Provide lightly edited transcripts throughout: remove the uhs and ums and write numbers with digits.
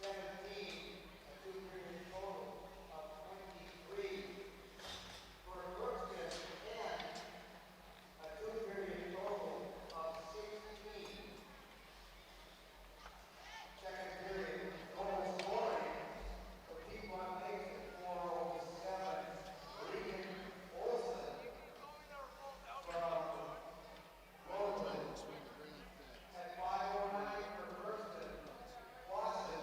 17, a two-period total of 23. For Crookston, 10, a two-period total of 16. Second period, total scoring for P1 Mason, 407. Regan Olson from Roseland at 509 for Crookston. Watson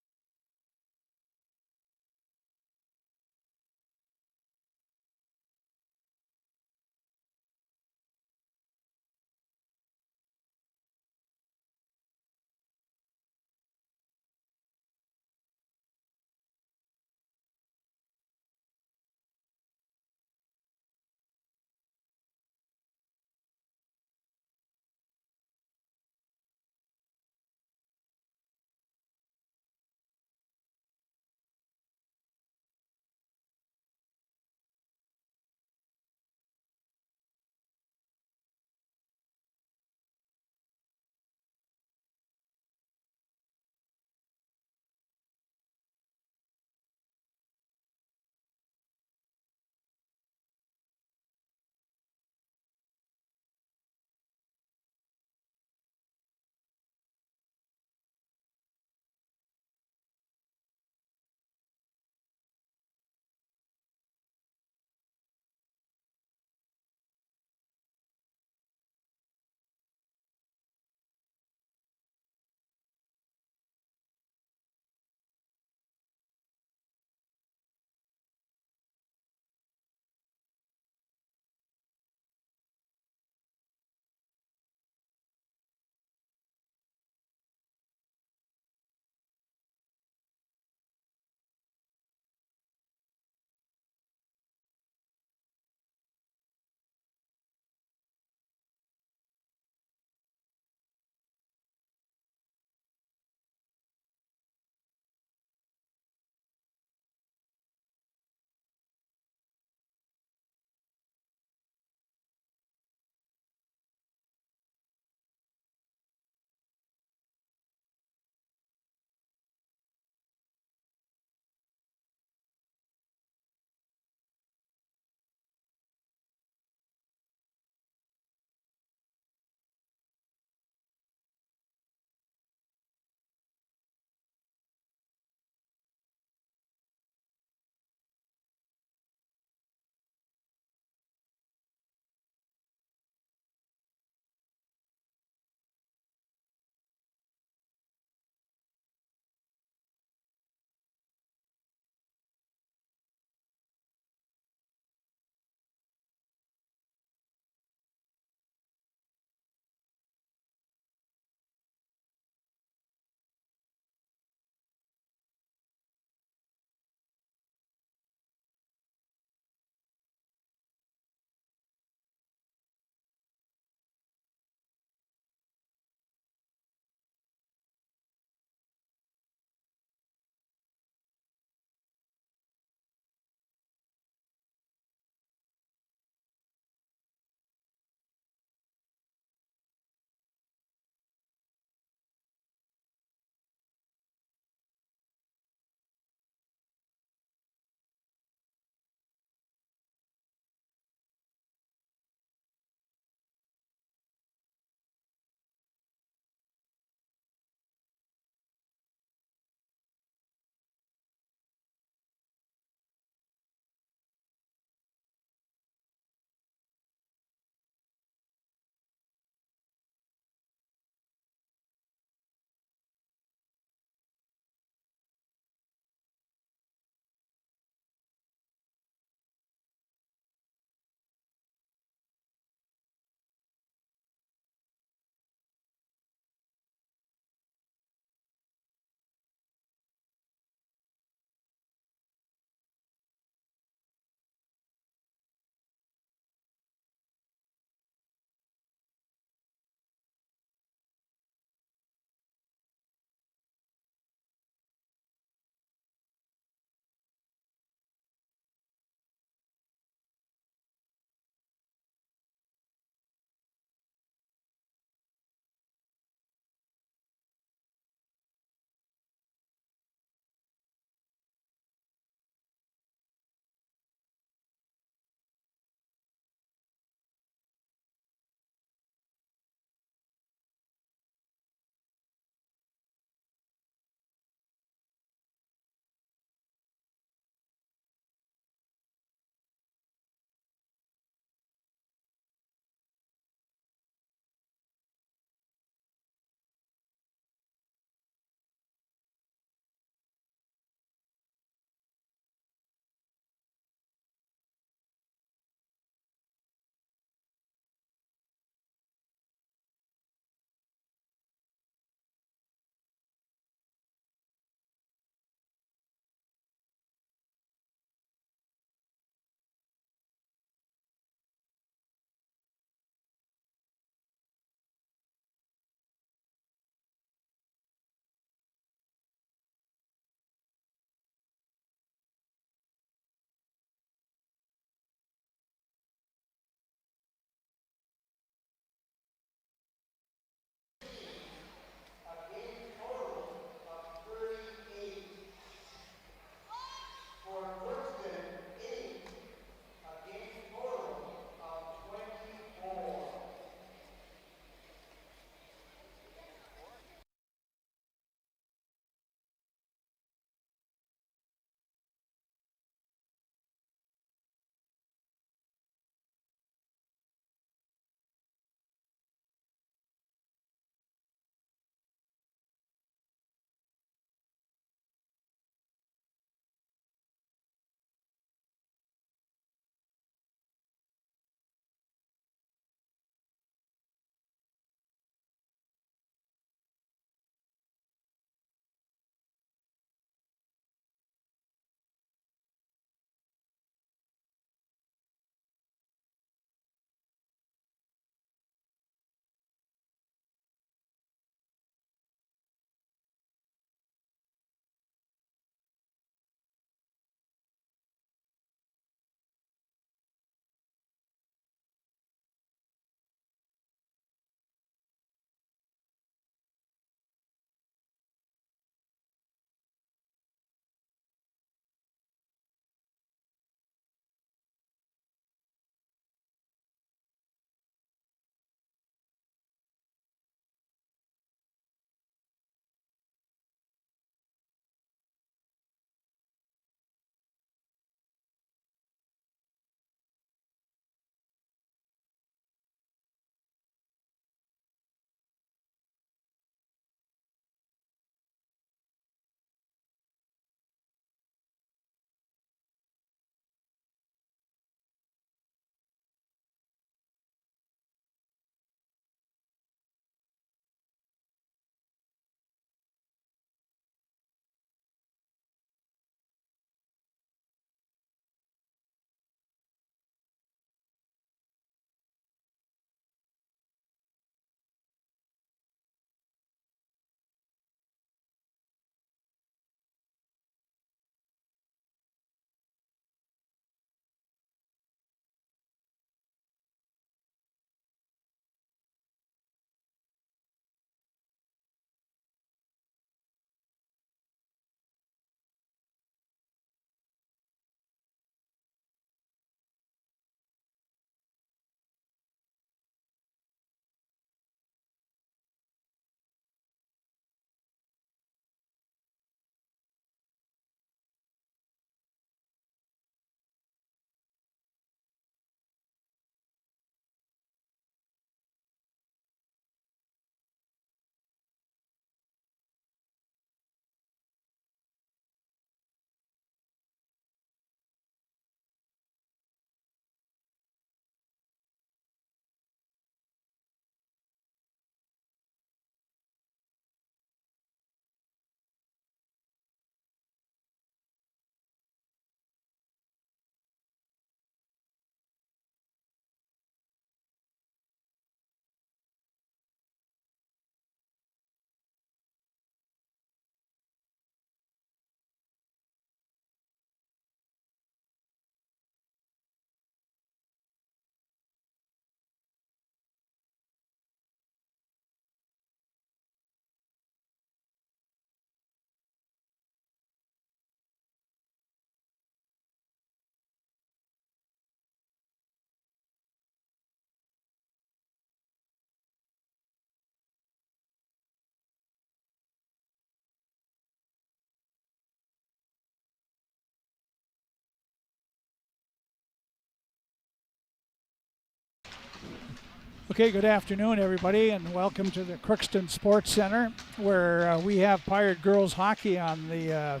Okay, good afternoon, everybody, and welcome to the Crookston Sports Center, where we have Pirate girls hockey on the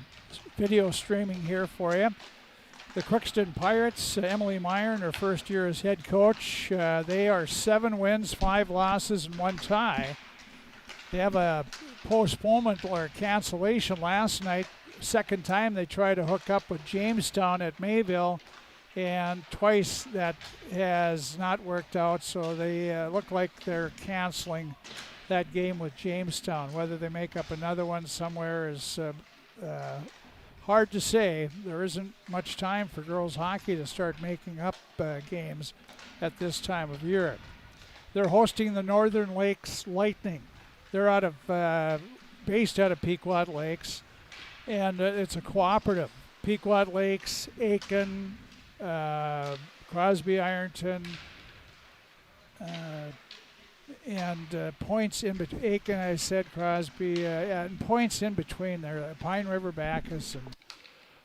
video streaming here for you. The Crookston Pirates, Emily Meyer in her first year as head coach, they are 7 wins, 5 losses, and 1 tie. They have a postponement or cancellation last night. Second time they tried to hook up with Jamestown at Mayville, and twice that has not worked out, so they look like they're canceling that game with Jamestown. Whether they make up another one somewhere is hard to say. There isn't much time for girls hockey to start making up games at this time of year. They're hosting the Northern Lakes Lightning. They're based out of Pequot Lakes, and it's a cooperative. Pequot Lakes, Aiken, Crosby, Ironton, and points in between. Aiken, I said Crosby, and points in between there. Pine River, Bacchus, and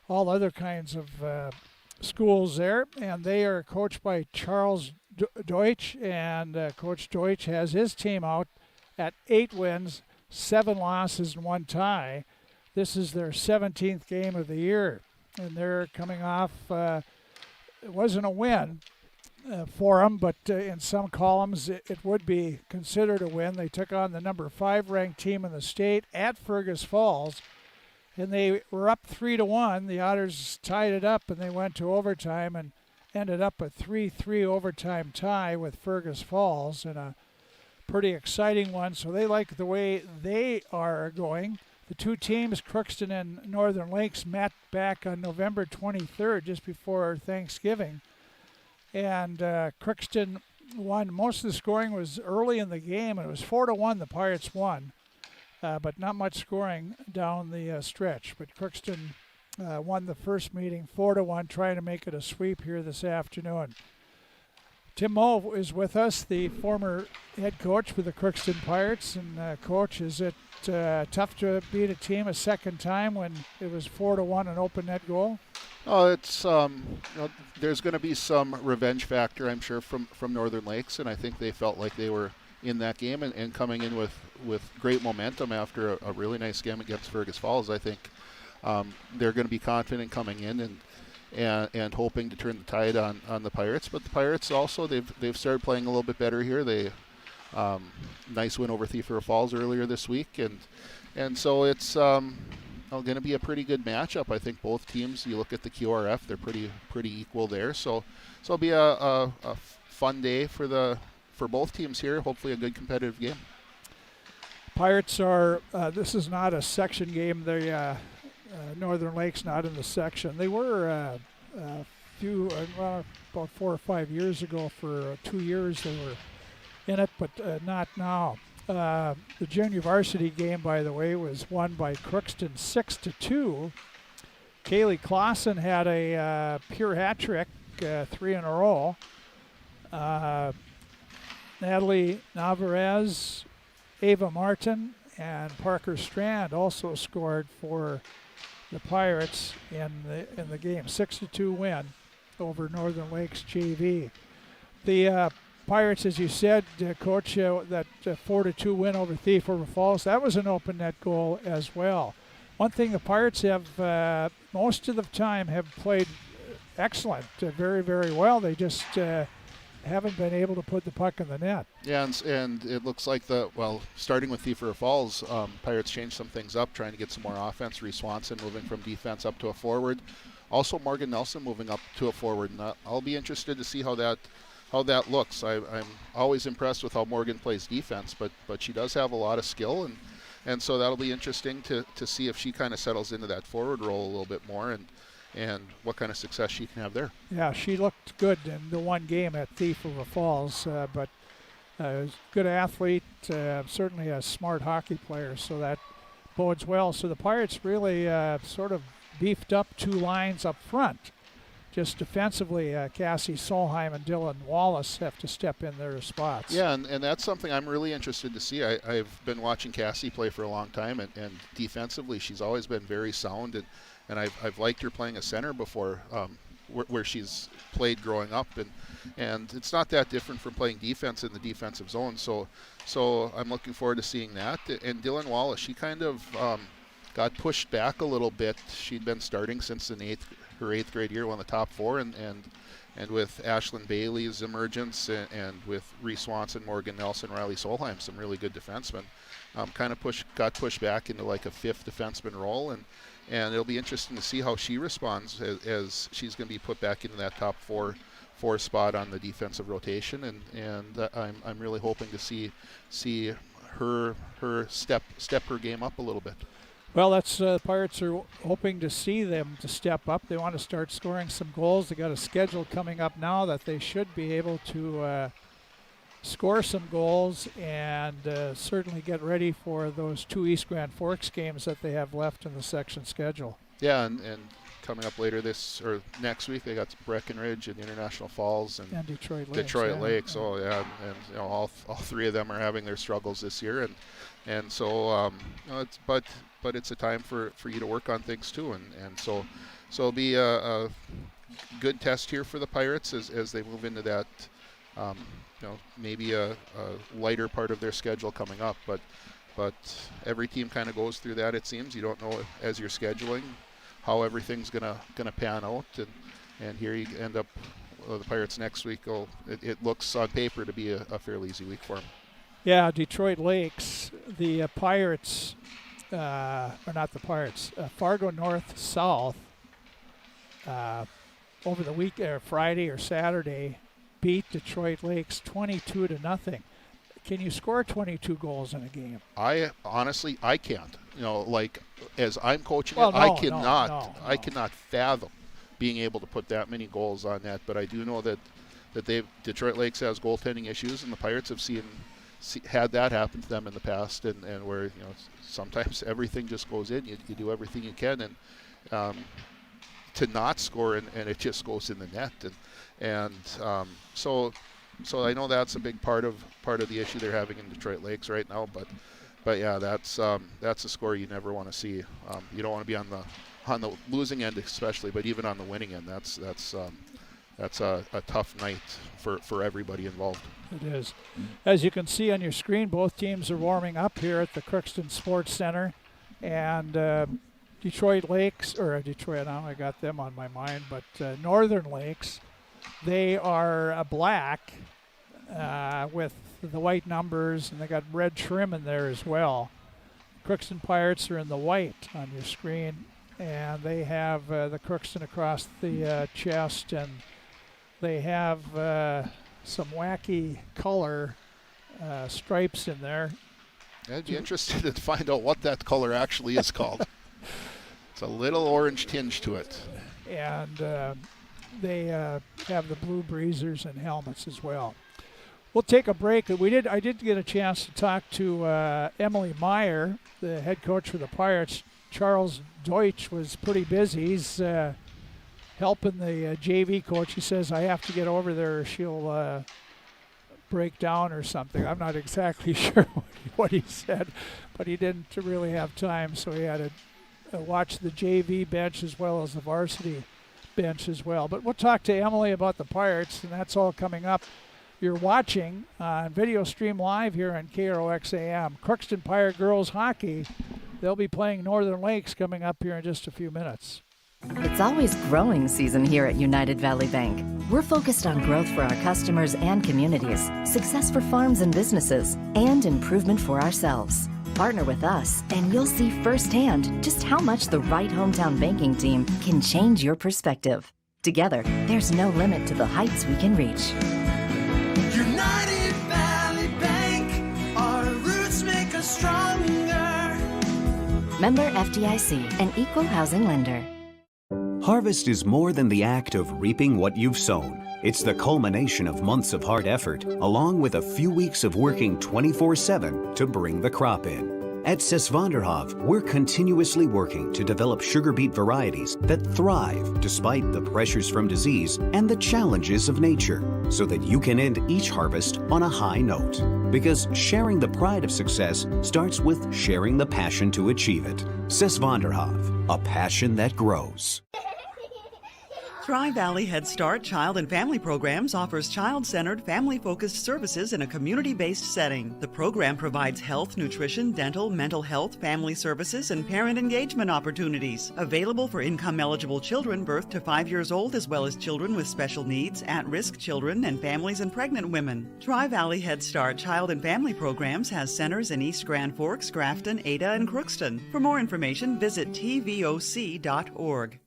all other kinds of schools there. And they are coached by Charles Deutsch, and Coach Deutsch has his team out at 8 wins, 7 losses, and 1 tie. This is their 17th game of the year, and they're coming off. It wasn't a win for them, but in some columns it would be considered a win. They took on the number 5 ranked team in the state at Fergus Falls, and they were up 3-1. The Otters tied it up, and they went to overtime and ended up a 3-3 overtime tie with Fergus Falls, and a pretty exciting one. So they like the way they are going. The two teams, Crookston and Northern Lakes, met back on November 23rd, just before Thanksgiving. And Crookston won. Most of the scoring was early in the game, and it was 4-1. The Pirates won, but not much scoring down the stretch. But Crookston won the first meeting 4-1, trying to make it a sweep here this afternoon. Tim Moe is with us, the former head coach for the Crookston Pirates. And Coach, is it tough to beat a team a second time when it was 4-1 an open net goal? Oh, it's there's going to be some revenge factor, I'm sure, from Northern Lakes, and I think they felt like they were in that game and coming in with great momentum after a really nice game against Fergus Falls. I think they're going to be confident coming in and hoping to turn the tide on the Pirates. But the Pirates also, they've started playing a little bit better here. They nice win over Thief River Falls earlier this week, and so it's going to be a pretty good matchup. I think both teams, you look at the QRF, they're pretty equal there. So it'll be a fun day for both teams here. Hopefully a good competitive game. Pirates are. This is not a section game. They Northern Lakes not in the section. They were about 4 or 5 years ago. For 2 years they were in it, but not now. The junior varsity game, by the way, was won by Crookston 6-2. Kaylee Clausen had a pure hat trick, 3 in a row. Natalie Navarez, Ava Martin, and Parker Strand also scored for the Pirates in the game. 6-2 win over Northern Lakes JV. The Pirates, as you said, Coach, that 4-2 win over Thief River Falls, that was an open net goal as well. One thing the Pirates have, most of the time, have played excellent, very, very well. They just haven't been able to put the puck in the net. Yeah, and it looks like starting with Thief River Falls, Pirates changed some things up, trying to get some more offense. Reese Swanson moving from defense up to a forward. Also, Morgan Nelson moving up to a forward. And I'll be interested to see how that looks. I'm always impressed with how Morgan plays defense, but she does have a lot of skill, and so that'll be interesting to see if she kind of settles into that forward role a little bit more and what kind of success she can have there. Yeah, she looked good in the one game at Thief River Falls, but good athlete, certainly a smart hockey player, so that bodes well. So the Pirates really sort of beefed up 2 lines up front. Just defensively, Cassie Solheim and Dylan Wallace have to step in their spots. Yeah, and that's something I'm really interested to see. I've been watching Cassie play for a long time, and defensively she's always been very sound, and I've liked her playing a center before. where she's played growing up, and it's not that different from playing defense in the defensive zone. So I'm looking forward to seeing that. And Dylan Wallace, she kind of got pushed back a little bit. She'd been starting since her eighth grade year, won the top four, and with Ashlyn Bailey's emergence and with Reese Swanson, Morgan Nelson, Riley Solheim, some really good defensemen, kind of got pushed back into like a fifth defenseman role, and it'll be interesting to see how she responds as she's going to be put back into that top four spot on the defensive rotation, and I'm really hoping to see her step her game up a little bit. Well, that's Pirates are hoping to see them to step up. They want to start scoring some goals. They got a schedule coming up now that they should be able to score some goals and certainly get ready for those 2 East Grand Forks games that they have left in the section schedule. Yeah, and coming up later next week, they got Breckenridge and International Falls and Detroit Lakes. Detroit Lakes. Oh yeah, and you know, all 3 of them are having their struggles this year, and so you know, but it's a time for you to work on things too, and so it'll be a good test here for the Pirates as they move into that. You know, maybe a lighter part of their schedule coming up, but every team kind of goes through that. It seems you don't know as you're scheduling how everything's gonna pan out, and here you end up the Pirates next week. It looks on paper to be a fairly easy week for them. Yeah, Detroit Lakes, the Pirates, or not the Pirates, Fargo North South over the week, Friday or Saturday, beat Detroit Lakes 22-0. Can you score 22 goals in a game? I honestly can't. You know, like as I'm coaching Well, it, no, I cannot fathom being able to put that many goals on net. But I do know that Detroit Lakes has goaltending issues, and the Pirates have had that happen to them in the past, and where, you know, sometimes everything just goes in. You do everything you can, and to not score, and it just goes in the net, and so I know that's a big part of the issue they're having in Detroit Lakes right now. But yeah, that's a score you never want to see. You don't want to be on the losing end especially, but even on the winning end, that's a tough night for everybody involved. It is. As you can see on your screen, both teams are warming up here at the Crookston Sports Center, and Detroit Lakes, or Detroit, now I got them on my mind, but Northern Lakes, they are black with the white numbers, and they got red trim in there as well. Crookston Pirates are in the white on your screen, and they have the Crookston across the chest, and they have some wacky color stripes in there. I'd be interested to find out what that color actually is called. It's a little orange tinge to it. And they have the blue breezers and helmets as well. We'll take a break. I did get a chance to talk to Emily Meyer, the head coach for the Pirates. Charles Deutsch was pretty busy. He's helping the JV coach. He says, I have to get over there or she'll break down or something. I'm not exactly sure what he said, but he didn't really have time, so he had to watch the JV bench as well as the varsity bench as well. But we'll talk to Emily about the Pirates, and that's all coming up. You're watching on Video Stream Live here on KROX-AM. Crookston Pirate Girls Hockey. They'll be playing Northern Lakes coming up here in just a few minutes. It's always growing season here at United Valley Bank. We're focused on growth for our customers and communities, success for farms and businesses, and improvement for ourselves. Partner with us, and you'll see firsthand just how much the right hometown banking team can change your perspective. Together, there's no limit to the heights we can reach. United Valley Bank, our roots make us stronger. Member FDIC, an equal housing lender. Harvest is more than the act of reaping what you've sown. It's the culmination of months of hard effort, along with a few weeks of working 24/7 to bring the crop in. At Sesvanderhof, we're continuously working to develop sugar beet varieties that thrive despite the pressures from disease and the challenges of nature, so that you can end each harvest on a high note. Because sharing the pride of success starts with sharing the passion to achieve it. Sesvanderhof, a passion that grows. Tri-Valley Head Start Child and Family Programs offers child-centered, family-focused services in a community-based setting. The program provides health, nutrition, dental, mental health, family services, and parent engagement opportunities. Available for income-eligible children birth to 5 years old, as well as children with special needs, at-risk children, and families and pregnant women. Tri-Valley Head Start Child and Family Programs has centers in East Grand Forks, Grafton, Ada, and Crookston. For more information, visit tvoc.org.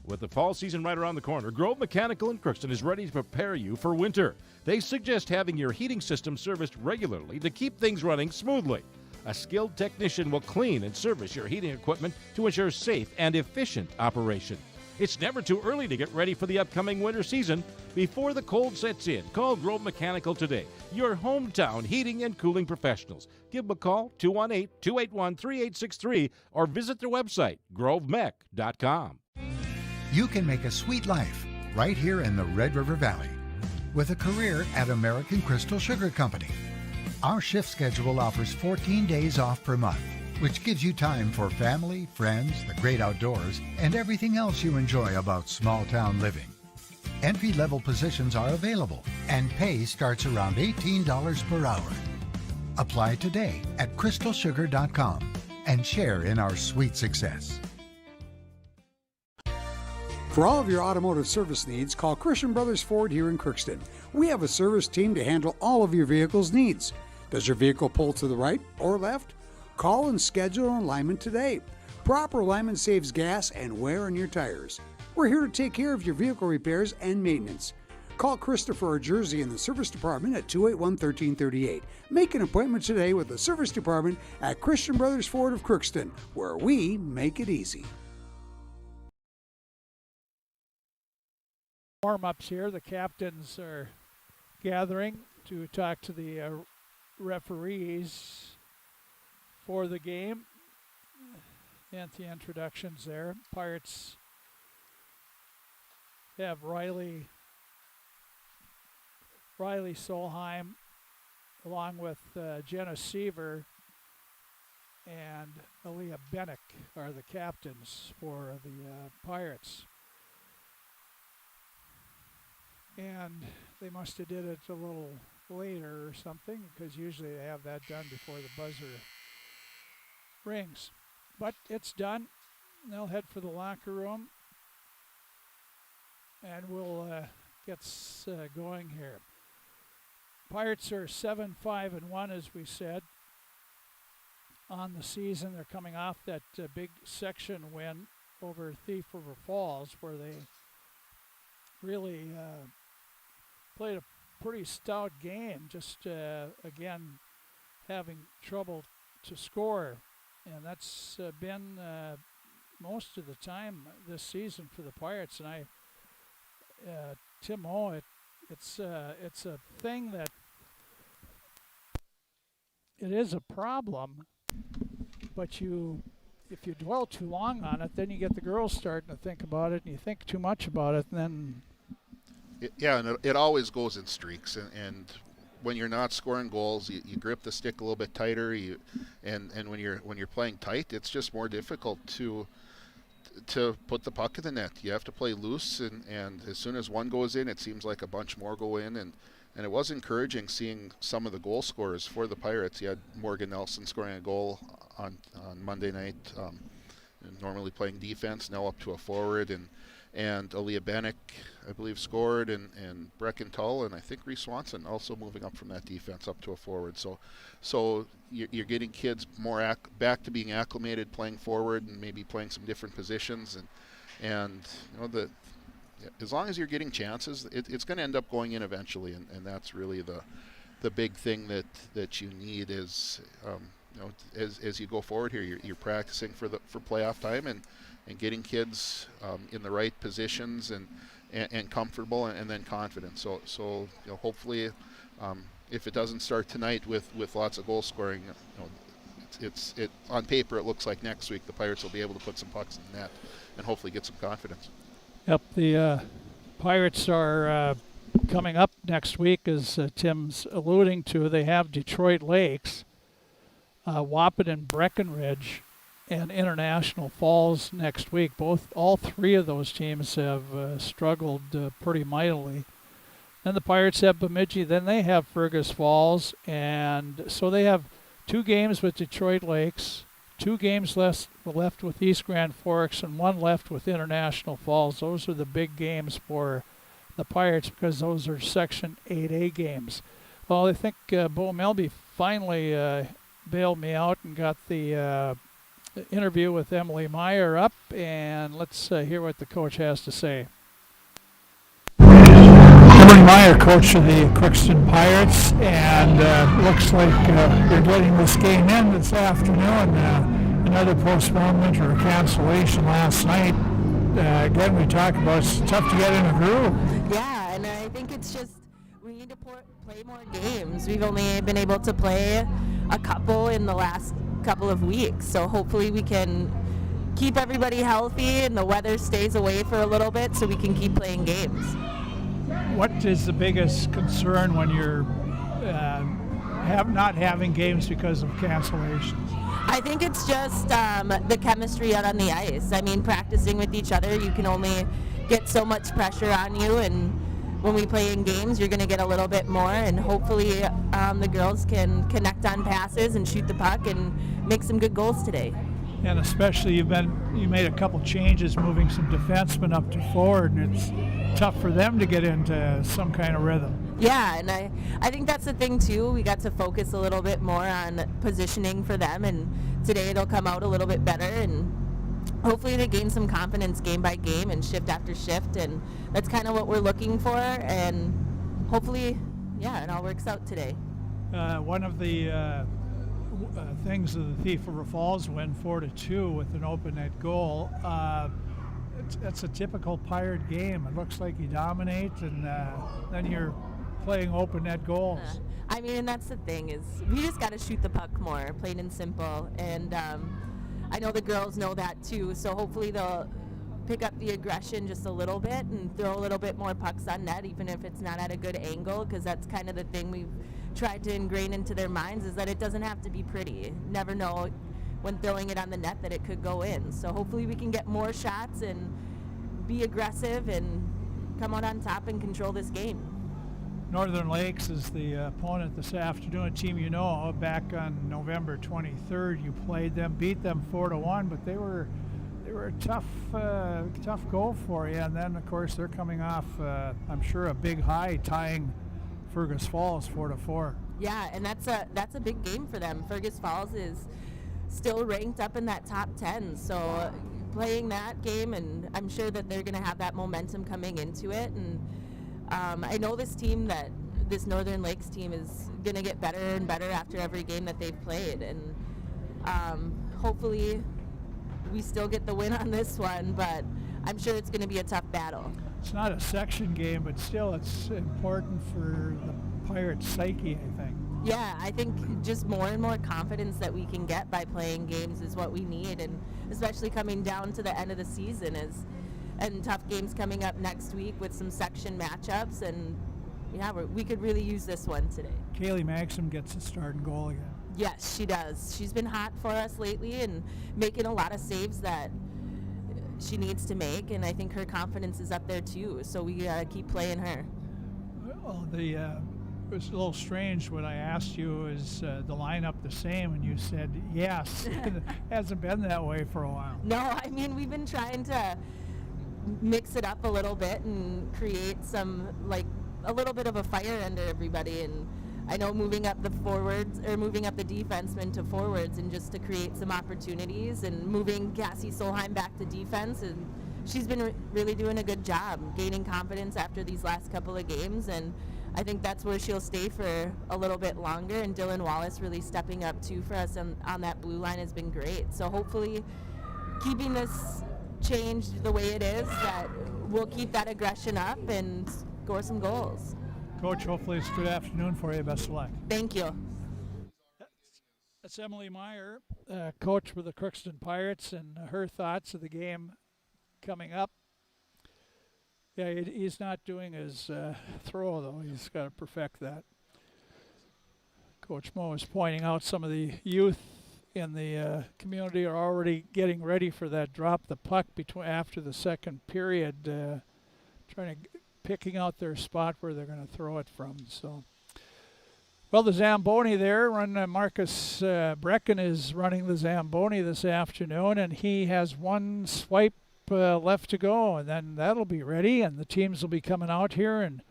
With the fall season right around the corner, Grove Mechanical in Crookston is ready to prepare you for winter. They suggest having your heating system serviced regularly to keep things running smoothly. A skilled technician will clean and service your heating equipment to ensure safe and efficient operation. It's never too early to get ready for the upcoming winter season. Before the cold sets in, call Grove Mechanical today, your hometown heating and cooling professionals. Give them a call, 218-281-3863, or visit their website, grovemech.com. You can make a sweet life right here in the Red River Valley with a career at American Crystal Sugar Company. Our shift schedule offers 14 days off per month, which gives you time for family, friends, the great outdoors, and everything else you enjoy about small town living. Entry-level positions are available, and pay starts around $18 per hour. Apply today at crystalsugar.com and share in our sweet success. For all of your automotive service needs, call Christian Brothers Ford here in Crookston. We have a service team to handle all of your vehicle's needs. Does your vehicle pull to the right or left? Call and schedule an alignment today. Proper alignment saves gas and wear on your tires. We're here to take care of your vehicle repairs and maintenance. Call Christopher or Jersey in the service department at 281-1338. Make an appointment today with the service department at Christian Brothers Ford of Crookston, where we make it easy. Warm-ups here. The captains are gathering to talk to the referees for the game. And the introductions there. Pirates have Riley Solheim along with Jenna Seaver and Aaliyah Bennick are the captains for the Pirates. And they must have did it a little later or something, because usually they have that done before the buzzer rings. But it's done. They'll head for the locker room, and we'll get going here. Pirates are 7-5-1, as we said, on the season. They're coming off that big section win over Thief River Falls, where they really played a pretty stout game, just again having trouble to score, and that's been most of the time this season for the Pirates. And Tim Ho, it's a thing that it is a problem, but if you dwell too long on it, then you get the girls starting to think about it, and you think too much about it, and then and it always goes in streaks, and when you're not scoring goals, you grip the stick a little bit tighter. And when you're playing tight, it's just more difficult to put the puck in the net. You have to play loose, and as soon as one goes in, it seems like a bunch more go in, and it was encouraging seeing some of the goal scorers for the Pirates. You had Morgan Nelson scoring a goal on Monday night, normally playing defense, now up to a forward, and Aaliyah Bennick, I believe, scored, and Brecken Tull, and I think Reese Swanson also moving up from that defense up to a forward. So you're getting kids more back to being acclimated, playing forward, and maybe playing some different positions, and as long as you're getting chances, it's going to end up going in eventually, and that's really the big thing that you need is as you go forward here, you're practicing for playoff time and getting kids in the right positions and comfortable and then confident. So hopefully, if it doesn't start tonight with lots of goal scoring, it's on paper it looks like next week the Pirates will be able to put some pucks in the net and hopefully get some confidence. Yep, the Pirates are coming up next week, as Tim's alluding to. They have Detroit Lakes, Wahpeton, Breckenridge, and International Falls next week. All three of those teams have struggled pretty mightily. Then the Pirates have Bemidji, then they have Fergus Falls, and so they have 2 games with Detroit Lakes, 2 games left with East Grand Forks, and 1 left with International Falls. Those are the big games for the Pirates because those are Section 8A games. Well, I think Bo Melby finally bailed me out and got the interview with Emily Meyer up, and let's hear what the coach has to say. Emily Meyer, coach of the Crookston Pirates, and looks like you're getting this game in this afternoon. Another postponement or a cancellation last night. Again, we talked about it's tough to get in a groove. Yeah, and I think it's just we need to play more games. We've only been able to play a couple in the last couple of weeks, so hopefully we can keep everybody healthy and the weather stays away for a little bit so we can keep playing games. What is the biggest concern when you're not having games because of cancellations? I think it's just the chemistry out on the ice. I mean, practicing with each other, you can only get so much pressure on you, and when we play in games, you're going to get a little bit more, and hopefully the girls can connect on passes and shoot the puck and make some good goals today. And especially you made a couple changes, moving some defensemen up to forward, and it's tough for them to get into some kind of rhythm. Yeah, and I think that's the thing too. We got to focus a little bit more on positioning for them, and today it'll come out a little bit better, and hopefully they gain some confidence game by game and shift after shift, and that's kind of what we're looking for, and hopefully, yeah, it all works out today. One of the things of the Thief River Falls win 4-2 with an open net goal. It's a typical Pirate game. It looks like you dominate, and then you're playing open net goals. I mean, and that's the thing is we just got to shoot the puck more, plain and simple. And I know the girls know that too. So hopefully they'll pick up the aggression just a little bit and throw a little bit more pucks on net, even if it's not at a good angle, because that's kind of the thing we've tried to ingrain into their minds is that it doesn't have to be pretty. Never know when throwing it on the net that it could go in. So hopefully we can get more shots and be aggressive and come out on top and control this game. Northern Lakes is the opponent this afternoon, a team you know. Back on November 23rd, you played them, beat them 4-1, but they were a tough goal for you. And then, of course, they're coming off, I'm sure, a big high, tying Fergus Falls 4-4. Yeah, and that's a big game for them. Fergus Falls is still ranked up in that top 10, so playing that game, and I'm sure that they're going to have that momentum coming into it. And I know this Northern Lakes team is going to get better and better after every game that they've played, and hopefully we still get the win on this one, but I'm sure it's going to be a tough battle. It's not a section game, but still it's important for the Pirates' psyche, I think. Yeah, I think just more and more confidence that we can get by playing games is what we need, and especially coming down to the end of the season and tough games coming up next week with some section matchups, and yeah, we could really use this one today. Kaylee Maxim gets a start and goal again. Yes, she does. She's been hot for us lately and making a lot of saves that she needs to make, and I think her confidence is up there too, so we gotta keep playing her. Well, it was a little strange when I asked you, is the lineup the same, and you said yes. It hasn't been that way for a while. No, I mean, we've been trying to mix it up a little bit and create some, like, a little bit of a fire under everybody, and I know moving up the defensemen to forwards, and just to create some opportunities, and moving Cassie Solheim back to defense, and she's been really doing a good job gaining confidence after these last couple of games, and I think that's where she'll stay for a little bit longer. And Dylan Wallace really stepping up too for us on that blue line has been great. So hopefully keeping this changed the way it is, that we'll keep that aggression up and score some goals. Coach, hopefully it's a good afternoon for you. Best of luck. Thank you. That's Emily Meyer, coach for the Crookston Pirates, and her thoughts of the game coming up. Yeah, he's not doing his throw, though. He's got to perfect that. Coach Mo is pointing out some of the youth in the community are already getting ready for that drop the puck after the second period, picking out their spot where they're going to throw it from. So, well, the Zamboni there, Marcus Brecken is running the Zamboni this afternoon, and he has one swipe left to go, and then that'll be ready, and the teams will be coming out here, and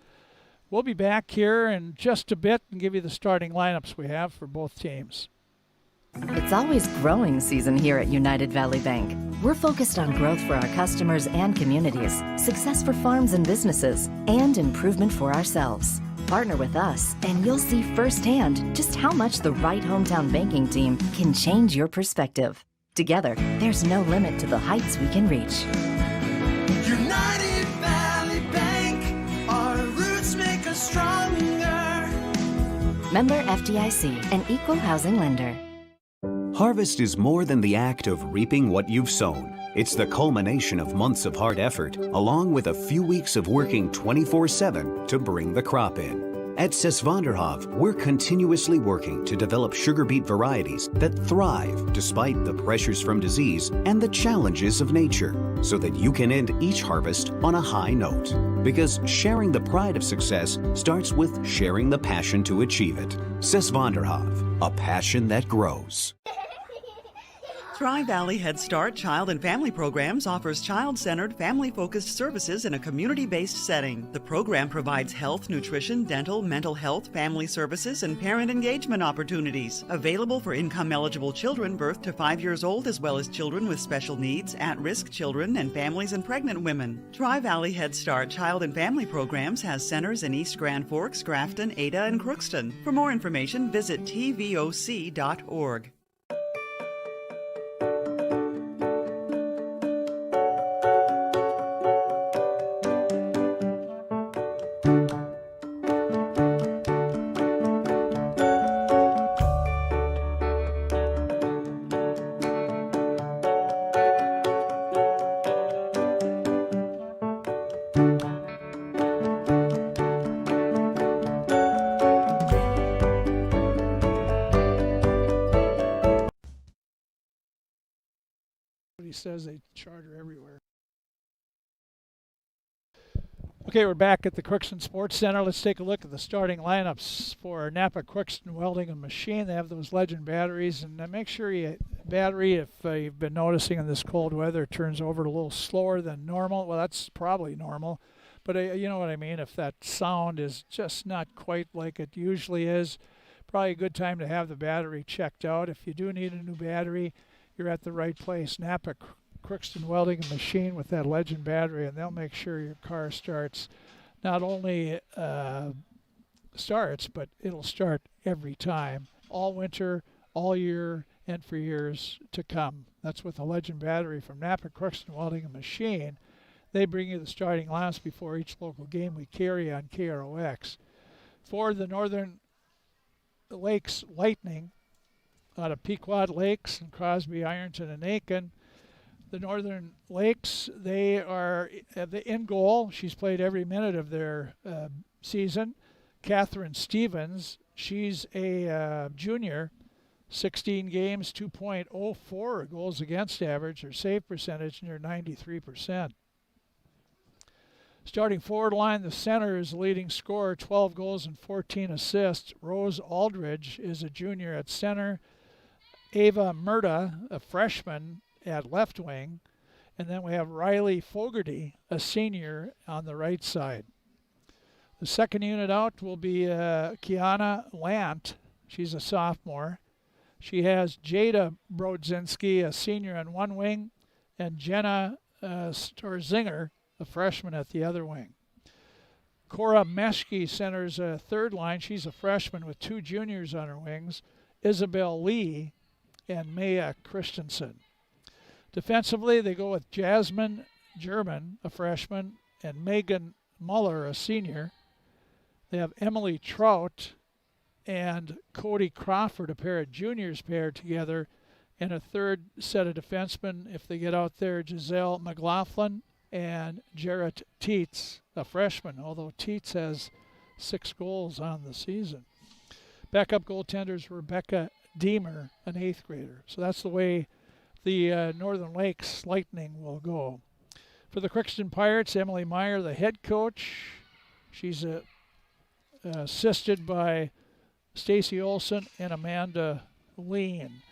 we'll be back here in just a bit and give you the starting lineups we have for both teams. It's always growing season here at United Valley Bank. We're focused on growth for our customers and communities, success for farms and businesses, and improvement for ourselves. Partner with us, and you'll see firsthand just how much the right hometown banking team can change your perspective. Together, there's no limit to the heights we can reach. United Valley Bank, our roots make us stronger. Member FDIC, an equal housing lender. Harvest is more than the act of reaping what you've sown. It's the culmination of months of hard effort, along with a few weeks of working 24/7 to bring the crop in. At Sesvanderhof, we're continuously working to develop sugar beet varieties that thrive despite the pressures from disease and the challenges of nature, so that you can end each harvest on a high note. Because sharing the pride of success starts with sharing the passion to achieve it. Sesvanderhof, a passion that grows. Tri-Valley Head Start Child and Family Programs offers child-centered, family-focused services in a community-based setting. The program provides health, nutrition, dental, mental health, family services, and parent engagement opportunities. Available for income-eligible children birth to 5 years old, as well as children with special needs, at-risk children, and families and pregnant women. Tri-Valley Head Start Child and Family Programs has centers in East Grand Forks, Grafton, Ada, and Crookston. For more information, visit tvoc.org. He says they charter everywhere. Okay, we're back at the Crookston Sports Center. Let's take a look at the starting lineups for Napa Crookston Welding and Machine. They have those Legend batteries, and make sure if you've been noticing in this cold weather, it turns over a little slower than normal. Well, that's probably normal, but you know what I mean. If that sound is just not quite like it usually is, probably a good time to have the battery checked out. If you do need a new battery, you're at the right place. Napa Crookston Welding and Machine with that Legend battery, and they'll make sure your car starts. Not only starts, but it'll start every time, all winter, all year, and for years to come. That's with the Legend battery from Napa Crookston Welding and Machine. They bring you the starting lineups before each local game we carry on KROX. For the Northern Lakes Lightning, out of Pequot Lakes and Crosby, Ironton, and Aiken. The Northern Lakes, they are in goal. She's played every minute of their season. Catherine Stevens, she's a junior, 16 games, 2.04 goals against average. Her save percentage near 93%. Starting forward line, the center is the leading scorer, 12 goals and 14 assists. Rose Aldridge is a junior at center. Ava Murda, a freshman, at left wing. And then we have Riley Fogarty, a senior, on the right side. The second unit out will be Kiana Lant. She's a sophomore. She has Jada Brodzinski, a senior, on one wing, and Jenna Storzinger, a freshman, at the other wing. Cora Meshke centers a third line. She's a freshman with 2 juniors on her wings, Isabel Lee and Maya Christensen. Defensively, they go with Jasmine German, a freshman, and Megan Muller, a senior. They have Emily Trout and Cody Crawford, a pair of juniors paired together, and a third set of defensemen, if they get out there, Giselle McLaughlin and Jarrett Teets, a freshman, although Teets has 6 goals on the season. Backup goaltenders, Rebecca Deemer, an 8th grader. So that's the way the Northern Lakes Lightning will go. For the Crookston Pirates, Emily Meyer, the head coach. She's assisted by Stacy Olson and Amanda Lean.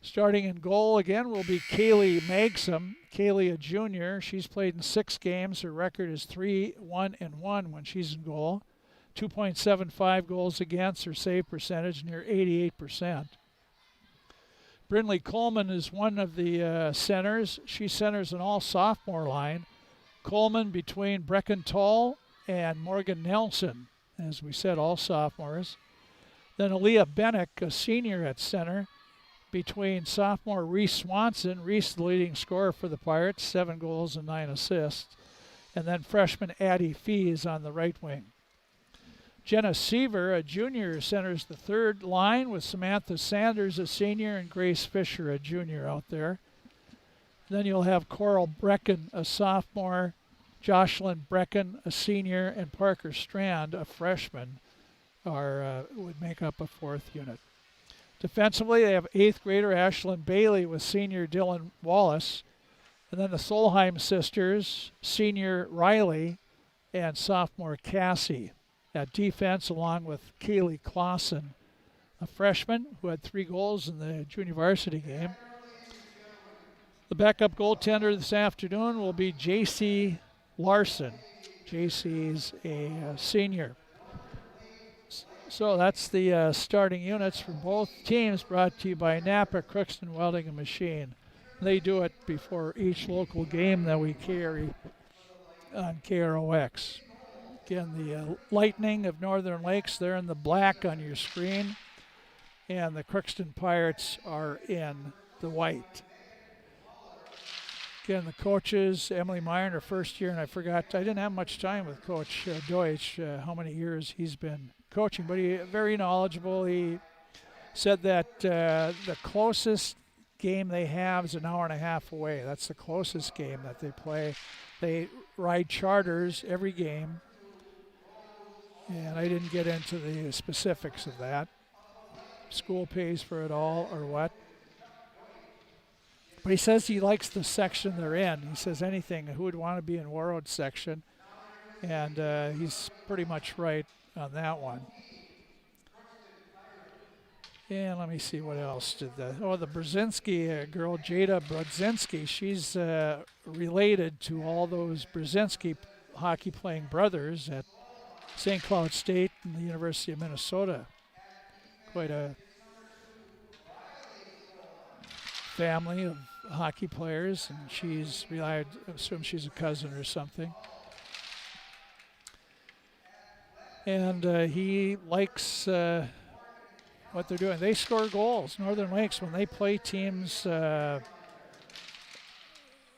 Starting in goal again will be Kaylee Magsom. Kaylee, a junior. She's played in 6 games. Her record is 3-1-1 when she's in goal. 2.75 goals against. Her save percentage near 88%. Brinley Coleman is one of the centers. She centers an all-sophomore line. Coleman between Brecken Toll and Morgan Nelson. As we said, all sophomores. Then Aaliyah Bennick, a senior at center, between sophomore Reese Swanson. Reese, the leading scorer for the Pirates, 7 goals and 9 assists. And then freshman Addie Fees on the right wing. Jenna Seaver, a junior, centers the third line with Samantha Sanders, a senior, and Grace Fisher, a junior, out there. Then you'll have Coral Brecken, a sophomore, Jocelyn Brecken, a senior, and Parker Strand, a freshman, would make up a 4th unit. Defensively, they have 8th grader Ashlyn Bailey with senior Dylan Wallace, and then the Solheim sisters, senior Riley and sophomore Cassie. At defense, along with Kaylee Clausen, a freshman who had 3 goals in the junior varsity game. The backup goaltender this afternoon will be J.C. Larson. J.C.'s a senior. So that's the starting units for both teams, brought to you by Napa Crookston Welding and Machine. They do it before each local game that we carry on KROX. Again, the Lightning of Northern Lakes, they're in the black on your screen, and the Crookston Pirates are in the white. Again, the coaches, Emily Meyer in her first year, and I didn't have much time with Coach Deutsch, how many years he's been coaching, but he's very knowledgeable. He said that the closest game they have is an hour and a half away. That's the closest game that they play. They ride charters every game. And I didn't get into the specifics of that. School pays for it all or what. But he says he likes the section they're in. He says anything, who would want to be in Warroad's section? And he's pretty much right on that one. And let me see what else did the Brzezinski girl, Jada Brzezinski, she's related to all those Brzezinski hockey playing brothers at St. Cloud State and the University of Minnesota. Quite a family of hockey players, and I assume she's a cousin or something. And he likes what they're doing. They score goals. Northern Lakes, when they play teams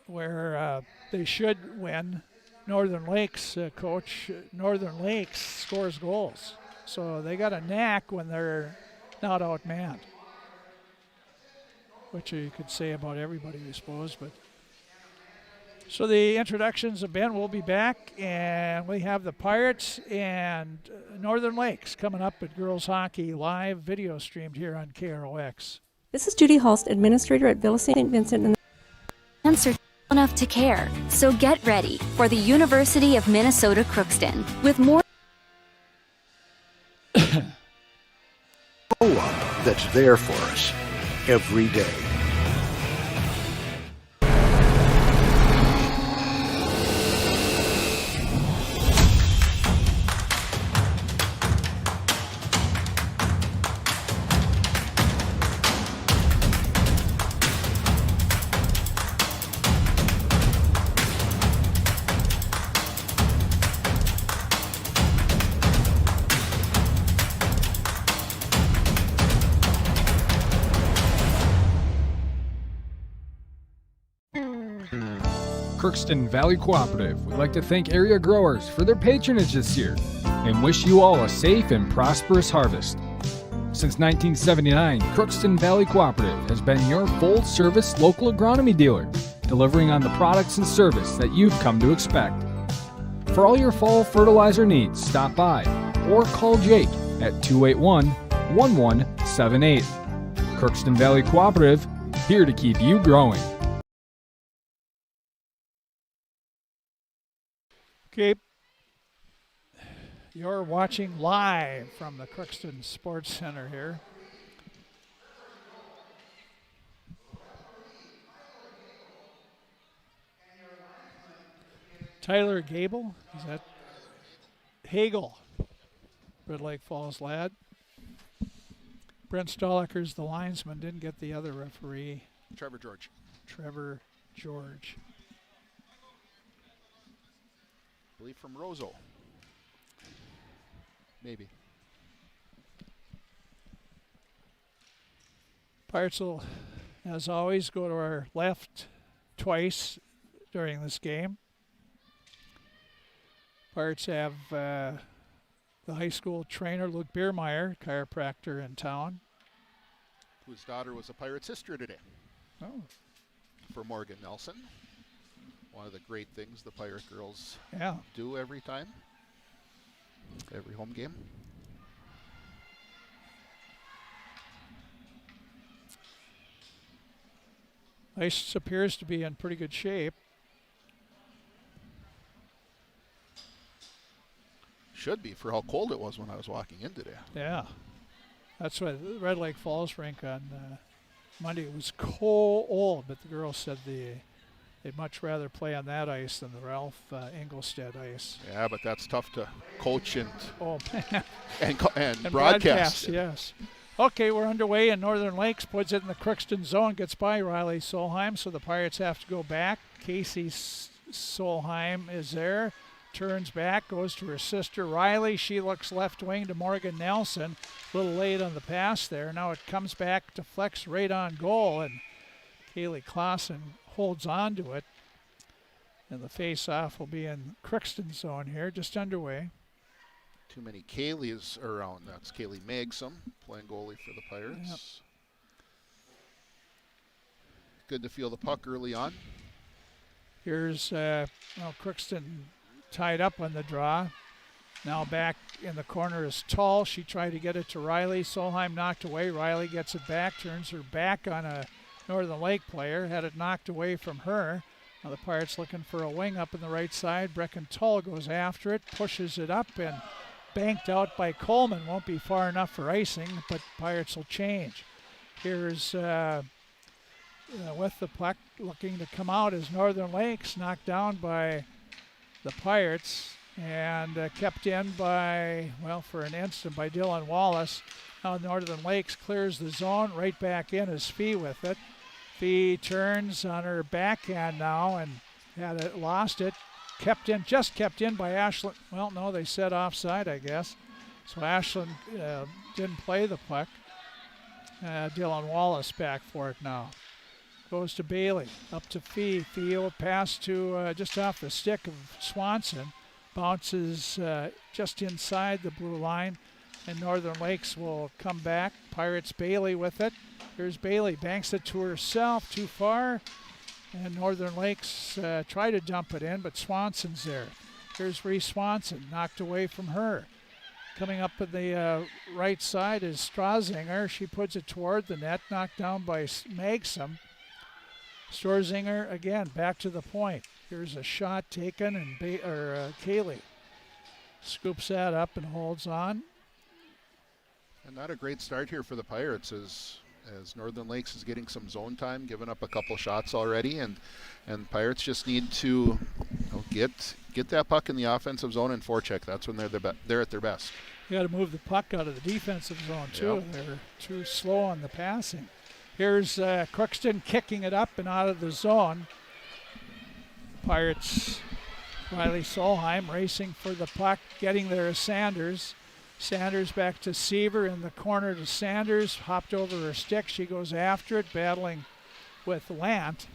where they should win, Northern Lakes coach, Northern Lakes scores goals. So they got a knack when they're not outmanned, which you could say about everybody, I suppose. But so the introductions have been. We'll be back, and we have the Pirates and Northern Lakes coming up at Girls Hockey live video streamed here on KROX. This is Judy Hulst, administrator at Villa St. Vincent. And Answer enough to care. So get ready for the University of Minnesota Crookston with more that's there for us every day. Crookston Valley Cooperative would like to thank area growers for their patronage this year and wish you all a safe and prosperous harvest. Since 1979, Crookston Valley Cooperative has been your full-service local agronomy dealer, delivering on the products and service that you've come to expect. For all your fall fertilizer needs, stop by or call Jake at 281-1178. Crookston Valley Cooperative, here to keep you growing. Okay, you're watching live from the Crookston Sports Center here. Tyler Gable, is that Hagel, Red Lake Falls lad. Brent Stolliker's the linesman, didn't get the other referee. Trevor George. Trevor George. I believe from Roseau. Maybe. Pirates will, as always, go to our left twice during this game. Pirates have the high school trainer, Luke Biermeyer, chiropractor in town. Whose daughter was a Pirate sister today. Oh. For Morgan Nelson. One of the great things the Pirate girls do every time. Every home game. Ice appears to be in pretty good shape. Should be for how cold it was when I was walking in today. Yeah. That's why the Red Lake Falls rink on Monday was cold, but the girls said they'd much rather play on that ice than the Ralph Engelstead ice. Yeah, but that's tough to coach and and broadcast. Yes. Okay, we're underway, and Northern Lakes puts it in the Crookston zone, gets by Riley Solheim, so the Pirates have to go back. Casey Solheim is there, turns back, goes to her sister Riley. She looks left wing to Morgan Nelson. A little late on the pass there. Now it comes back to Flex right on goal, and Kaylee Clausen holds on to it. And the face-off will be in Crookston zone here, just underway. Too many Kayleys around. That's Kaylee Magsum playing goalie for the Pirates. Yep. Good to feel the puck early on. Here's Crookston tied up on the draw. Now back in the corner is Tull. She tried to get it to Riley. Solheim knocked away. Riley gets it back, turns her back on a Northern Lake player, had it knocked away from her. Now the Pirates looking for a wing up on the right side. Brecken Tull goes after it, pushes it up, and banked out by Coleman. Won't be far enough for icing, but Pirates will change. Here's with the puck looking to come out is Northern Lakes, knocked down by the Pirates and kept in by, well, for an instant by Dylan Wallace. Now Northern Lakes clears the zone, right back in is Fee with it. Fee turns on her backhand now and had it, lost it. Just kept in by Ashlyn. Well, no, they said offside, I guess. So Ashlyn didn't play the puck. Dylan Wallace back for it now. Goes to Bailey, up to Fee. Fee will pass to just off the stick of Swanson. Bounces just inside the blue line, and Northern Lakes will come back. Pirates Bailey with it. Here's Bailey, banks it to herself, too far. And Northern Lakes try to dump it in, but Swanson's there. Here's Reese Swanson, knocked away from her. Coming up at the right side is Strazinger. She puts it toward the net, knocked down by Magsum. Storzinger again, back to the point. Here's a shot taken, and Kaylee scoops that up and holds on. And not a great start here for the Pirates as Northern Lakes is getting some zone time, giving up a couple shots already, and Pirates just need to get that puck in the offensive zone and forecheck. That's when they're at their best. You got to move the puck out of the defensive zone too. Yep. They're too slow on the passing. Here's Crookston kicking it up and out of the zone. Pirates, Riley Solheim racing for the puck, getting there is Sanders. Sanders back to Seaver in the corner to Sanders, hopped over her stick. She goes after it, battling with Lant.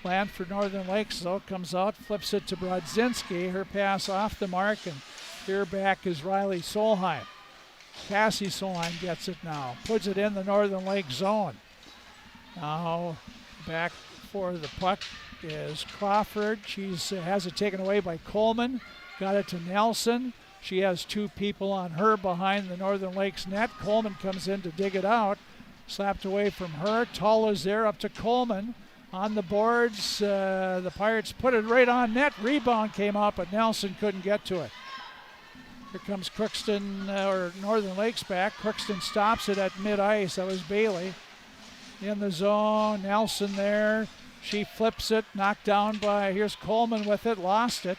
Land for Northern Lakes, though, comes out, flips it to Brodzinski. Her pass off the mark, and here back is Riley Solheim. Cassie Solheim gets it now, puts it in the Northern Lake zone. Now back for the puck is Crawford. She has it taken away by Coleman. Got it to Nelson. She has two people on her behind the Northern Lakes net. Coleman comes in to dig it out. Slapped away from her. Tull is there up to Coleman. On the boards, the Pirates put it right on net. Rebound came out, but Nelson couldn't get to it. Here comes Crookston, or Northern Lakes back. Crookston stops it at mid-ice. That was Bailey. In the zone, Nelson there. She flips it, knocked down by, here's Coleman with it, lost it.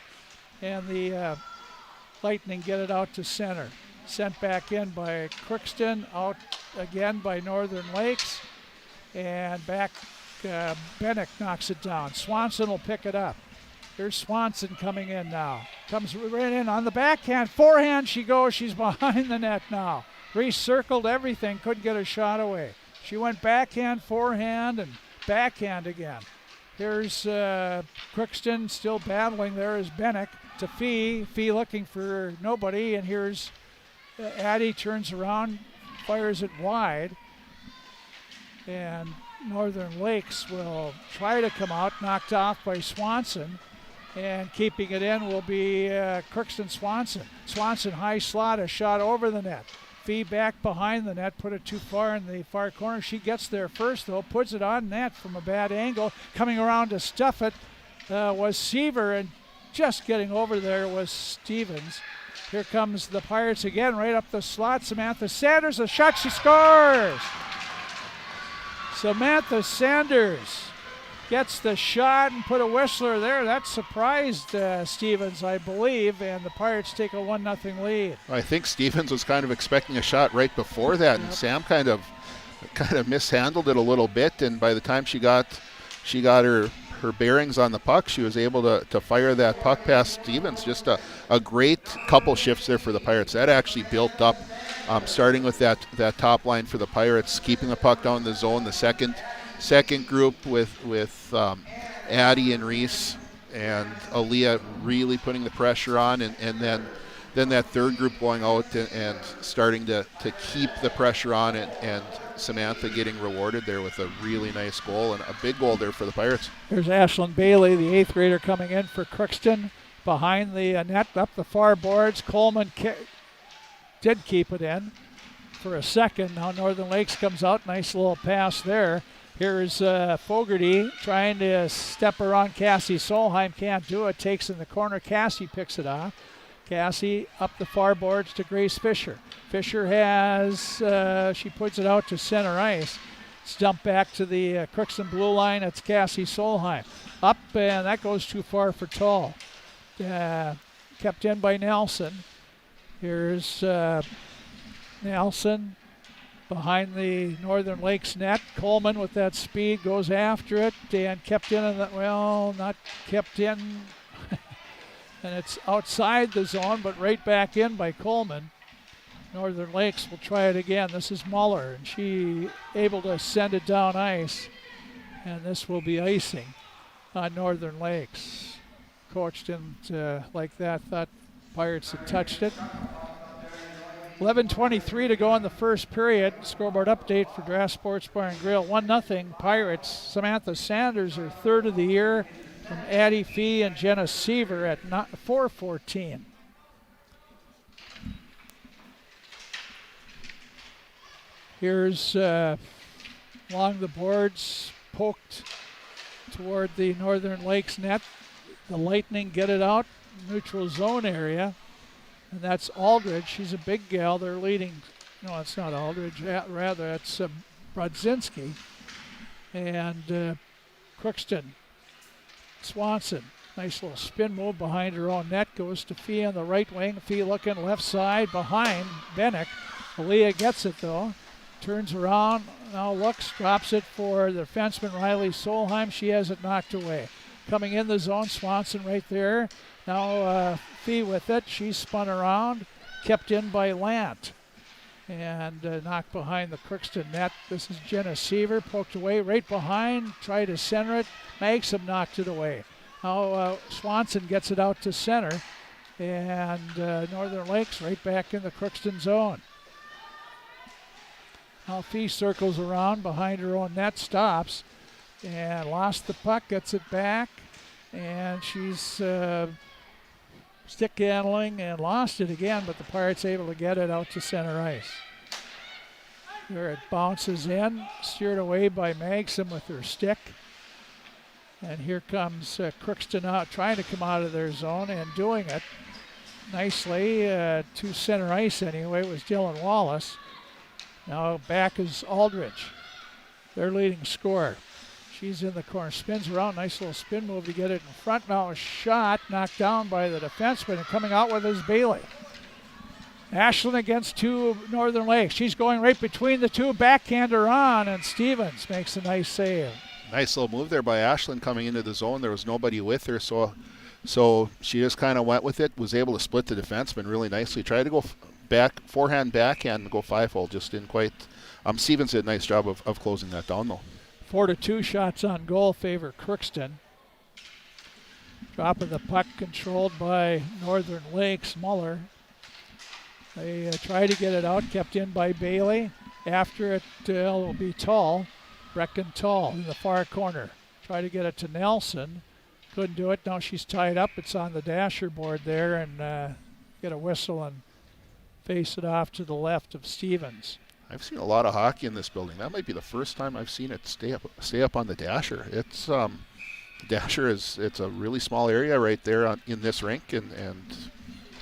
And the Lightning get it out to center. Sent back in by Crookston, out again by Northern Lakes. And back, Bennick knocks it down. Swanson will pick it up. Here's Swanson coming in now. Comes right in on the backhand. Forehand she goes. She's behind the net now. Recircled everything. Couldn't get a shot away. She went backhand, forehand, and backhand again. Here's Crookston still battling. There is Bennick to Fee. Fee looking for nobody. And here's Addy turns around, fires it wide. And Northern Lakes will try to come out, knocked off by Swanson. And keeping it in will be Crookston Swanson. Swanson high slot, a shot over the net. Fee back behind the net, put it too far in the far corner. She gets there first, though, puts it on net from a bad angle. Coming around to stuff it was Seaver, and just getting over there was Stevens. Here comes the Pirates again, right up the slot. Samantha Sanders, a shot, she scores! Samantha Sanders gets the shot and put a whistler there. That surprised Stevens, I believe, and the Pirates take a 1-0 lead. I think Stevens was kind of expecting a shot right before that, and Sam kind of mishandled it a little bit, and by the time she got her bearings on the puck, she was able to fire that puck past Stevens. Just a great couple shifts there for the Pirates. That actually built up, starting with that top line for the Pirates, keeping the puck down the zone. The second group with Addie and Reese and Aaliyah really putting the pressure on, and then that third group going out and starting to keep the pressure on, and Samantha getting rewarded there with a really nice goal, and a big goal there for the Pirates. Here's Ashlyn Bailey, the 8th grader, coming in for Crookston. Behind the net, up the far boards. Coleman did keep it in for a second. Now Northern Lakes comes out. Nice little pass there. Here's Fogarty trying to step around Cassie Solheim. Can't do it. Takes in the corner. Cassie picks it off. Cassie up the far boards to Grace Fisher. Fisher has, she puts it out to center ice. It's dumped back to the Crookston blue line. It's Cassie Solheim. Up, and that goes too far for Tull. Kept in by Nelson. Here's Nelson behind the Northern Lakes net. Coleman with that speed goes after it and kept in, not kept in. And it's outside the zone, but right back in by Coleman. Northern Lakes will try it again. This is Muller, and she able to send it down ice. And this will be icing on Northern Lakes. Coach didn't like that, thought Pirates had touched it. 11:23 to go in the first period. Scoreboard update for Draft Sports Bar and Grill. 1-0 Pirates. Samantha Sanders, her third of the year, from Addie Fee and Jenna Seaver at 4:14. Here's along the boards, poked toward the Northern Lakes net. The Lightning get it out, neutral zone area. And that's Aldridge. She's a big gal. They're leading. No, it's not Aldridge. Rather, it's Brodzinski. And Crookston. Swanson. Nice little spin move behind her own net. Goes to Fee on the right wing. Fee looking left side behind Bennick. Aaliyah gets it, though. Turns around. Now looks. Drops it for the defenseman Riley Solheim. She has it knocked away. Coming in the zone. Swanson right there. Now Fee with it. She's spun around. Kept in by Lant. and knocked behind the Crookston net. This is Jenna Seaver, poked away right behind, tried to center it, makes him, knocked it away. Now Swanson gets it out to center, and Northern Lakes right back in the Crookston zone. Now Fee circles around behind her own net, stops, and lost the puck, gets it back, and she's stick handling and lost it again, but the Pirates able to get it out to center ice. There it bounces in, steered away by Magson with her stick. And here comes Crookston out, trying to come out of their zone and doing it nicely to center ice anyway. It was Dylan Wallace. Now back is Aldridge, their leading scorer. She's in the corner, spins around, nice little spin move to get it in front. Now a shot knocked down by the defenseman, and coming out with is Bailey. Ashland against two Northern Lakes. She's going right between the two, backhander on, and Stevens makes a nice save. Nice little move there by Ashland coming into the zone. There was nobody with her, so she just kind of went with it, was able to split the defenseman really nicely. Tried to go back, forehand, backhand, and go 5-hole. Just didn't quite. Stevens did a nice job of closing that down, though. 4-2 shots on goal favor Crookston. Drop of the puck controlled by Northern Lakes. Muller. They try to get it out, kept in by Bailey. After it will be Tall. Brecken Tall in the far corner. Try to get it to Nelson. Couldn't do it. Now she's tied up. It's on the dasher board there, and get a whistle and face it off to the left of Stevens. I've seen a lot of hockey in this building. That might be the first time I've seen it stay up on the dasher. It's dasher it's a really small area right there in this rink, and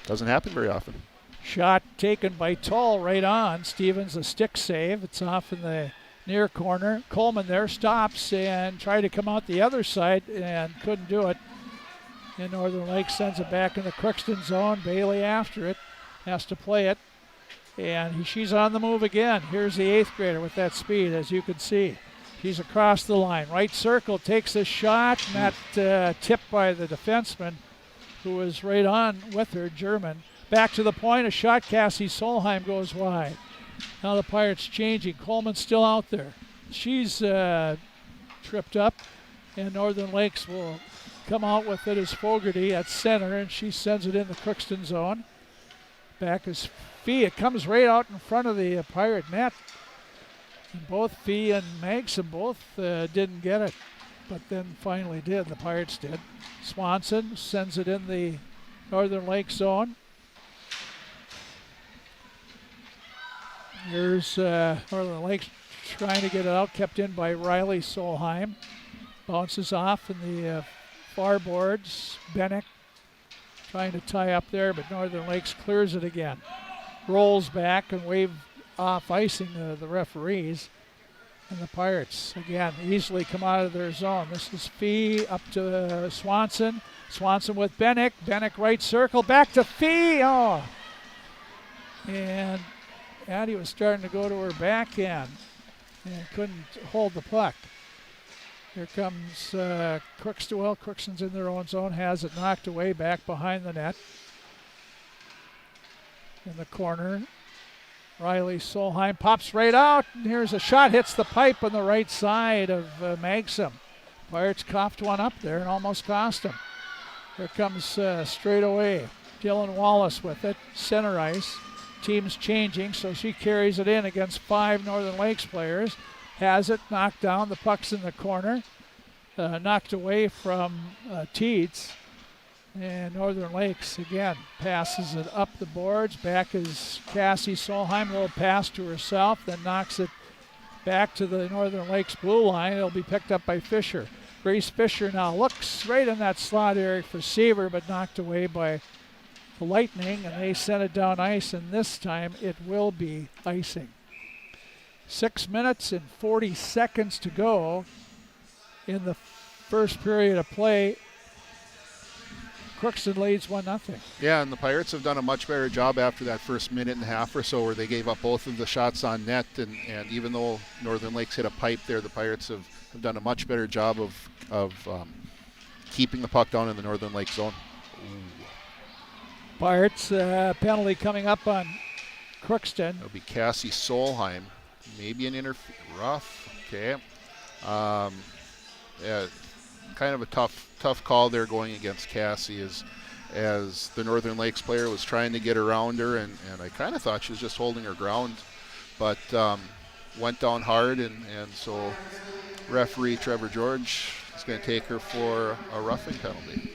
doesn't happen very often. Shot taken by Tall right on. Stevens a stick save. It's off in the near corner. Coleman there stops and tried to come out the other side and couldn't do it. And Northern Lakes sends it back in the Crookston zone. Bailey after it, has to play it. And she's on the move again. Here's the 8th grader with that speed, as you can see. She's across the line. Right circle, takes a shot, and that tipped by the defenseman, who was right on with her, German. Back to the point, a shot. Cassie Solheim goes wide. Now the Pirates changing. Coleman's still out there. She's tripped up, and Northern Lakes will come out with it as Fogarty at center, and she sends it in the Crookston zone. Back is Fee. It comes right out in front of the Pirate net. And both Fee and Magson both didn't get it, but then finally did. The Pirates did. Swanson sends it in the Northern Lakes zone. Here's Northern Lakes trying to get it out, kept in by Riley Solheim. Bounces off in the far boards. Bennick trying to tie up there, but Northern Lakes clears it again. Rolls back and wave off icing the referees. And the Pirates, again, easily come out of their zone. This is Fee up to Swanson. Swanson with Bennick. Bennick right circle. Back to Fee. Oh! And Addie was starting to go to her backhand and couldn't hold the puck. Here comes Crookston. Well, Crookston's in their own zone, has it knocked away back behind the net. In the corner, Riley Solheim pops right out, and here's a shot, hits the pipe on the right side of Magson. Pirates coughed one up there and almost cost him. Here comes straight away Dylan Wallace with it, center ice. Team's changing, so she carries it in against 5 Northern Lakes players. Has it, knocked down, the puck's in the corner. Knocked away from Teets. And Northern Lakes, again, passes it up the boards. Back is Cassie Solheim, a little pass to herself, then knocks it back to the Northern Lakes blue line. It'll be picked up by Fisher. Grace Fisher now looks right in that slot area for Seaver, but knocked away by the Lightning, and they send it down ice, and this time it will be icing. 6 minutes and 40 seconds to go in the first period of play. Crookston leads 1-0. Yeah, and the Pirates have done a much better job after that first minute and a half or so where they gave up both of the shots on net, and even though Northern Lakes hit a pipe there, the Pirates have done a much better job of keeping the puck down in the Northern Lakes zone. Pirates penalty coming up on Crookston. It'll be Cassie Solheim. Maybe an rough. Okay. Yeah, kind of a tough call there going against Cassie as the Northern Lakes player was trying to get around her, and I kind of thought she was just holding her ground, but went down hard, and so referee Trevor George is going to take her for a roughing penalty.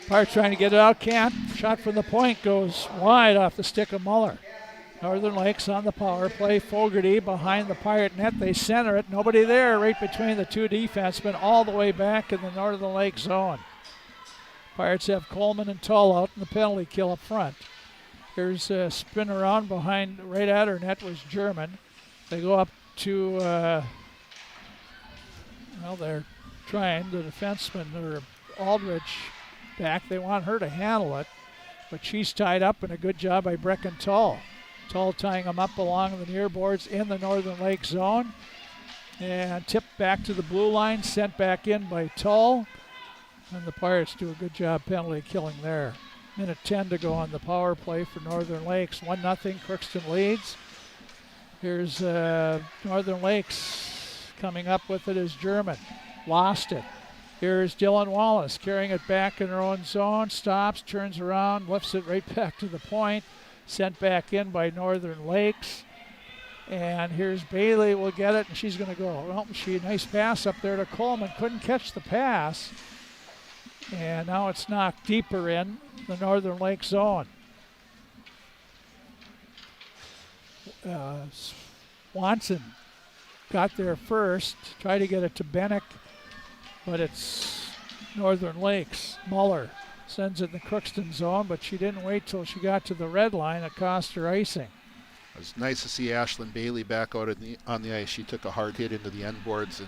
Pirates trying to get it out, can't. Shot from the point goes wide off the stick of Muller. Northern Lakes on the power play. Fogarty behind the Pirate net. They center it. Nobody there right between the two defensemen all the way back in the Northern Lakes zone. Pirates have Coleman and Tull out in the penalty kill up front. Here's a spin around behind, right at her net was German. They go up to, they're trying, the defenseman, or Aldrich back. They want her to handle it, but she's tied up, and a good job by Brecken Tull. Tull tying them up along the near boards in the Northern Lake zone. And tipped back to the blue line, sent back in by Tull. And the Pirates do a good job penalty killing there. Minute 10 to go on the power play for Northern Lakes. 1-0, Crookston leads. Here's Northern Lakes coming up with it as German. Lost it. Here's Dylan Wallace carrying it back in her own zone. Stops, turns around, lifts it right back to the point. Sent back in by Northern Lakes. And here's Bailey will get it, and she's going to go. Well, nice pass up there to Coleman. Couldn't catch the pass. And now it's knocked deeper in the Northern Lake zone. Swanson got there first. Tried to get it to Bennick, but it's Northern Lakes. Muller sends it in the Crookston zone, but she didn't wait till she got to the red line. It cost her icing. It was nice to see Ashlyn Bailey back out on the ice. She took a hard hit into the end boards,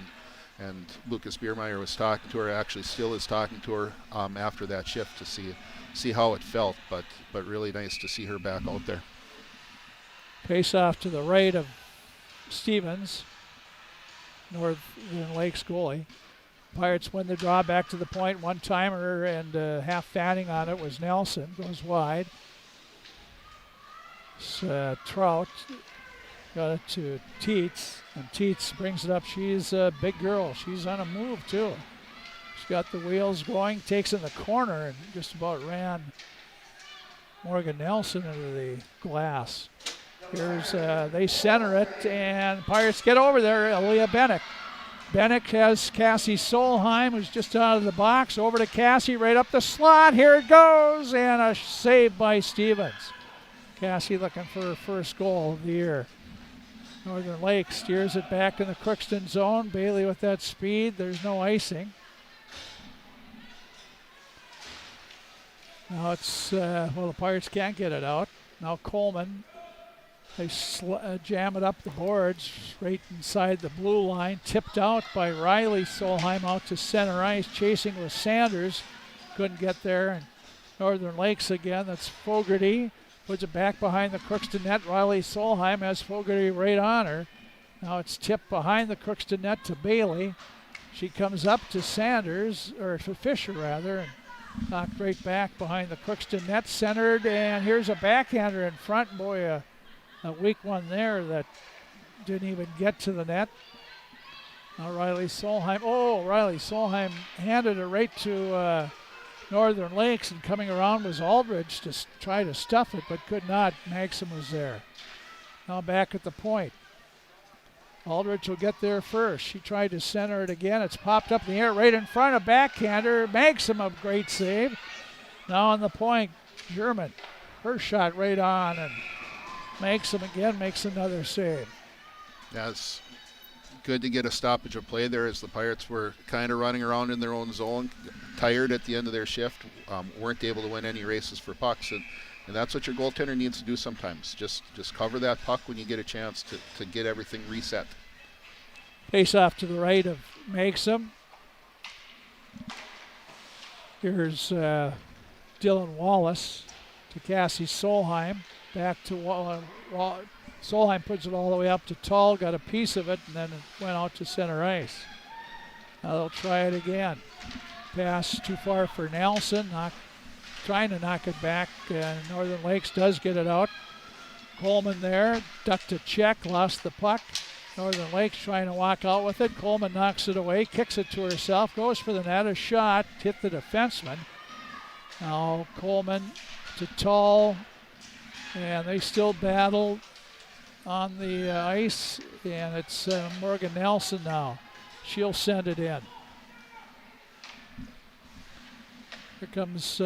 and Lucas Biermeyer was talking to her, actually still is talking to her after that shift to see how it felt, but really nice to see her back out there. Face off to the right of Stevens, Northern Lakes goalie. Pirates win the draw back to the point. One-timer and half fanning on it was Nelson. Goes wide. Trout got it to Teets, and Teets brings it up. She's a big girl. She's on a move, too. She's got the wheels going, takes in the corner, and just about ran Morgan Nelson into the glass. Here's, they center it, and Pirates get over there. Aaliyah Bennick. Bennick has Cassie Solheim, who's just out of the box. Over to Cassie, right up the slot. Here it goes, and a save by Stevens. Cassie looking for her first goal of the year. Northern Lakes steers it back in the Crookston zone. Bailey with that speed. There's no icing. Now it's, the Pirates can't get it out. Now Coleman. They jam it up the boards right inside the blue line. Tipped out by Riley Solheim out to center ice. Chasing with Sanders. Couldn't get there. And Northern Lakes again. That's Fogarty. Puts it back behind the Crookston net. Riley Solheim has Fogarty right on her. Now it's tipped behind the Crookston net to Bailey. She comes up to Sanders, or to Fisher rather, and knocked right back behind the Crookston net. Centered, and here's a backhander in front. Boy, a weak one there that didn't even get to the net. Now Riley Solheim handed it right to Northern Lakes, and coming around was Aldridge to try to stuff it, but could not. Maxim was there. Now back at the point. Aldridge will get there first. She tried to center it again. It's popped up in the air right in front of backhander. Maxim, a great save. Now on the point, German. Her shot right on, and Maxim again makes another save. Yeah, it's good to get a stoppage of play there as the Pirates were kind of running around in their own zone, tired at the end of their shift, weren't able to win any races for pucks, and that's what your goaltender needs to do sometimes. Just cover that puck when you get a chance to get everything reset. Face off to the right of Maxim. Here's Dylan Wallace to Cassie Solheim. Back to Solheim, puts it all the way up to Tull, got a piece of it, and then it went out to center ice. Now they'll try it again. Pass too far for Nelson, trying to knock it back. Northern Lakes does get it out. Coleman there, ducked a check, lost the puck. Northern Lakes trying to walk out with it. Coleman knocks it away, kicks it to herself, goes for the net, a shot, hit the defenseman. Now Coleman to Tall, and they still battle on the ice, and it's Morgan Nelson now. She'll send it in. Here comes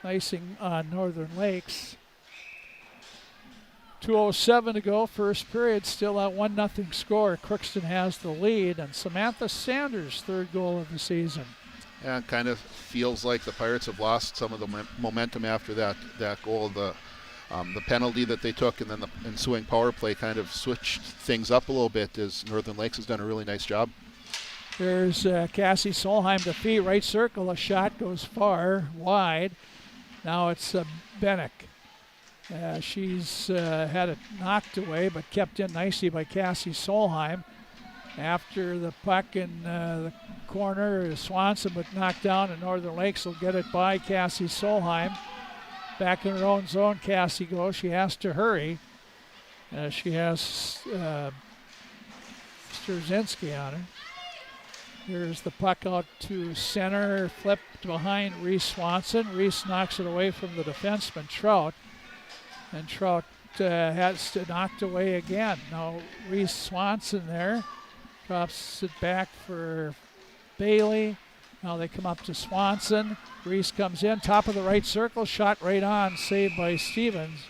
icing on Northern Lakes. 2:07 to go, first period, still at 1-0 score. Crookston has the lead, and Samantha Sanders' third goal of the season. Yeah, it kind of feels like the Pirates have lost some of the momentum after that goal. The penalty that they took and then the ensuing power play kind of switched things up a little bit, as Northern Lakes has done a really nice job. There's Cassie Solheim to feet, right circle, a shot goes far, wide. Now it's Bennick. She's had it knocked away, but kept in nicely by Cassie Solheim. After the puck in the corner, Swanson would knock down, and Northern Lakes will get it by Cassie Solheim. Back in her own zone, Cassie goes. She has to hurry. She has Sturzinski on her. Here's the puck out to center, flipped behind Reese Swanson. Reese knocks it away from the defenseman, Trout. And Trout has to knocked away again. Now Reese Swanson there drops it back for Bailey. Now they come up to Swanson. Reese comes in, top of the right circle, shot right on, saved by Stevens.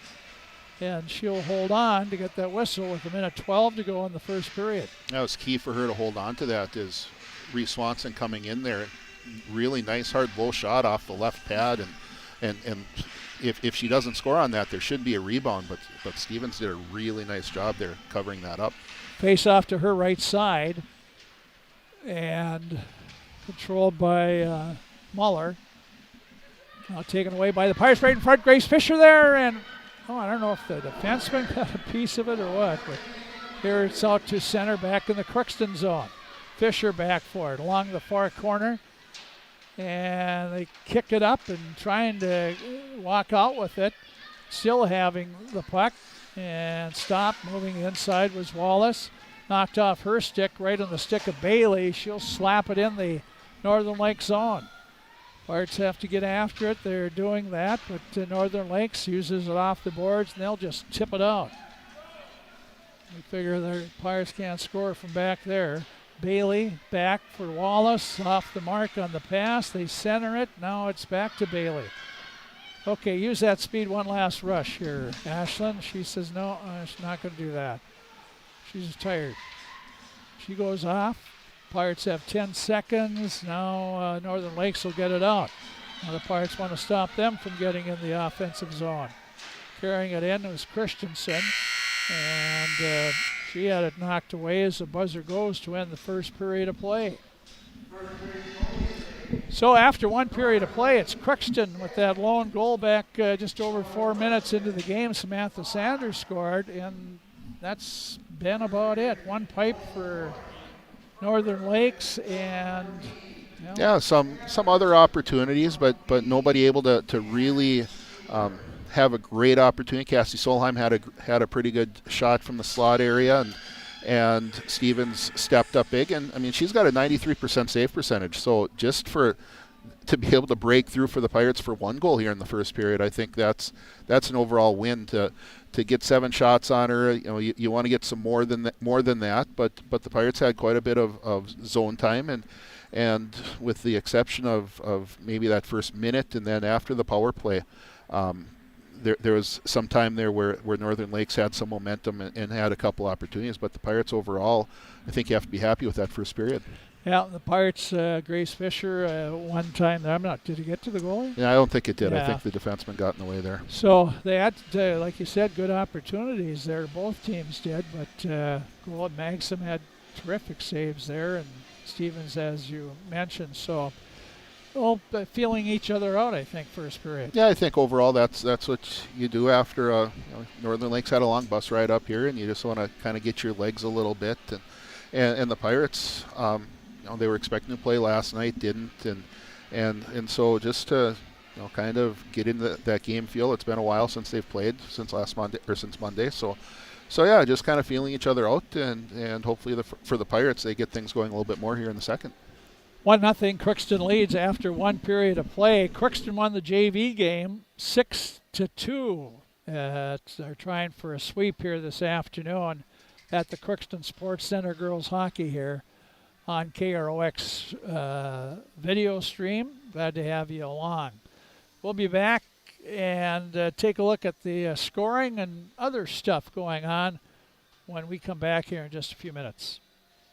And she'll hold on to get that whistle with 1:12 to go in the first period. That was key for her to hold on to that, is Reese Swanson coming in there. Really nice hard low shot off the left pad, and if she doesn't score on that, there should be a rebound, but Stevens did a really nice job there covering that up. Face off to her right side, and controlled by Muller. Now taken away by the Pirates right in front. Grace Fisher there, and I don't know if the defenseman got a piece of it or what, but here it's out to center, back in the Crookston zone. Fisher back for it along the far corner. And they kick it up and trying to walk out with it. Still having the puck, and stop. Moving inside was Wallace. Knocked off her stick, right on the stick of Bailey. She'll slap it in the Northern Lakes zone. Pirates have to get after it. They're doing that, but Northern Lakes uses it off the boards, and they'll just tip it out. We figure the Pirates can't score from back there. Bailey back for Wallace, off the mark on the pass. They center it. Now it's back to Bailey. Okay, use that speed, one last rush here, Ashlyn. She says no, she's not going to do that. She's tired. She goes off. Pirates have 10 seconds. Now Northern Lakes will get it out. Now the Pirates want to stop them from getting in the offensive zone. Carrying it in was Christensen, and she had it knocked away as the buzzer goes to end the first period of play. So after one period of play, it's Crookston with that lone goal back just over 4 minutes into the game. Samantha Sanders scored, and that's been about it. One pipe for Northern Lakes, and yeah, some other opportunities, but nobody able to really have a great opportunity. Cassie Solheim had a pretty good shot from the slot area, and Stevens stepped up big. And I mean, she's got a 93% save percentage. So just to be able to break through for the Pirates for one goal here in the first period, I think that's an overall win. To get 7 shots on her, you want to get some more than that. But the Pirates had quite a bit of zone time, and with the exception of maybe that first minute, and then after the power play. There was some time there where Northern Lakes had some momentum and had a couple opportunities, but the Pirates overall, I think you have to be happy with that first period. Yeah, the Pirates, Grace Fisher, one time there. did he get to the goalie? Yeah, I don't think it did. Yeah. I think the defenseman got in the way there. So they had, like you said, good opportunities there. Both teams did, but Magsom had terrific saves there, and Stevens, as you mentioned. So, feeling each other out, I think, first period. Yeah, I think overall that's what you do after Northern Lakes had a long bus ride up here, and you just want to kind of get your legs a little bit. And the Pirates, they were expecting to play last night, didn't, and so just to kind of get into that game feel. It's been a while since they've played, since Monday. So yeah, just kind of feeling each other out, and hopefully for the Pirates, they get things going a little bit more here in the second. 1-0 Crookston leads after one period of play. Crookston won the JV game 6-2. They're trying for a sweep here this afternoon at the Crookston Sports Center girls hockey here on KROX video stream. Glad to have you along. We'll be back and take a look at the scoring and other stuff going on when we come back here in just a few minutes.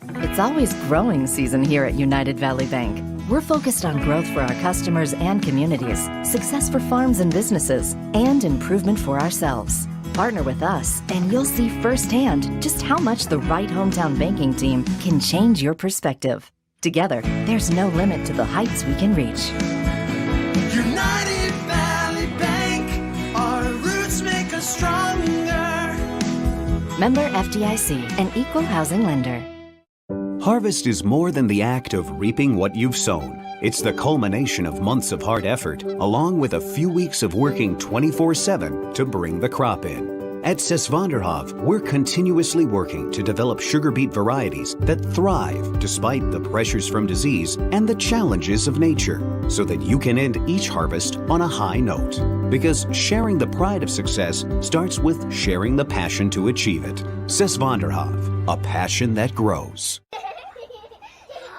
It's always growing season here at United Valley Bank. We're focused on growth for our customers and communities, success for farms and businesses, and improvement for ourselves. Partner with us, and you'll see firsthand just how much the right hometown banking team can change your perspective. Together, there's no limit to the heights we can reach. United Valley Bank, our roots make us stronger. Member FDIC, an equal housing lender. Harvest is more than the act of reaping what you've sown. It's the culmination of months of hard effort, along with a few weeks of working 24/7 to bring the crop in. At Sesvanderhof, we're continuously working to develop sugar beet varieties that thrive despite the pressures from disease and the challenges of nature, so that you can end each harvest on a high note. Because sharing the pride of success starts with sharing the passion to achieve it. Sesvanderhof, a passion that grows.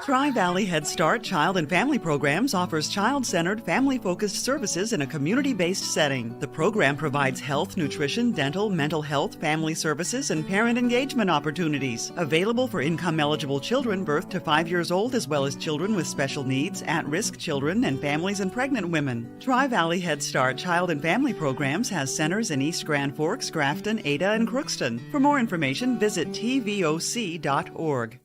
Tri-Valley Head Start Child and Family Programs offers child-centered, family-focused services in a community-based setting. The program provides health, nutrition, dental, mental health, family services, and parent engagement opportunities. Available for income-eligible children birth to 5 years old, as well as children with special needs, at-risk children, and families and pregnant women. Tri-Valley Head Start Child and Family Programs has centers in East Grand Forks, Grafton, Ada, and Crookston. For more information, visit tvoc.org.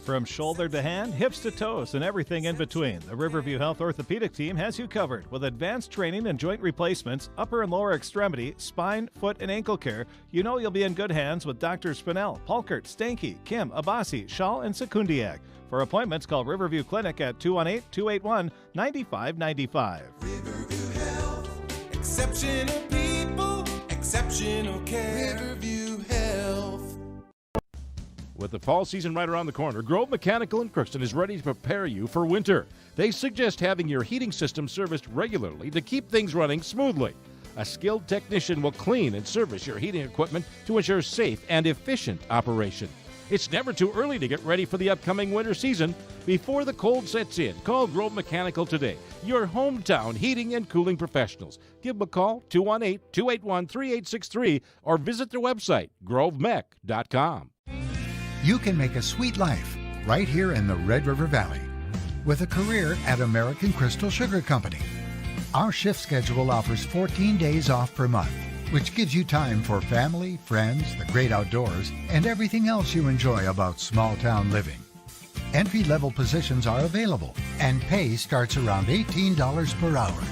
From shoulder to hand, hips to toes, and everything in between, the Riverview Health Orthopedic Team has you covered with advanced training and joint replacements, upper and lower extremity, spine, foot, and ankle care. You know you'll be in good hands with Drs. Spinell, Polkert, Stanky, Kim, Abasi, Shaw, and Sekundiak. For appointments, call Riverview Clinic at 218-281-9595. Riverview Health, exceptional people, exceptional care. Riverview Health. With the fall season right around the corner, Grove Mechanical in Crookston is ready to prepare you for winter. They suggest having your heating system serviced regularly to keep things running smoothly. A skilled technician will clean and service your heating equipment to ensure safe and efficient operation. It's never too early to get ready for the upcoming winter season. Before the cold sets in, call Grove Mechanical today, your hometown heating and cooling professionals. Give them a call, 218-281-3863, or visit their website, grovemech.com. You can make a sweet life right here in the Red River Valley with a career at American Crystal Sugar Company. Our shift schedule offers 14 days off per month, which gives you time for family, friends, the great outdoors, and everything else you enjoy about small town living. Entry-level positions are available, and pay starts around $18 per hour.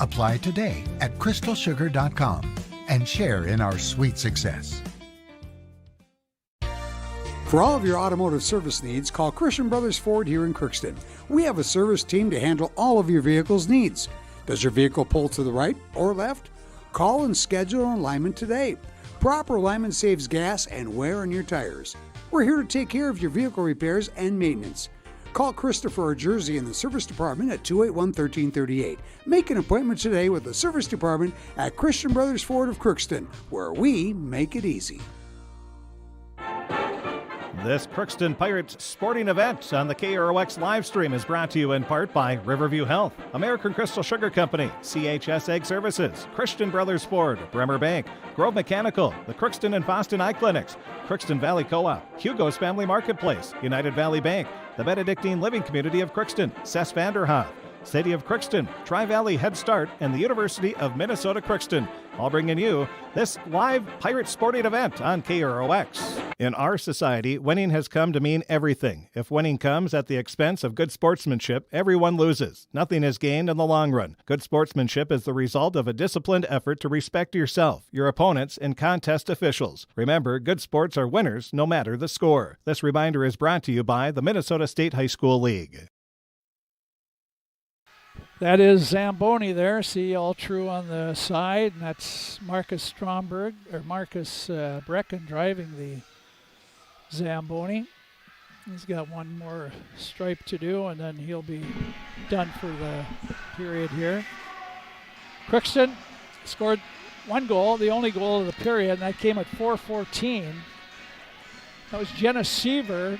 Apply today at crystalsugar.com and share in our sweet success. For all of your automotive service needs, call Christian Brothers Ford here in Crookston. We have a service team to handle all of your vehicle's needs. Does your vehicle pull to the right or left? Call and schedule an alignment today. Proper alignment saves gas and wear on your tires. We're here to take care of your vehicle repairs and maintenance. Call Christopher or Jersey in the service department at 281-1338. Make an appointment today with the service department at Christian Brothers Ford of Crookston, where we make it easy. This Crookston Pirates sporting event on the KROX live stream is brought to you in part by Riverview Health, American Crystal Sugar Company, CHS Egg Services, Christian Brothers Ford, Bremer Bank, Grove Mechanical, the Crookston and Boston Eye Clinics, Crookston Valley Co-op, Hugo's Family Marketplace, United Valley Bank, the Benedictine Living Community of Crookston, Sesvanderhof, City of Crookston, Tri-Valley Head Start, and the University of Minnesota Crookston, all bringing you this live pirate sporting event on KROX. In our society, winning has come to mean everything. If winning comes at the expense of good sportsmanship, everyone loses. Nothing is gained in the long run. Good sportsmanship is the result of a disciplined effort to respect yourself, your opponents, and contest officials. Remember, good sports are winners no matter the score. This reminder is brought to you by the Minnesota State High School League. That is Zamboni there. See all true on the side, and that's Marcus Brecken driving the Zamboni. He's got one more stripe to do, and then he'll be done for the period here. Crookston scored one goal, the only goal of the period, and that came at 4:14. That was Jenna Seaver.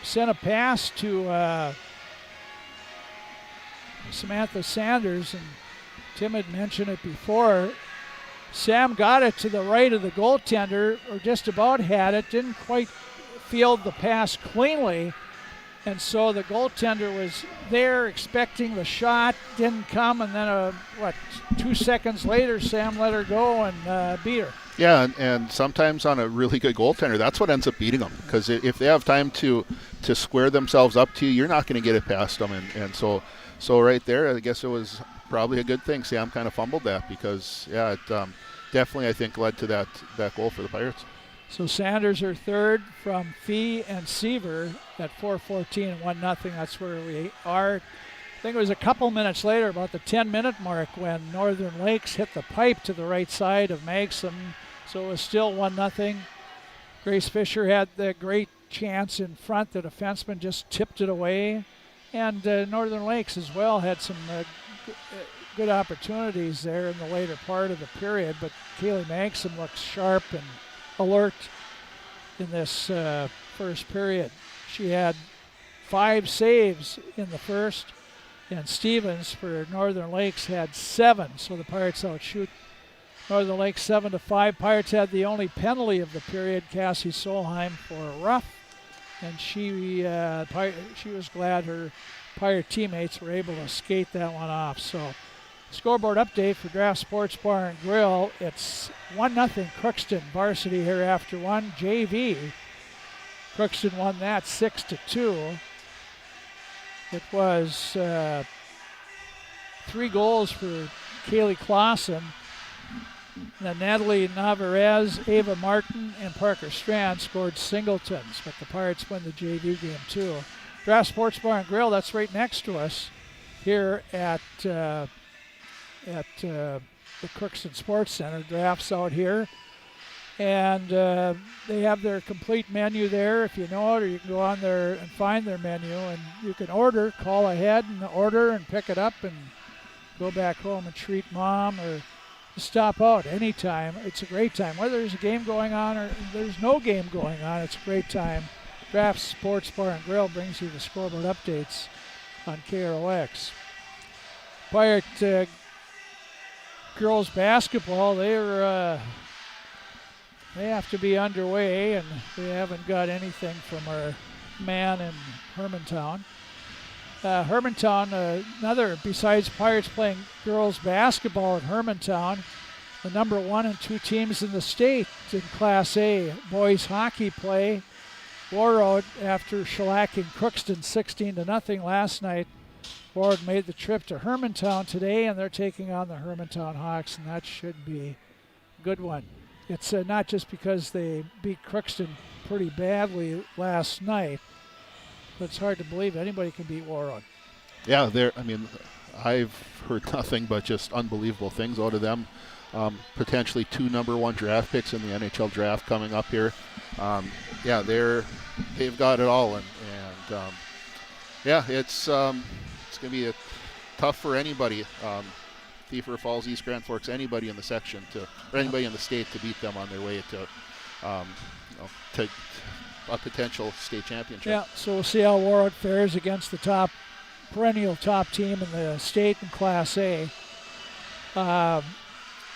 Sent a pass to Samantha Sanders, and Tim had mentioned it before. Sam got it to the right of the goaltender, or just about had it, didn't quite field the pass cleanly, and so the goaltender was there expecting the shot, didn't come, and then 2 seconds later Sam let her go and beat her. Yeah, and sometimes on a really good goaltender, that's what ends up beating them, because if they have time to square themselves up to you, you're not going to get it past them, and so right there, I guess it was probably a good thing Sam kind of fumbled that, because it definitely, I think, led to that goal for the Pirates. So Sanders are third from Fee and Seaver at 4:14 and 1-0. That's where we are. I think it was a couple minutes later, about the 10-minute mark, when Northern Lakes hit the pipe to the right side of Maxim. So it was still 1-0. Grace Fisher had the great chance in front. The defenseman just tipped it away. And Northern Lakes as well had some good opportunities there in the later part of the period. But Kaylee Maxim looks sharp and alert in this first period. She had 5 saves in the first, and Stevens for Northern Lakes had 7, so the Pirates outshoot Northern Lakes 7-5. Pirates had the only penalty of the period, Cassie Solheim, for a rough, and she was glad her Pirate teammates were able to skate that one off. So scoreboard update for Draft Sports Bar and Grill. It's 1-0 Crookston varsity here after one. JV. Crookston won that 6-2. It was 3 goals for Kaylee Clausen. Then Natalie Navarez, Ava Martin, and Parker Strand scored singletons, but the Pirates win the JV game too. Draft Sports Bar and Grill, that's right next to us here at the Crookston Sports Center. Draft's out here, and they have their complete menu there if you know it, or you can go on there and find their menu, and you can call ahead and order and pick it up and go back home and treat mom, or stop out anytime. It's a great time. Whether there's a game going on or there's no game going on, it's a great time. Draft Sports Bar and Grill brings you the scoreboard updates on KROX. Pirate girls basketball, they have to be underway, and they haven't got anything from our man in Hermantown. Hermantown, besides Pirates playing girls basketball at Hermantown, the number 1 and 2 teams in the state in Class A boys hockey play. Warroad, after shellacking Crookston 16-0 last night, Warroad made the trip to Hermantown today, and they're taking on the Hermantown Hawks, and that should be a good one. It's not just because they beat Crookston pretty badly last night, but it's hard to believe anybody can beat Warroad. Yeah, I've heard nothing but just unbelievable things out of them. Potentially 2 number 1 draft picks in the NHL draft coming up here. They've got it all, and it's going to be tough for anybody. Thief River Falls, East Grand Forks, anybody in the section or anybody in the state to beat them on their way to a potential state championship. Yeah, so we'll see how Warroad fares against the perennial top team in the state in Class A.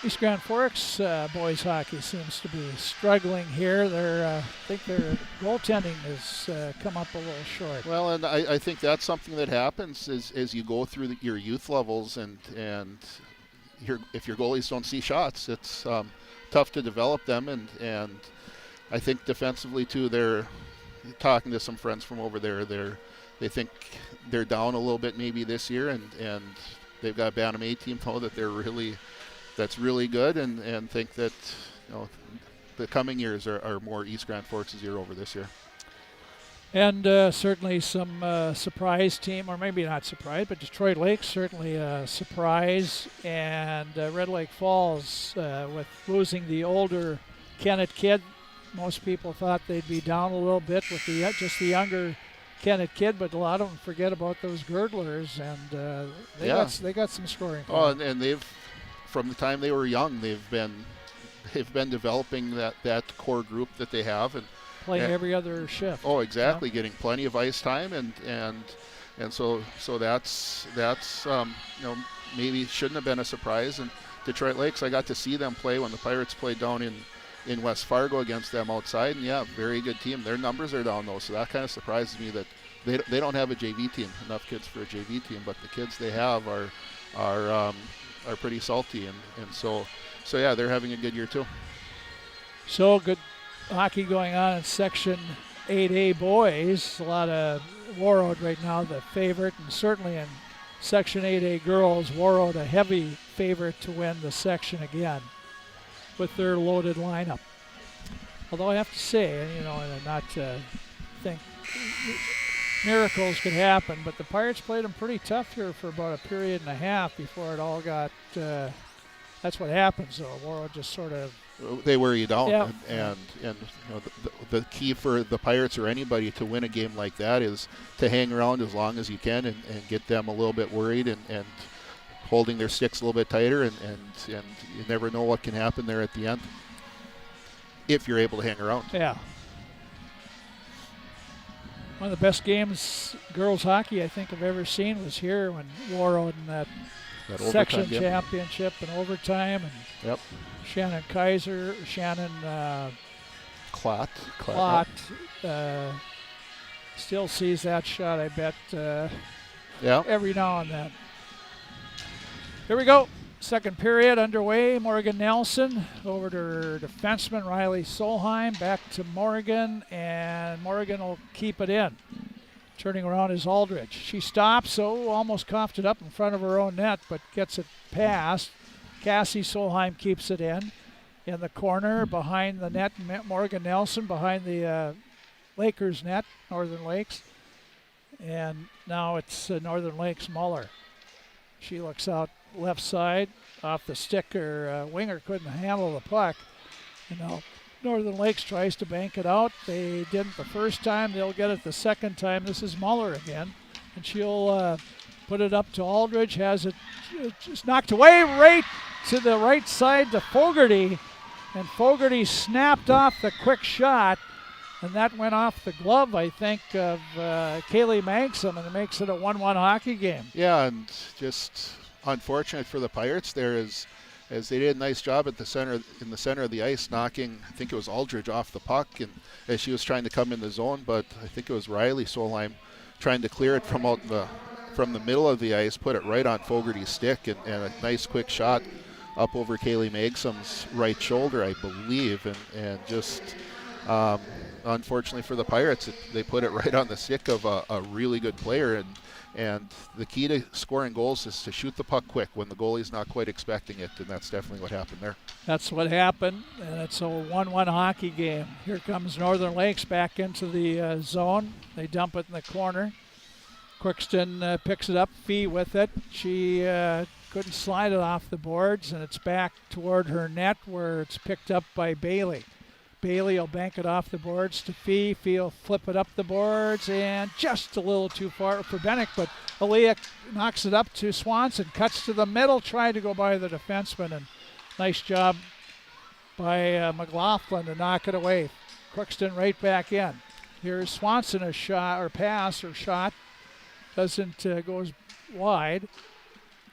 East Grand Forks boys hockey seems to be struggling here. I think their goaltending has come up a little short. Well, and I think that's something that happens as you go through your youth levels, and if your goalies don't see shots, it's tough to develop them. And I think defensively too, they're talking to some friends from over there. They think they're down a little bit maybe this year, and they've got a Bantam A team though that's really good, and think that the coming years are more East Grand Forks' year over this year. And certainly some surprise team, or maybe not surprise, but Detroit Lakes certainly a surprise. And Red Lake Falls, with losing the older Kennett kid, most people thought they'd be down a little bit with just the younger Kennett kid, but a lot of them forget about those girdlers, and they got some scoring. Oh, and they've, from the time they were young, they've been developing that core group that they have, and playing every other shift. Oh, exactly, getting plenty of ice time, and so that's maybe shouldn't have been a surprise. And Detroit Lakes, I got to see them play when the Pirates played down in West Fargo against them outside, and very good team. Their numbers are down though, so that kind of surprises me that they don't have a JV team, enough kids for a JV team, but the kids they have are pretty salty, and so they're having a good year too. So good hockey going on in Section 8A boys. A lot of Warroad right now the favorite, and certainly in Section 8A girls, Warroad a heavy favorite to win the section again with their loaded lineup. Although I have to say, and not to think miracles could happen, but the Pirates played them pretty tough here for about a period and a half before it all got, that's what happens though. Warroad just sort of, they wear you down, yeah. and the key for the Pirates or anybody to win a game like that is to hang around as long as you can and get them a little bit worried and holding their sticks a little bit tighter, and you never know what can happen there at the end if you're able to hang around. Yeah. One of the best games girls hockey I think I've ever seen was here when Warroad in that section championship in overtime, and Shannon Klott still sees that shot, I bet, every now and then. Here we go. Second period underway. Morgan Nelson over to her defenseman Riley Solheim. Back to Morgan, and Morgan will keep it in. Turning around is Aldridge. She stops, almost coughed it up in front of her own net, but gets it past. Cassie Solheim keeps it in the corner behind the net. Morgan Nelson behind the Lakers net, Northern Lakes. And now it's Northern Lakes Muller. She looks out left side off the stick. Her winger couldn't handle the puck. Northern Lakes tries to bank it out. They didn't the first time. They'll get it the second time. This is Muller again. And she'll put it up to Aldridge. Has it just knocked away right to the right side to Fogarty. And Fogarty snapped off the quick shot. And that went off the glove, I think, of Kaylee Magsom, and it makes it a 1-1 hockey game. Yeah, and just unfortunate for the Pirates there as they did a nice job in the center of the ice, knocking, I think it was Aldridge off the puck, and as she was trying to come in the zone, but I think it was Riley Solheim trying to clear it from the middle of the ice, put it right on Fogarty's stick, and a nice quick shot up over Kaylee Magsom's right shoulder, I believe, and just unfortunately for the Pirates, they put it right on the stick of a really good player, and the key to scoring goals is to shoot the puck quick when the goalie's not quite expecting it, and that's definitely what happened there. That's what happened, and it's a 1-1 hockey game. Here comes Northern Lakes back into the zone. They dump it in the corner. Crookston picks it up, Fee with it. She couldn't slide it off the boards, and it's back toward her net where it's picked up by Bailey. Bailey will bank it off the boards to Fee. Fee will flip it up the boards, and just a little too far for Bennick, but Aaliyah knocks it up to Swanson, cuts to the middle, trying to go by the defenseman, and nice job by McLaughlin to knock it away. Crookston right back in. Here's Swanson, a shot, or pass, or shot. Doesn't, goes wide,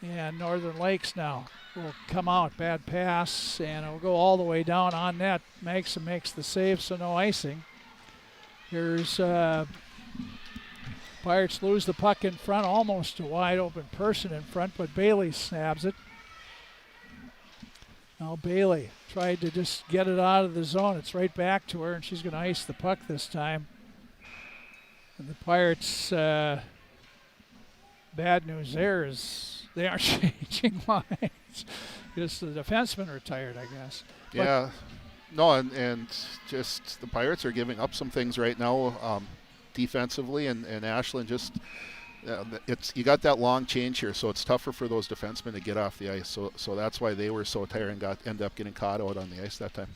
and Northern Lakes now will come out. Bad pass, and it'll go all the way down on net. Magsom makes the save, so no icing. Here's Pirates lose the puck in front, almost a wide open person in front, but Bailey snaps it. Now Bailey tried to just get it out of the zone. It's right back to her, and she's going to ice the puck this time. And the Pirates, bad news there is they aren't changing lines. Just the defenseman retired, I guess. Yeah. No, and just the Pirates are giving up some things right now. defensively, and Ashland just you got that long change here, so it's tougher for those defensemen to get off the ice. So that's why they were so tired and ended up getting caught out on the ice that time.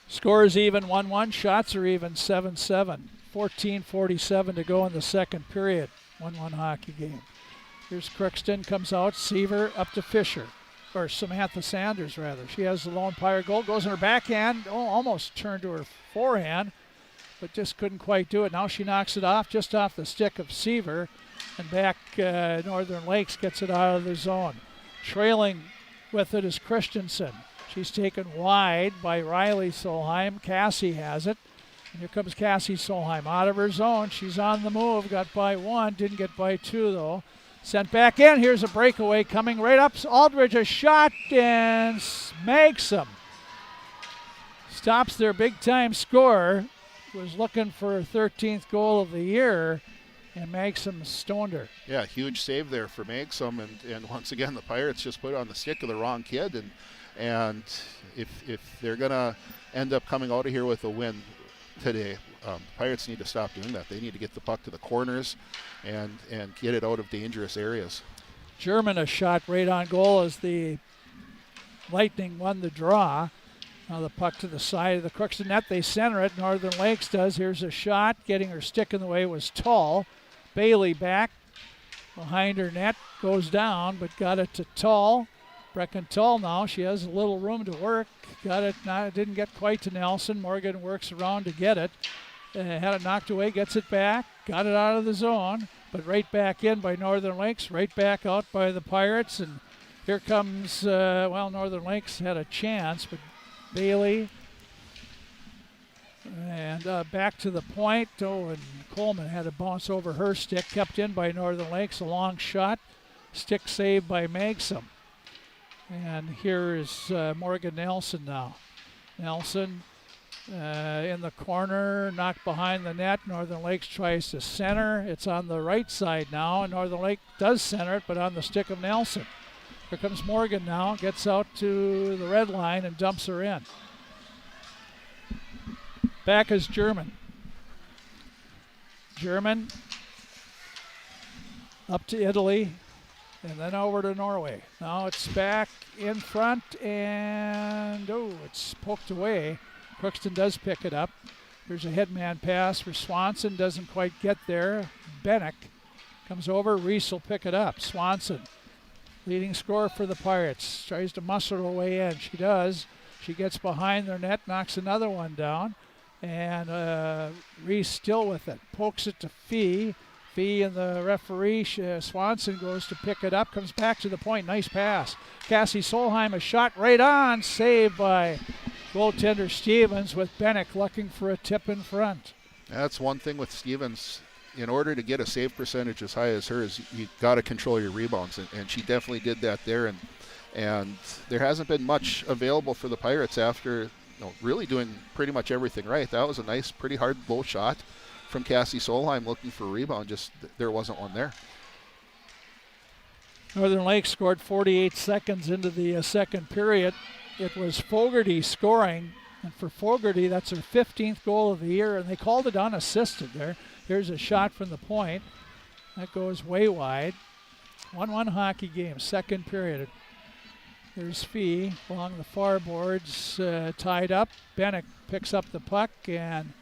Scores even 1-1. Shots are even 7-7. 14:47 to go in the second period. 1-1 hockey game. Here's Crookston, comes out. Seaver up to Fisher. Or Samantha Sanders, rather. She has the lone Pirate goal. Goes in her backhand. Oh, almost turned to her forehand, but just couldn't quite do it. Now she knocks it off, just off the stick of Seaver. And back Northern Lakes gets it out of the zone. Trailing with it is Christensen. She's taken wide by Riley Solheim. Cassie has it. And here comes Cassie Solheim out of her zone. She's on the move. Got by one. Didn't get by two, though. Sent back in. Here's a breakaway coming right up. Aldridge, a shot, and makes them. Stops their big-time scorer. Was looking for her 13th goal of the year. And Magsom stoned her. Yeah, huge save there for Magsom, and once again the Pirates just put it on the stick of the wrong kid, and if they're gonna end up coming out of here with a win today, Pirates need to stop doing that. They need to get the puck to the corners and get it out of dangerous areas. German a shot right on goal as the Lightning won the draw. Now the puck to the side of the Crookston net. They center it. Northern Lakes does. Here's a shot. Getting her stick in the way was Tall. Bailey back behind her net. Goes down, but got it to Tall. Brecken Tall now. She has a little room to work. Got it. Didn't get quite to Nelson. Morgan works around to get it. Had it knocked away. Gets it back. Got it out of the zone. But right back in by Northern Lakes. Right back out by the Pirates. And here comes, Northern Lakes had a chance, but Bailey, and back to the point. Oh, and Coleman had a bounce over her stick, kept in by Northern Lakes. A long shot, stick saved by Magsom. And here is Morgan Nelson now. Nelson in the corner, knocked behind the net. Northern Lakes tries to center. It's on the right side now, and Northern Lake does center it, but on the stick of Nelson. Here comes Morgan now, gets out to the red line and dumps her in. Back is German. German up to Italy and then over to Norway. Now it's back in front and, it's poked away. Crookston does pick it up. There's a headman pass for Swanson, doesn't quite get there. Bennick comes over, Reese will pick it up. Swanson, leading scorer for the Pirates, tries to muscle her way in. She does. She gets behind their net, knocks another one down, and Reese still with it. Pokes it to Fee. Fee and the referee, Swanson goes to pick it up, comes back to the point. Nice pass. Cassie Solheim, a shot right on, saved by goaltender Stevens, with Bennick looking for a tip in front. That's one thing with Stevens. In order to get a save percentage as high as hers, you got to control your rebounds, and she definitely did that there. And there hasn't been much available for the Pirates after really doing pretty much everything right. That was a nice, pretty hard low shot from Cassie Solheim looking for a rebound. Just there wasn't one there. Northern Lakes scored 48 seconds into the second period. It was Fogarty scoring, and for Fogarty, that's her 15th goal of the year, and they called it unassisted there. Here's a shot from the point. That goes way wide. 1-1 hockey game, second period. There's Fee along the far boards, tied up. Bennick picks up the puck, and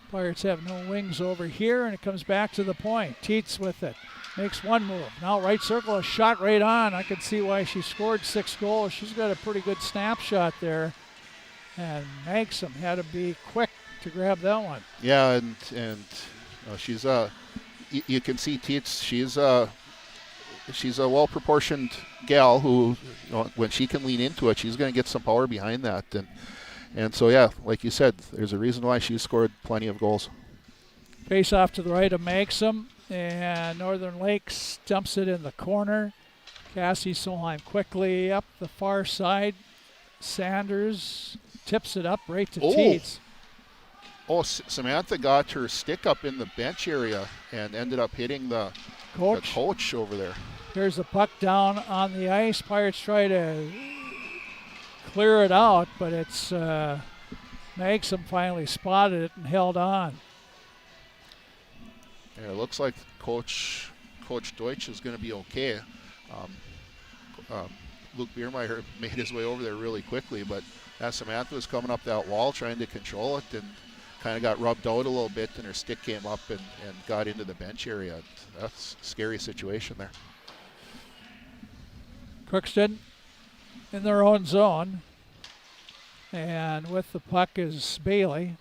Pirates have no wings over here, and it comes back to the point. Teets with it. Makes one move. Now right circle, a shot right on. I can see why she scored 6 goals. She's got a pretty good snapshot there. And Magsom had to be quick to grab that one. Yeah, and she's you can see Teets. She's a well-proportioned gal who, when she can lean into it, she's going to get some power behind that. And so, yeah, like you said, there's a reason why she scored plenty of goals. Face off to the right of Magsom, and Northern Lakes dumps it in the corner. Cassie Solheim quickly up the far side. Sanders tips it up right to Teets. Samantha got her stick up in the bench area and ended up hitting the coach over there. Here's the puck down on the ice. Pirates try to clear it out, but it's Magsom finally spotted it and held on. Yeah, it looks like Coach Deutsch is going to be okay. Luke Biermeyer made his way over there really quickly, but as Samantha was coming up that wall trying to control it and kind of got rubbed out a little bit, and her stick came up and got into the bench area. That's a scary situation there. Crookston in their own zone, and with the puck is Bailey.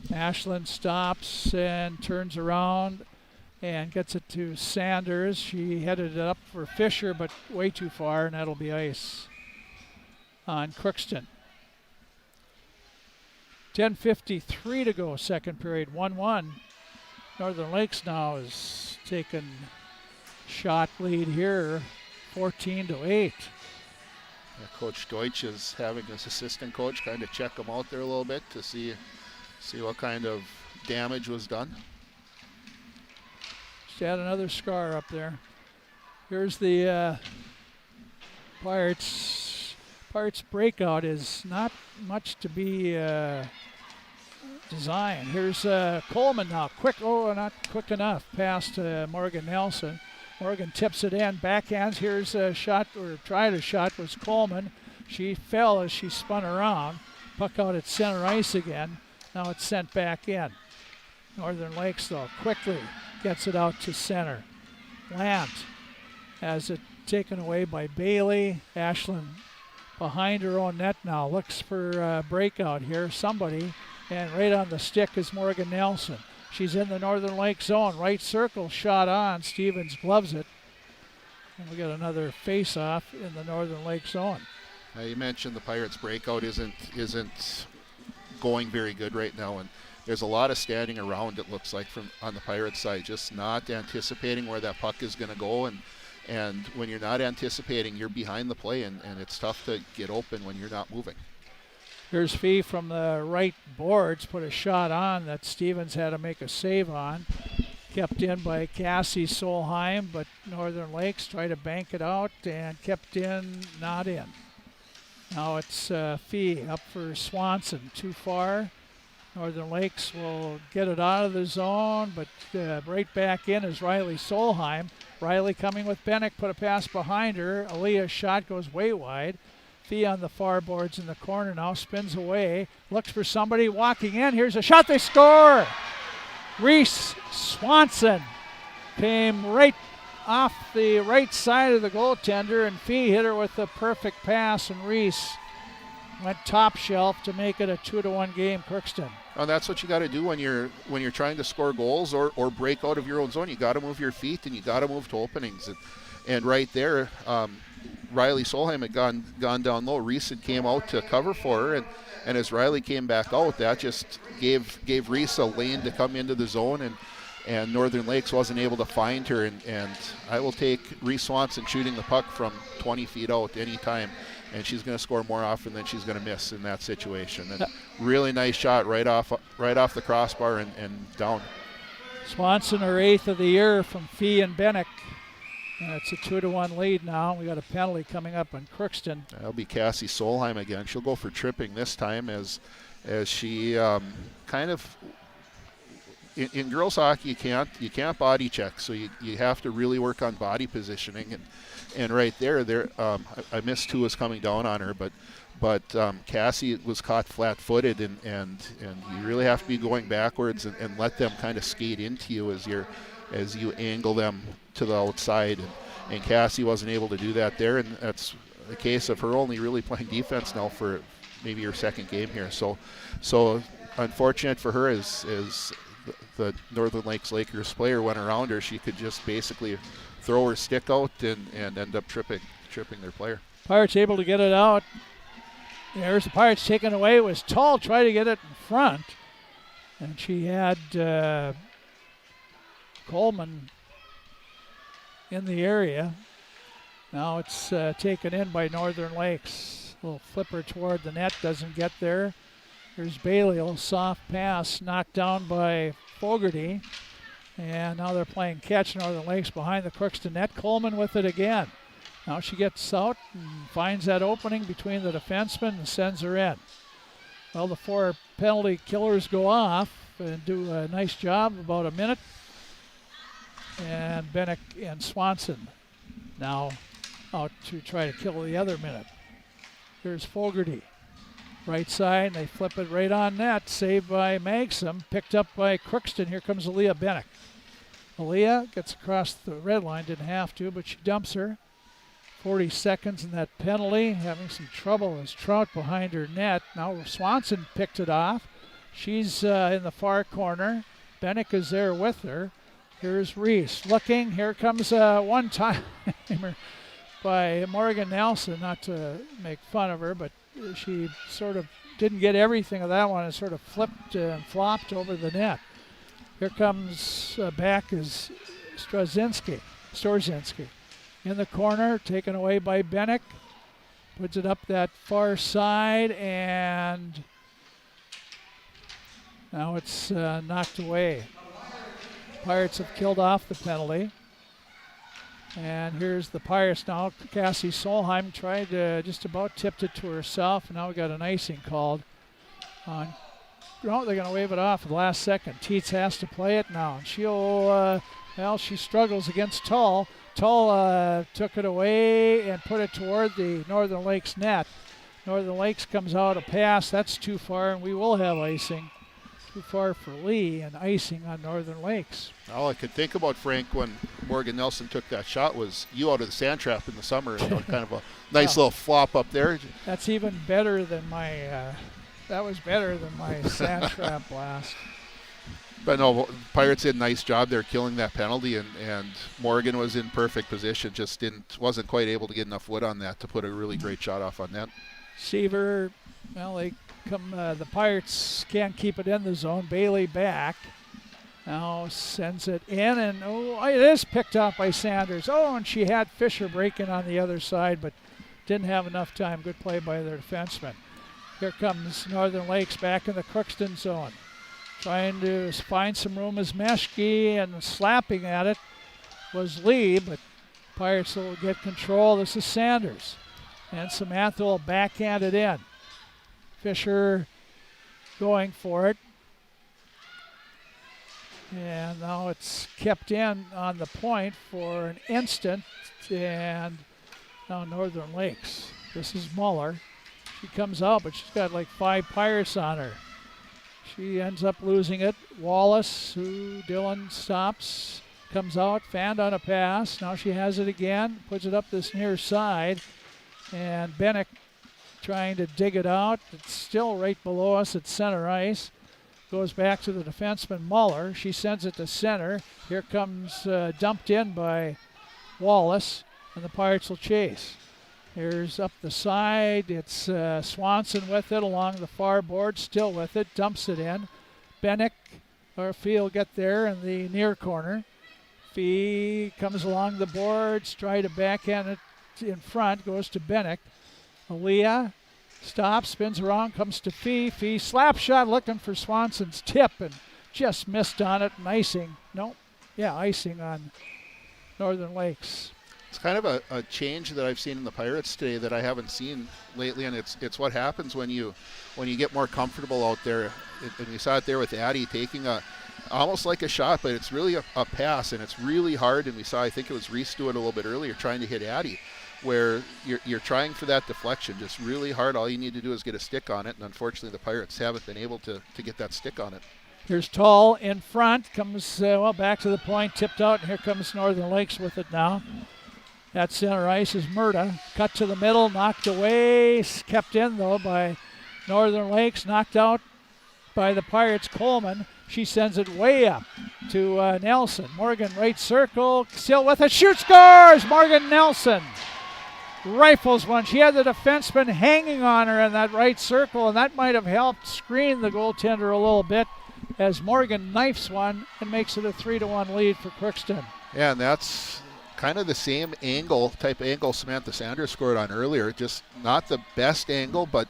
Ashlyn stops and turns around and gets it to Sanders. She headed it up for Fisher, but way too far, and that'll be ice on Crookston. 10:53 to go, second period, 1-1. Northern Lakes now is taking shot lead here, 14-8. Yeah, Coach Deutsch is having his assistant coach kind of check him out there a little bit to see what kind of damage was done. Just had another scar up there. Here's the Pirates. Pirates breakout is not much to be designed. Here's Coleman now. Not quick enough. Past Morgan Nelson. Morgan tips it in, backhands. Here's a shot, or tried a shot, was Coleman. She fell as she spun around. Puck out at center ice again. Now it's sent back in. Northern Lakes, though, quickly gets it out to center. Lant has it taken away by Bailey. Ashlyn behind her own net now. Looks for breakout here. Somebody, and right on the stick is Morgan Nelson. She's in the Northern Lake zone. Right circle, shot on. Stevens gloves it. And we got another face-off in the Northern Lake zone. You mentioned the Pirates breakout isn't going very good right now, and there's a lot of standing around, it looks like, from on the Pirates side, just not anticipating where that puck is going to go. And when you're not anticipating, you're behind the play, and it's tough to get open when you're not moving. Here's Fee from the right boards, put a shot on that Stevens had to make a save on. Kept in by Cassie Solheim, but Northern Lakes tried to bank it out and kept in, not in. Now it's Fee up for Swanson, too far. Northern Lakes will get it out of the zone, but right back in is Riley Solheim. Riley coming with Bennick, put a pass behind her. Aaliyah's shot goes way wide. Fee on the far boards in the corner now, spins away, looks for somebody walking in. Here's a shot, they score! Reese Swanson came right off the right side of the goaltender, and Fee hit her with a perfect pass, and Reese went top shelf to make it a 2-1 game, Crookston. Oh, that's what you got to do when you're trying to score goals or break out of your own zone. You got to move your feet, and you got to move to openings. And right there, Riley Solheim had gone down low. Reese had came out to cover for her, and as Riley came back out, that just gave Reese a lane to come into the zone, and Northern Lakes wasn't able to find her. And I will take Reese Swanson shooting the puck from 20 feet out anytime, and she's going to score more often than she's going to miss in that situation. And really nice shot right off the crossbar and down. Swanson, her 8th of the year from Fee and Bennick. And it's a 2-1 lead now. We got a penalty coming up on Crookston. That'll be Cassie Solheim again. She'll go for tripping this time as she kind of in girls hockey you can't body check, so you have to really work on body positioning, and right there I missed who was coming down on her, but Cassie was caught flat-footed, and you really have to be going backwards and let them kind of skate into you as you angle them to the outside, and Cassie wasn't able to do that there, and that's a case of her only really playing defense now for maybe her second game here. So unfortunate for her is the Northern Lakes Lakers player went around her. She could just basically throw her stick out and end up tripping their player. Pirates able to get it out. There's the Pirates taken away. It was Tall trying to get it in front, and she had Coleman in the area. Now it's taken in by Northern Lakes. A little flipper toward the net, doesn't get there. Here's Bailey, a little soft pass, knocked down by Fogarty. And now they're playing catch. Northern Lakes behind the Crookston net. Coleman with it again. Now she gets out and finds that opening between the defensemen and sends her in. Well, the 4 penalty killers go off and do a nice job, about a minute. And Bennick and Swanson now out to try to kill the other minute. Here's Fogarty. Right side, and they flip it right on net. Saved by Magsom, picked up by Crookston. Here comes Aaliyah Bennick. Aaliyah gets across the red line, didn't have to, but she dumps her. 40 seconds in that penalty, having some trouble as Trout behind her net. Now Swanson picked it off. She's in the far corner. Bennick is there with her. Here's Reese looking. Here comes one-timer by Morgan Nelson, not to make fun of her, but she sort of didn't get everything of that one and sort of flipped and flopped over the net. Here comes back is Storzinski in the corner, taken away by Bennick. Puts it up that far side, and now it's knocked away. Pirates have killed off the penalty. And here's the Pirates now. Cassie Solheim tried to just about tipped it to herself. And now we got an icing called on. No, they're going to wave it off at the last second. Teets has to play it now. And she'll, she struggles against Tull. Tull took it away and put it toward the Northern Lakes net. Northern Lakes comes out a pass. That's too far, and we will have icing. Too far for Lee, and icing on Northern Lakes. All I could think about, Frank, when Morgan Nelson took that shot was you out of the sand trap in the summer. Kind of a nice little flop up there. That's even better than my, that was better than my sand trap blast. But no, Pirates did a nice job there killing that penalty, and Morgan was in perfect position, just wasn't quite able to get enough wood on that to put a really great shot off on net. Seaver, well, the Pirates can't keep it in the zone. Bailey back. Now sends it in, and it is picked off by Sanders. And she had Fisher breaking on the other side, but didn't have enough time. Good play by their defenseman. Here comes Northern Lakes back in the Crookston zone. Trying to find some room as Meshke, and slapping at it was Lee, but Pirates will get control. This is Sanders. And Samantha will backhand it in. Fisher going for it. And now it's kept in on the point for an instant. And now Northern Lakes. This is Muller. She comes out, but she's got like 5 Pirates on her. She ends up losing it. Wallace, who Dylan stops, comes out, fanned on a pass. Now she has it again, puts it up this near side. And Bennick trying to dig it out. It's still right below us at center ice. Goes back to the defenseman Muller. She sends it to center. Here comes dumped in by Wallace, and the Pirates will chase. Here's up the side. It's Swanson with it along the far board, still with it, dumps it in. Bennick, or Fee will get there in the near corner. Fee comes along the boards, try to backhand it in front, goes to Bennick. Aaliyah stops, spins around, comes to Fee. Fee slap shot looking for Swanson's tip and just missed on it, and icing. Icing on Northern Lakes. It's kind of a change that I've seen in the Pirates today that I haven't seen lately, and it's what happens when you get more comfortable out there. And we saw it there with Addie taking almost like a shot, but it's really a pass, and it's really hard. And we saw, I think it was Reese doing it a little bit earlier, trying to hit Addie, where you're trying for that deflection just really hard. All you need to do is get a stick on it, and unfortunately the Pirates haven't been able to get that stick on it. Here's Tull in front, comes back to the point, tipped out, and here comes Northern Lakes with it now. At center ice is Murda. Cut to the middle, knocked away, kept in though by Northern Lakes, knocked out by the Pirates. Coleman, she sends it way up to Nelson. Morgan right circle, still with it, shoot, scores! Morgan Nelson rifles one. She had the defenseman hanging on her in that right circle, and that might have helped screen the goaltender a little bit as Morgan knifes one and makes it a 3-1 lead for Crookston. Yeah, and that's kind of the same type of angle Samantha Sanders scored on earlier. Just not the best angle, but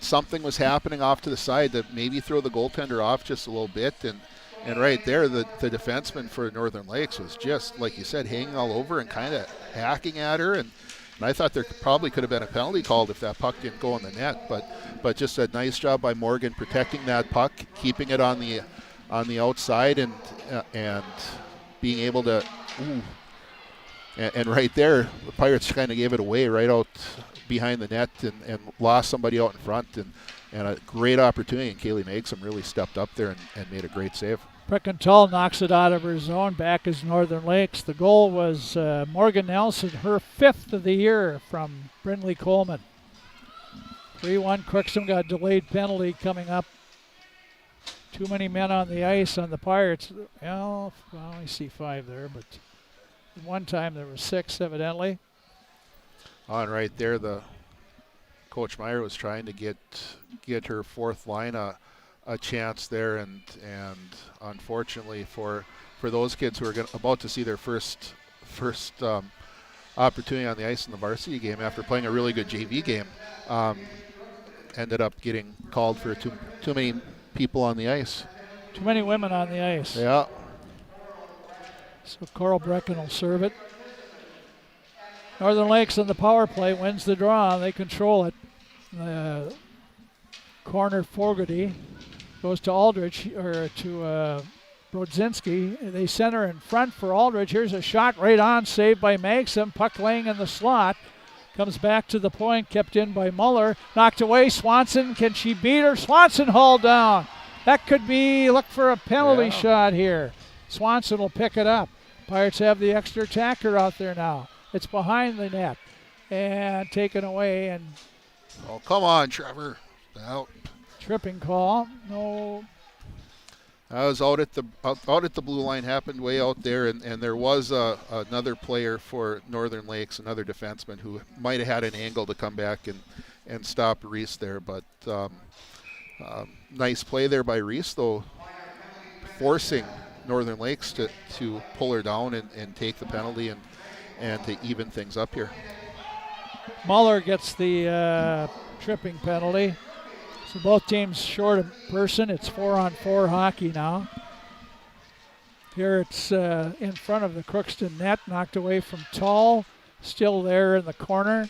something was happening off to the side that maybe throw the goaltender off just a little bit. And right there, the defenseman for Northern Lakes was just, like you said, hanging all over and kind of hacking at her. And I thought there probably could have been a penalty called if that puck didn't go in the net. But just a nice job by Morgan protecting that puck, keeping it on the outside, and being able to, and right there, the Pirates kind of gave it away right out behind the net and lost somebody out in front, and a great opportunity, and Kaylee Megson really stepped up there and made a great save. Breckentull knocks it out of her zone. Back is Northern Lakes. The goal was Morgan Nelson, her 5th of the year from Brindley Coleman. 3-1 Crookston. Got a delayed penalty coming up. Too many men on the ice on the Pirates. Well, I see 5 there, but one time there were 6 evidently. On right there, the Coach Meyer was trying to get her 4th line a chance there, and unfortunately for those kids who are about to see their first opportunity on the ice in the varsity game after playing a really good JV game, ended up getting called for too many people on the ice. Too many women on the ice. Yeah. So Coral Brecken will serve it. Northern Lakes on the power play wins the draw. They control it. Corner Fogarty goes to Aldrich, or to Brodzinski. They center in front for Aldrich. Here's a shot right on, saved by Megson. Puck laying in the slot. Comes back to the point, kept in by Muller. Knocked away, Swanson. Can she beat her? Swanson hauled down. That could be, look for a penalty shot here. Swanson will pick it up. Pirates have the extra attacker out there now. It's behind the net. And taken away, and oh, come on, Trevor. Out. Tripping call. No. I was out at the blue line, happened way out there, and there was another player for Northern Lakes, another defenseman who might have had an angle to come back and stop Reese there, but nice play there by Reese, though, forcing Northern Lakes to pull her down and take the penalty and to even things up here. Muller gets the tripping penalty. So both teams short a person. It's 4-on-4 hockey now. Here it's in front of the Crookston net, knocked away from Tall, still there in the corner.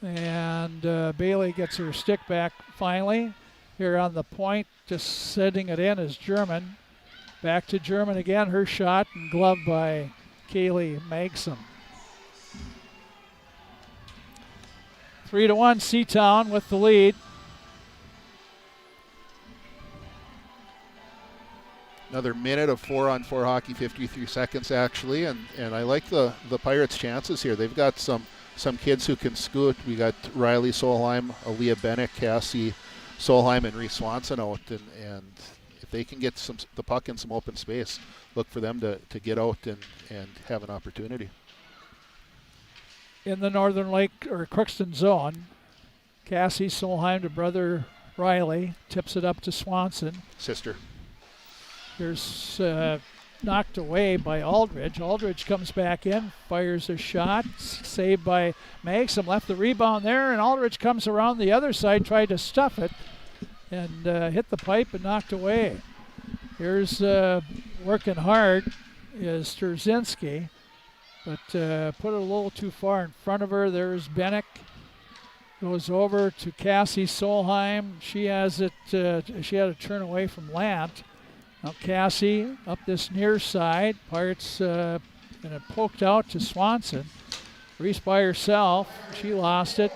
And Bailey gets her stick back finally. Here on the point, just setting it in is German. Back to German again, her shot, and gloved by Kaylee Megson. 3-1 Seatown with the lead. Another minute of 4-on-4 hockey, 53 seconds actually, and I like the Pirates' chances here. They've got some kids who can scoot. We got Riley Solheim, Aaliyah Bennick, Cassie Solheim, and Reese Swanson out, and if they can get the puck in some open space, look for them to get out and have an opportunity. In the Northern Lake or Crookston zone, Cassie Solheim to brother Riley, tips it up to Swanson. Sister. Here's knocked away by Aldridge. Aldridge comes back in, fires a shot, saved by Megson, left the rebound there, and Aldridge comes around the other side, tried to stuff it, and hit the pipe and knocked away. Here's working hard is Sturzinski, but put it a little too far in front of her. There's Bennick. Goes over to Cassie Solheim. She has it. She had to turn away from Lant. Now Cassie up this near side. Pirates and it poked out to Swanson. Reese by herself. She lost it.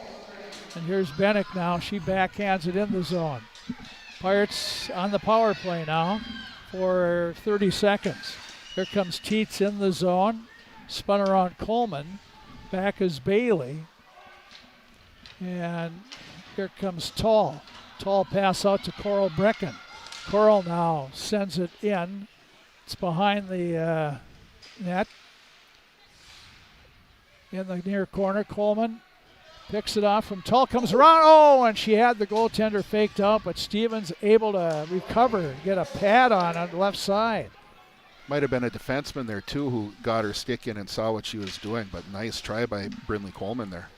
And here's Bennick now. She backhands it in the zone. Pirates on the power play now for 30 seconds. Here comes Teets in the zone. Spun around Coleman. Back is Bailey. And here comes Tall. Tall pass out to Coral Brecken. Coral now sends it in. It's behind the net. In the near corner, Coleman picks it off from Tall. Comes around. Oh, and she had the goaltender faked out, but Stevens able to recover, get a pad on the left side. Might have been a defenseman there, too, who got her stick in and saw what she was doing, but nice try by Brindley Coleman there.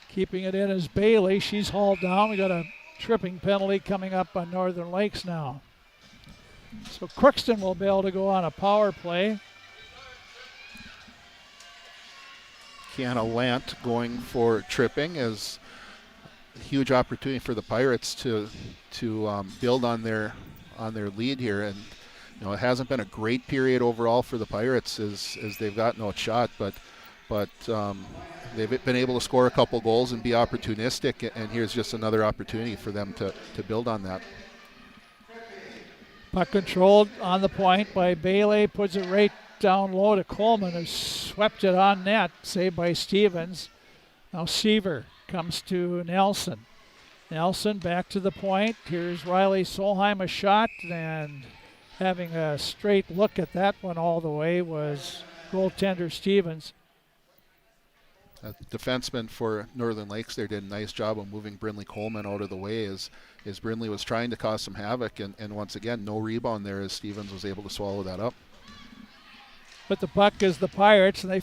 Keeping it in is Bailey. She's hauled down. We got a tripping penalty coming up on Northern Lakes now. So Crookston will be able to go on a power play. Kiana Lant going for tripping is a huge opportunity for the Pirates to build on their lead here, and it hasn't been a great period overall for the Pirates as they've gotten outshot, but they've been able to score a couple goals and be opportunistic, and here's just another opportunity for them to build on that. Puck controlled on the point by Bailey, puts it right down low to Coleman, who swept it on net, saved by Stevens. Now Seaver comes to Nelson. Nelson back to the point. Here's Riley Solheim, a shot, and having a straight look at that one all the way was goaltender Stevens. Defenseman for Northern Lakes there did a nice job of moving Brindley Coleman out of the way as Brindley was trying to cause some havoc, and once again, no rebound there as Stevens was able to swallow that up. But the puck is the Pirates, and they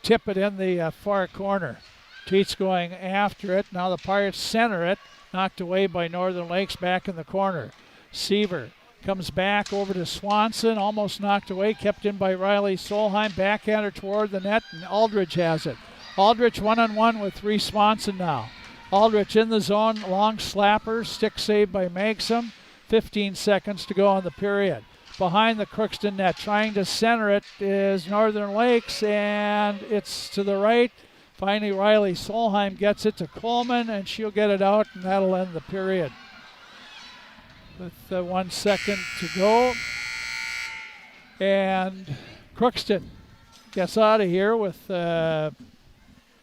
tip it in the far corner. Teets going after it. Now the Pirates center it. Knocked away by Northern Lakes back in the corner. Seaver comes back over to Swanson. Almost knocked away. Kept in by Riley Solheim. Backhander toward the net, and Aldrich has it. Aldrich one-on-one with Reese Swanson now. Aldrich in the zone. Long slapper. Stick saved by Maxim. 15 seconds to go on the period. Behind the Crookston net, trying to center it is Northern Lakes, and it's to the right. Finally, Riley Solheim gets it to Coleman, and she'll get it out, and that'll end the period. With 1 second to go. And Crookston gets out of here with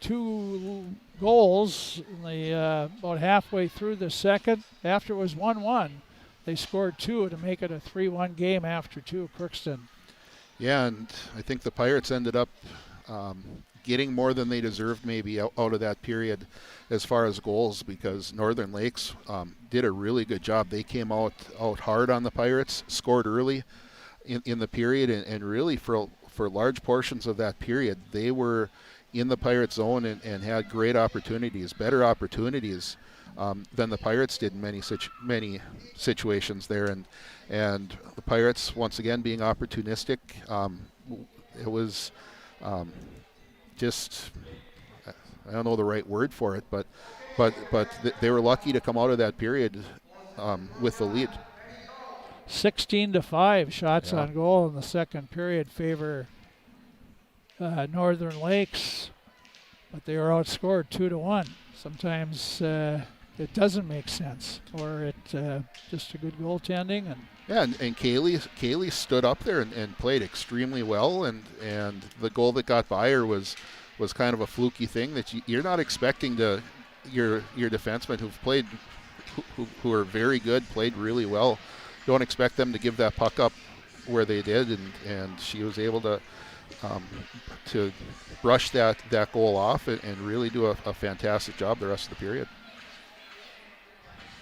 2 goals about halfway through the second. After it was 1-1, they scored 2 to make it a 3-1 game after 2, Crookston. Yeah, and I think the Pirates ended up getting more than they deserved maybe out of that period as far as goals, because Northern Lakes did a really good job. They came out hard on the Pirates, scored early in the period, and really for large portions of that period, they were in the Pirates zone and had great opportunities, better opportunities than the Pirates did in many situations there. And the Pirates, once again, being opportunistic, it was just, I don't know the right word for it, but they were lucky to come out of that period with the lead. 16-5 shots on goal in the second period favor Northern Lakes, but they were outscored 2-1. Sometimes it doesn't make sense, or it just a good goaltending. And Kaylee stood up there and played extremely well, and the goal that got by her was kind of a fluky thing that you're not expecting your defensemen who are very good, played really well. Don't expect them to give that puck up where they did, and she was able to brush that goal off and really do a fantastic job the rest of the period.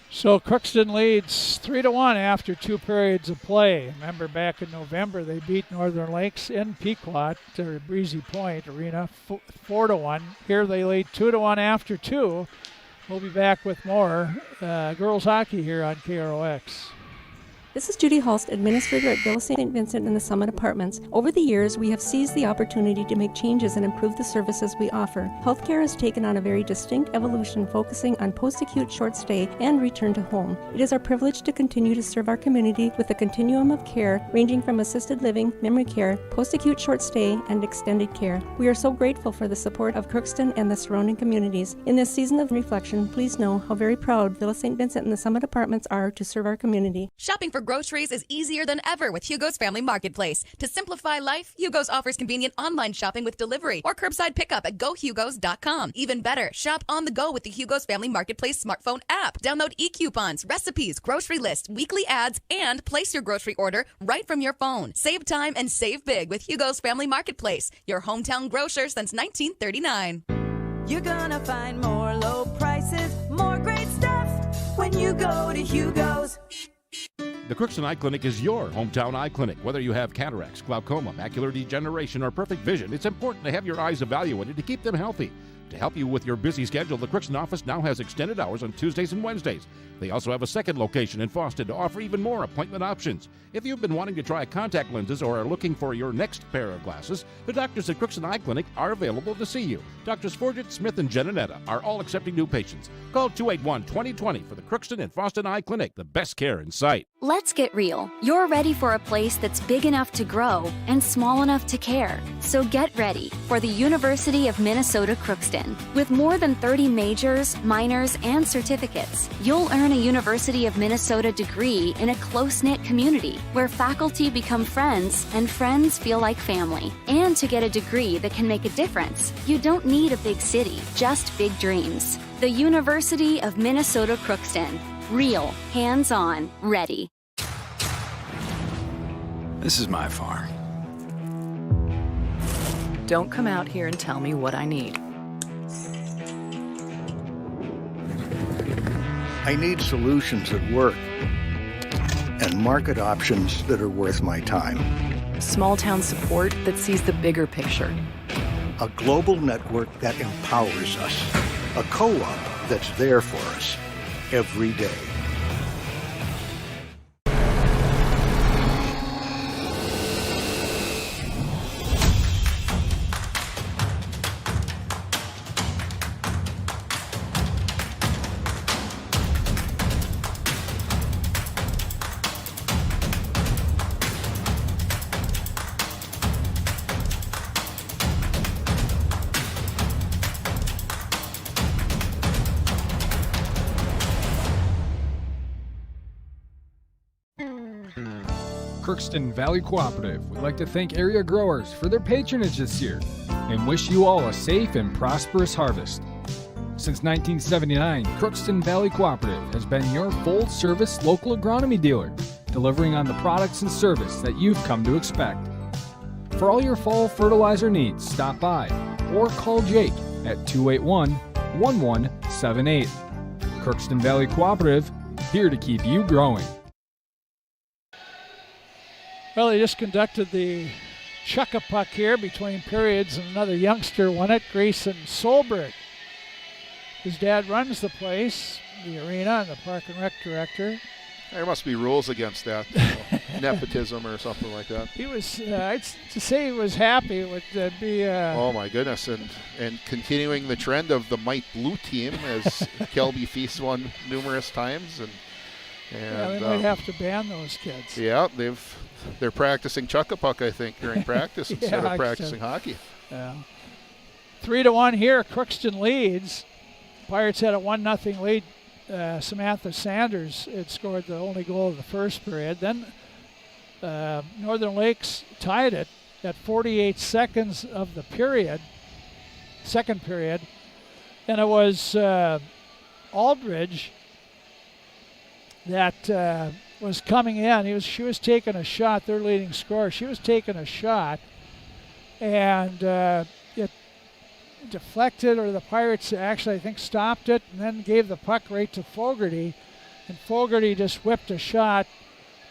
So Crookston leads 3-1 after 2 periods of play. Remember, back in November, they beat Northern Lakes in Pequot, or Breezy Point Arena, 4-1. Here they lead 2-1 after 2. We'll be back with more girls hockey here on KROX. This is Judy Hulst, Administrator at Villa St. Vincent and the Summit Apartments. Over the years, we have seized the opportunity to make changes and improve the services we offer. Healthcare has taken on a very distinct evolution, focusing on post-acute short stay and return to home. It is our privilege to continue to serve our community with a continuum of care ranging from assisted living, memory care, post-acute short stay, and extended care. We are so grateful for the support of Crookston and the surrounding communities. In this season of reflection, please know how very proud Villa St. Vincent and the Summit Apartments are to serve our community. Shopping for groceries is easier than ever with Hugo's Family Marketplace. To simplify life, Hugo's offers convenient online shopping with delivery or curbside pickup at gohugos.com. Even better, shop on the go with the Hugo's Family Marketplace smartphone app. Download e-coupons, recipes, grocery lists, weekly ads, and place your grocery order right from your phone. Save time and save big with Hugo's Family Marketplace, your hometown grocer since 1939. You're gonna find more low prices, more great stuff when you go to Hugo's. The Crookston Eye Clinic is your hometown eye clinic. Whether you have cataracts, glaucoma, macular degeneration, or perfect vision, it's important to have your eyes evaluated to keep them healthy. To help you with your busy schedule, the Crookston office now has extended hours on Tuesdays and Wednesdays. They also have a second location in Fawston to offer even more appointment options. If you've been wanting to try contact lenses or are looking for your next pair of glasses, the doctors at Crookston Eye Clinic are available to see you. Doctors Forget, Smith, and Jananetta are all accepting new patients. Call 281-2020 for the Crookston and Fawston Eye Clinic, the best care in sight. Let's get real. You're ready for a place that's big enough to grow and small enough to care. So get ready for the University of Minnesota Crookston. With more than 30 majors, minors, and certificates, you'll earn a University of Minnesota degree in a close-knit community where faculty become friends and friends feel like family. And to get a degree that can make a difference, you don't need a big city, just big dreams. The University of Minnesota Crookston. Real, hands-on, ready. This is my farm. Don't come out here and tell me what I need. I need solutions that work and market options that are worth my time. Small town support that sees the bigger picture. A global network that empowers us. A co-op that's there for us every day. Crookston Valley Cooperative would like to thank area growers for their patronage this year and wish you all a safe and prosperous harvest. Since 1979, Crookston Valley Cooperative has been your full-service local agronomy dealer, delivering on the products and service that you've come to expect. For all your fall fertilizer needs, stop by or call Jake at 281-1178. Crookston Valley Cooperative, here to keep you growing. Well, they just conducted the chuck-a-puck here between periods, and another youngster won it, Grayson Solberg. His dad runs the place, the arena, and the park and rec director. There must be rules against that, nepotism or something like that. He was, I'd to say he was happy. It would be. Oh my goodness, and continuing the trend of the Mite Blue team as Kelby Feast won numerous times, and they might have to ban those kids. Yeah, they're practicing chuck-a-puck, I think, during practice instead of practicing hockey. Yeah. 3-1 here. Crookston leads. Pirates had a 1-0 lead. Samantha Sanders had scored the only goal of the first period. Then Northern Lakes tied it at 48 seconds of the second period. And it was Aldridge that was coming in. She was taking a shot, their leading scorer. She was taking a shot, and it deflected, or the Pirates actually, I think, stopped it, and then gave the puck right to Fogarty. And Fogarty just whipped a shot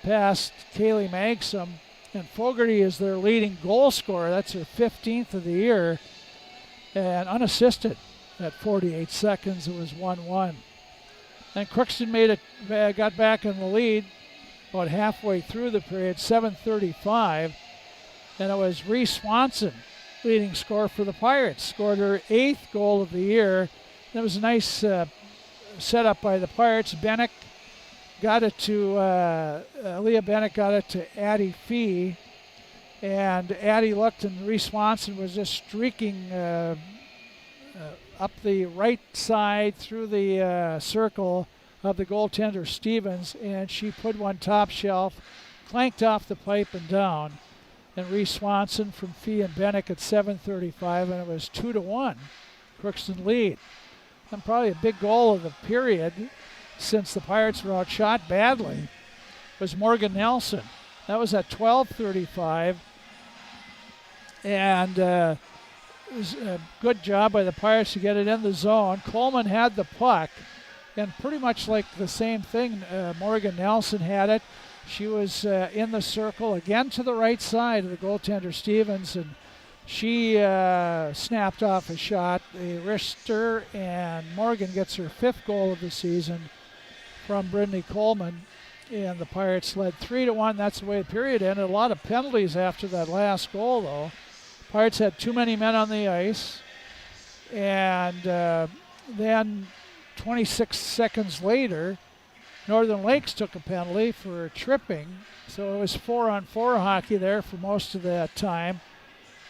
past Kaylee Magsom. And Fogarty is their leading goal scorer. That's her 15th of the year, and unassisted at 48 seconds. It was 1-1. And Crookston got back in the lead about halfway through the period, 7:35, and it was Reese Swanson, leading scorer for the Pirates, scored her 8th goal of the year. That was a nice setup by the Pirates. Bennick got it to Leah Bennick got it to Addie Fee, and Addie looked, and Reese Swanson was just streaking up the right side through the circle of the goaltender Stevens, and she put one top shelf, clanked off the pipe and down. And Reese Swanson from Fee and Bennick at 7:35, and it was 2-1. Crookston lead. And probably a big goal of the period, since the Pirates were outshot badly, was Morgan Nelson. That was at 12:35, and it was a good job by the Pirates to get it in the zone. Coleman had the puck, and pretty much like the same thing, Morgan Nelson had it. She was in the circle again to the right side of the goaltender Stevens, and She snapped off a shot, a wrister, and Morgan gets her 5th goal of the season from Brittany Coleman. And the Pirates led 3-1. That's the way the period ended. A lot of penalties after that last goal, though. Pirates had too many men on the ice. And then 26 seconds later, Northern Lakes took a penalty for tripping. So it was 4-on-4 hockey there for most of that time.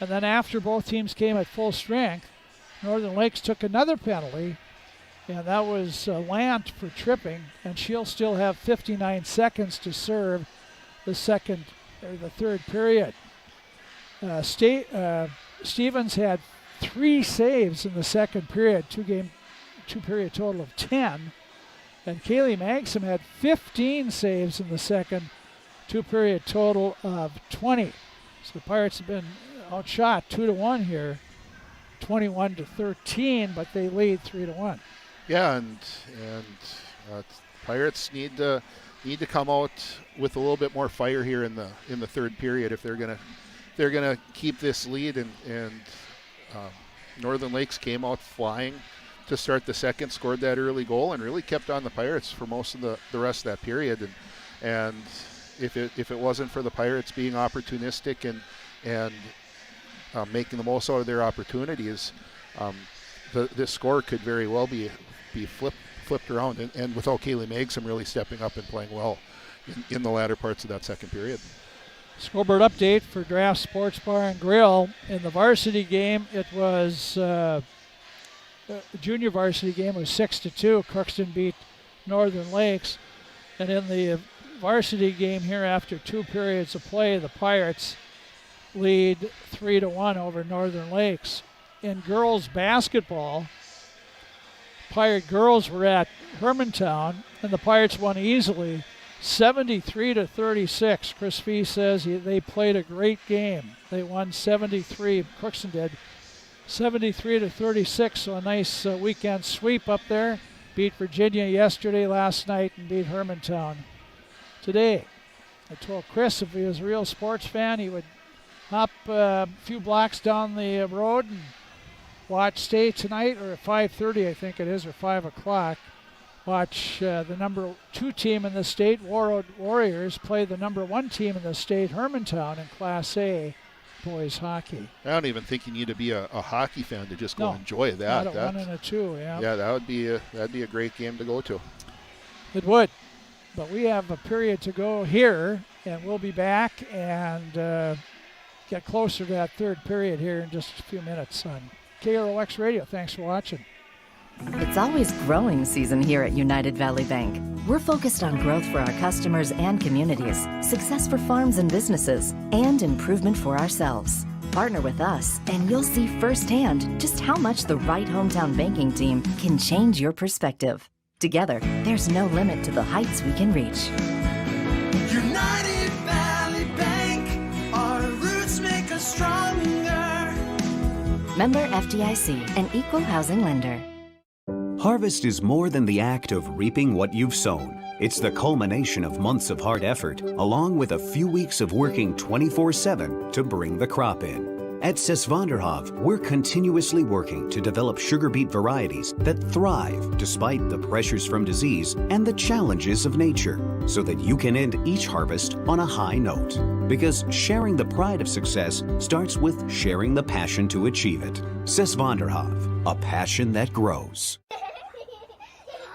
And then after both teams came at full strength, Northern Lakes took another penalty, and that was Lant for tripping, and she'll still have 59 seconds to serve the third period. Stevens had 3 saves in the second period, two-period total of 10, and Kaylee Magsom had 15 saves in the second, two-period total of 20. So the Pirates have been outshot 2-1 here, 21-13, but they lead 3-1. Yeah, and Pirates need to come out with a little bit more fire here in the third period if they're gonna keep this lead. And Northern Lakes came out flying to start the second, scored that early goal, and really kept on the Pirates for most of the rest of that period. And if it wasn't for the Pirates being opportunistic and making the most out of their opportunities, this score could very well be flipped around, and without Kaylee Magsom really stepping up and playing well in the latter parts of that second period. Scoreboard update for Draft Sports Bar and Grill. In the varsity game, it was junior varsity game was 6-2. Crookston beat Northern Lakes, and in the varsity game here, after 2 periods of play, the Pirates lead 3-1 over Northern Lakes. In girls basketball, Pirate girls were at Hermantown, and the Pirates won easily, 73-36. Chris Fee says they played a great game. They won 73, Crookston did, 73-36, so a nice weekend sweep up there. Beat Virginia yesterday, last night, and beat Hermantown today. I told Chris if he was a real sports fan, he would hop a few blocks down the road and watch Stay tonight, or at 5:30 I think it is, or 5 o'clock. Watch the number 2 team in the state, Warroad Warriors, play the number 1 team in the state, Hermantown, in Class A boys hockey. I don't even think you need to be a hockey fan to just go enjoy that. Not a 1 and a 2, yeah. Yeah, that'd be a great game to go to. It would. But we have a period to go here, and we'll be back and get closer to that third period here in just a few minutes on KROX Radio. Thanks for watching. It's always growing season here at United Valley Bank. We're focused on growth for our customers and communities, success for farms and businesses, and improvement for ourselves. Partner with us, and you'll see firsthand just how much the right hometown banking team can change your perspective. Together, there's no limit to the heights we can reach. United Valley Bank, our roots make us stronger. Member FDIC, an equal housing lender. Harvest is more than the act of reaping what you've sown. It's the culmination of months of hard effort, along with a few weeks of working 24/7 to bring the crop in. At Sesvanderhof, we're continuously working to develop sugar beet varieties that thrive despite the pressures from disease and the challenges of nature, so that you can end each harvest on a high note. Because sharing the pride of success starts with sharing the passion to achieve it. Sesvanderhof, a passion that grows.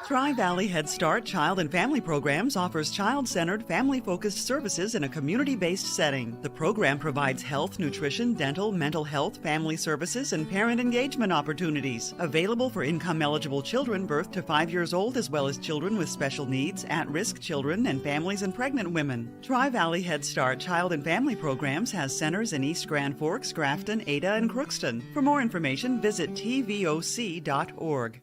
Tri-Valley Head Start Child and Family Programs offers child-centered, family-focused services in a community-based setting. The program provides health, nutrition, dental, mental health, family services, and parent engagement opportunities. Available for income-eligible children birth to 5 years old, as well as children with special needs, at-risk children, and families and pregnant women. Tri-Valley Head Start Child and Family Programs has centers in East Grand Forks, Grafton, Ada, and Crookston. For more information, visit tvoc.org.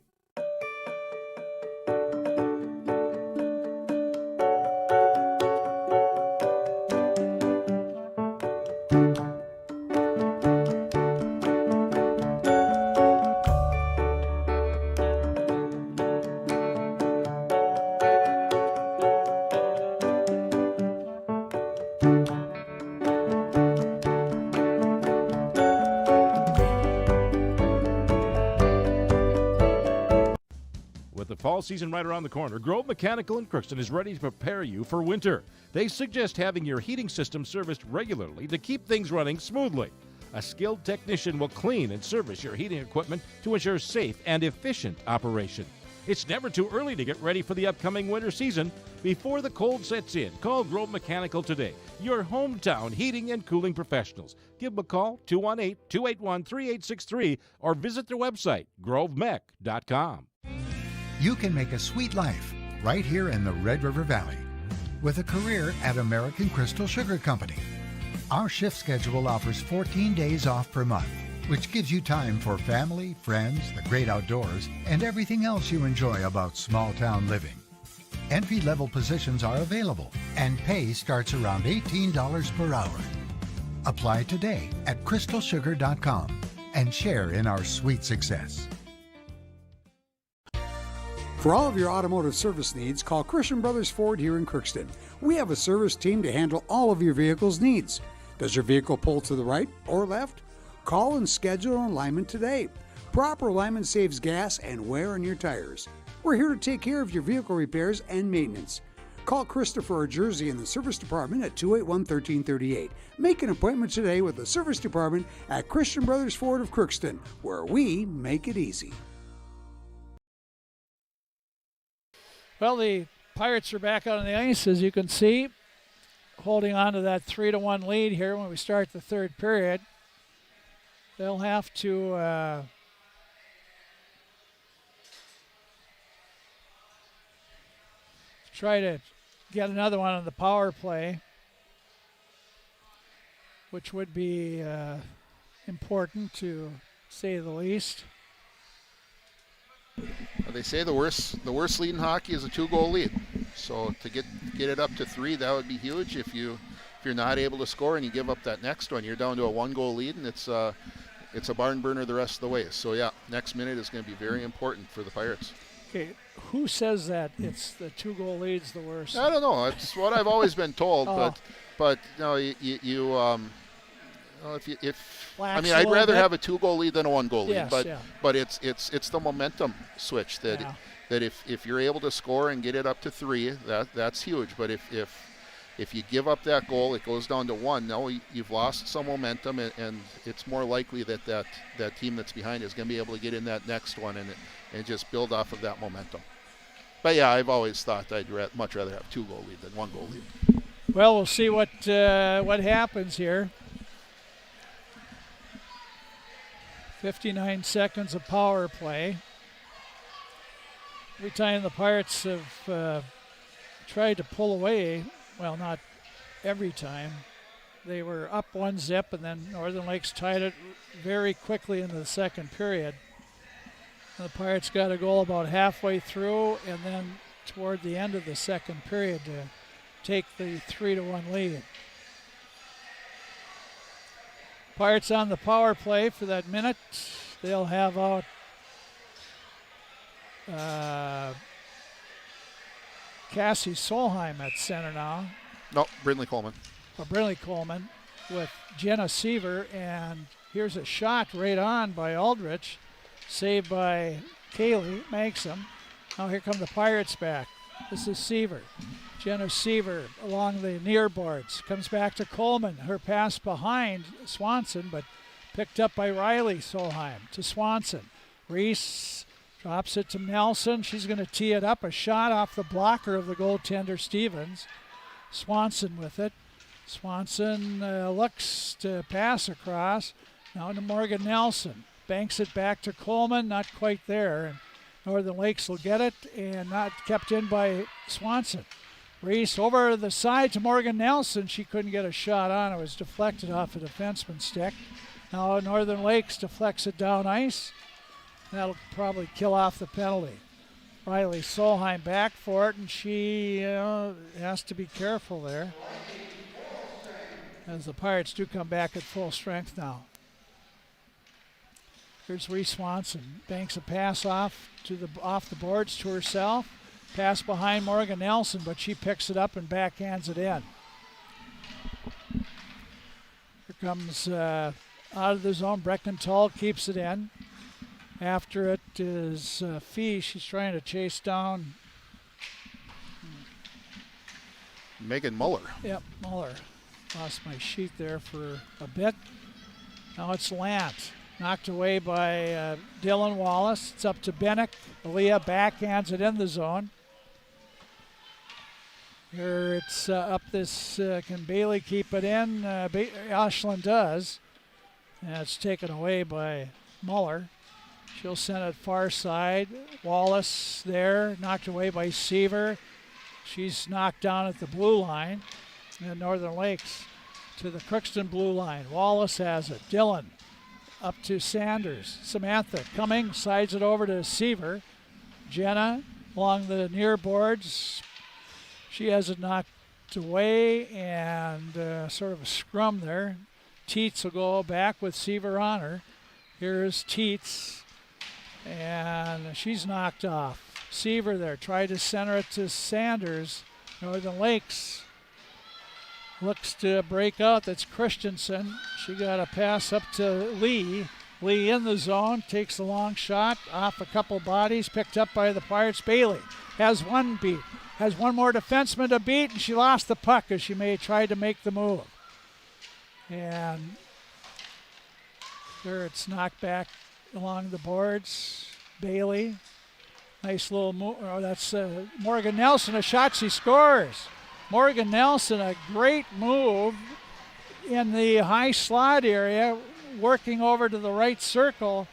the fall season right around the corner, Grove Mechanical in Crookston is ready to prepare you for winter. They suggest having your heating system serviced regularly to keep things running smoothly. A skilled technician will clean and service your heating equipment to ensure safe and efficient operation. It's never too early to get ready for the upcoming winter season. Before the cold sets in, call Grove Mechanical today, your hometown heating and cooling professionals. Give them a call, 218-281-3863, or visit their website, grovemech.com. You can make a sweet life right here in the Red River Valley with a career at American Crystal Sugar Company. Our shift schedule offers 14 days off per month, which gives you time for family, friends, the great outdoors, and everything else you enjoy about small-town living. Entry-level positions are available, and pay starts around $18 per hour. Apply today at crystalsugar.com and share in our sweet success. For all of your automotive service needs, call Christian Brothers Ford here in Crookston. We have a service team to handle all of your vehicle's needs. Does your vehicle pull to the right or left? Call and schedule an alignment today. Proper alignment saves gas and wear on your tires. We're here to take care of your vehicle repairs and maintenance. Call Christopher or Jersey in the service department at 281-1338. Make an appointment today with the service department at Christian Brothers Ford of Crookston, where we make it easy. Well, the Pirates are back out on the ice, as you can see, holding on to that 3-1 lead here when we start the third period. They'll have to try to get another one on the power play, which would be important, to say the least. They say the worst lead in hockey is a 2-goal lead. So to get it up to 3, that would be huge. If you're not able to score and you give up that next one, you're down to a 1-goal lead, and it's a barn burner the rest of the way. So yeah, next minute is going to be very important for the Pirates. Okay, who says that it's the 2-goal lead's the worst? I don't know. It's what I've always been told, but you know, I'd rather have a 2-goal lead than a 1-goal lead. But it's the momentum switch that if you're able to score and get it up to 3, that's huge. But if you give up that goal, it goes down to 1. Now you've lost some momentum, and it's more likely that team that's behind is going to be able to get in that next one and just build off of that momentum. But yeah, I've always thought I'd much rather have 2-goal lead than 1-goal lead. Well, we'll see what happens here. 59 seconds of power play. Every time the Pirates have tried to pull away, well, not every time, they were up 1-0, and then Northern Lakes tied it very quickly into the second period. And the Pirates got a goal about halfway through, and then toward the end of the second period to take the 3-1 lead. Pirates on the power play for that minute. They'll have out Cassie Solheim at center now. No, Brindley Coleman. Brindley Coleman with Jenna Seaver, and here's a shot right on by Aldrich, saved by Kaylee Maxim. Now here come the Pirates back. This is Seaver. Jenna Seaver along the near boards. Comes back to Coleman. Her pass behind Swanson, but picked up by Riley Solheim to Swanson. Reese drops it to Nelson. She's going to tee it up. A shot off the blocker of the goaltender Stevens. Swanson with it. Swanson looks to pass across. Now to Morgan Nelson. Banks it back to Coleman. Not quite there. And Northern Lakes will get it, and not kept in by Swanson. Reese over the side to Morgan Nelson. She couldn't get a shot on. It was deflected off a defenseman's stick. Now Northern Lakes deflects it down ice. That'll probably kill off the penalty. Riley Solheim back for it, and she has to be careful there, as the Pirates do come back at full strength now. Here's Reese Swanson. Banks a pass off the boards to herself. Pass behind Morgan Nelson, but she picks it up and backhands it in. Here comes out of the zone. Breckman-Tull keeps it in. After it is Fee. She's trying to chase down Megan Muller. Yep, Muller. Lost my sheet there for a bit. Now it's Lant. Knocked away by Dylan Wallace. It's up to Bennick. Aaliyah backhands it in the zone. Here it's up this. Can Bailey keep it in? Ashland does. And it's taken away by Muller. She'll send it far side. Wallace there. Knocked away by Seaver. She's knocked down at the blue line. And Northern Lakes to the Crookston blue line. Wallace has it. Dylan up to Sanders. Samantha coming, sides it over to Seaver. Jenna along the near boards. She has it knocked away and sort of a scrum there. Teets will go back with Seaver on her. Here's Teets, and she's knocked off. Seaver there, tried to center it to Sanders. Northern Lakes looks to break out. That's Christensen. She got a pass up to Lee. Lee in the zone, takes a long shot off a couple bodies, picked up by the Pirates. Bailey has one beat, has one more defenseman to beat, and she lost the puck as she may try to make the move. And there it's knocked back along the boards. Bailey, nice little move. Oh, that's Morgan Nelson, a shot, she scores. Morgan Nelson, a great move in the high slot area, working over to the right circle.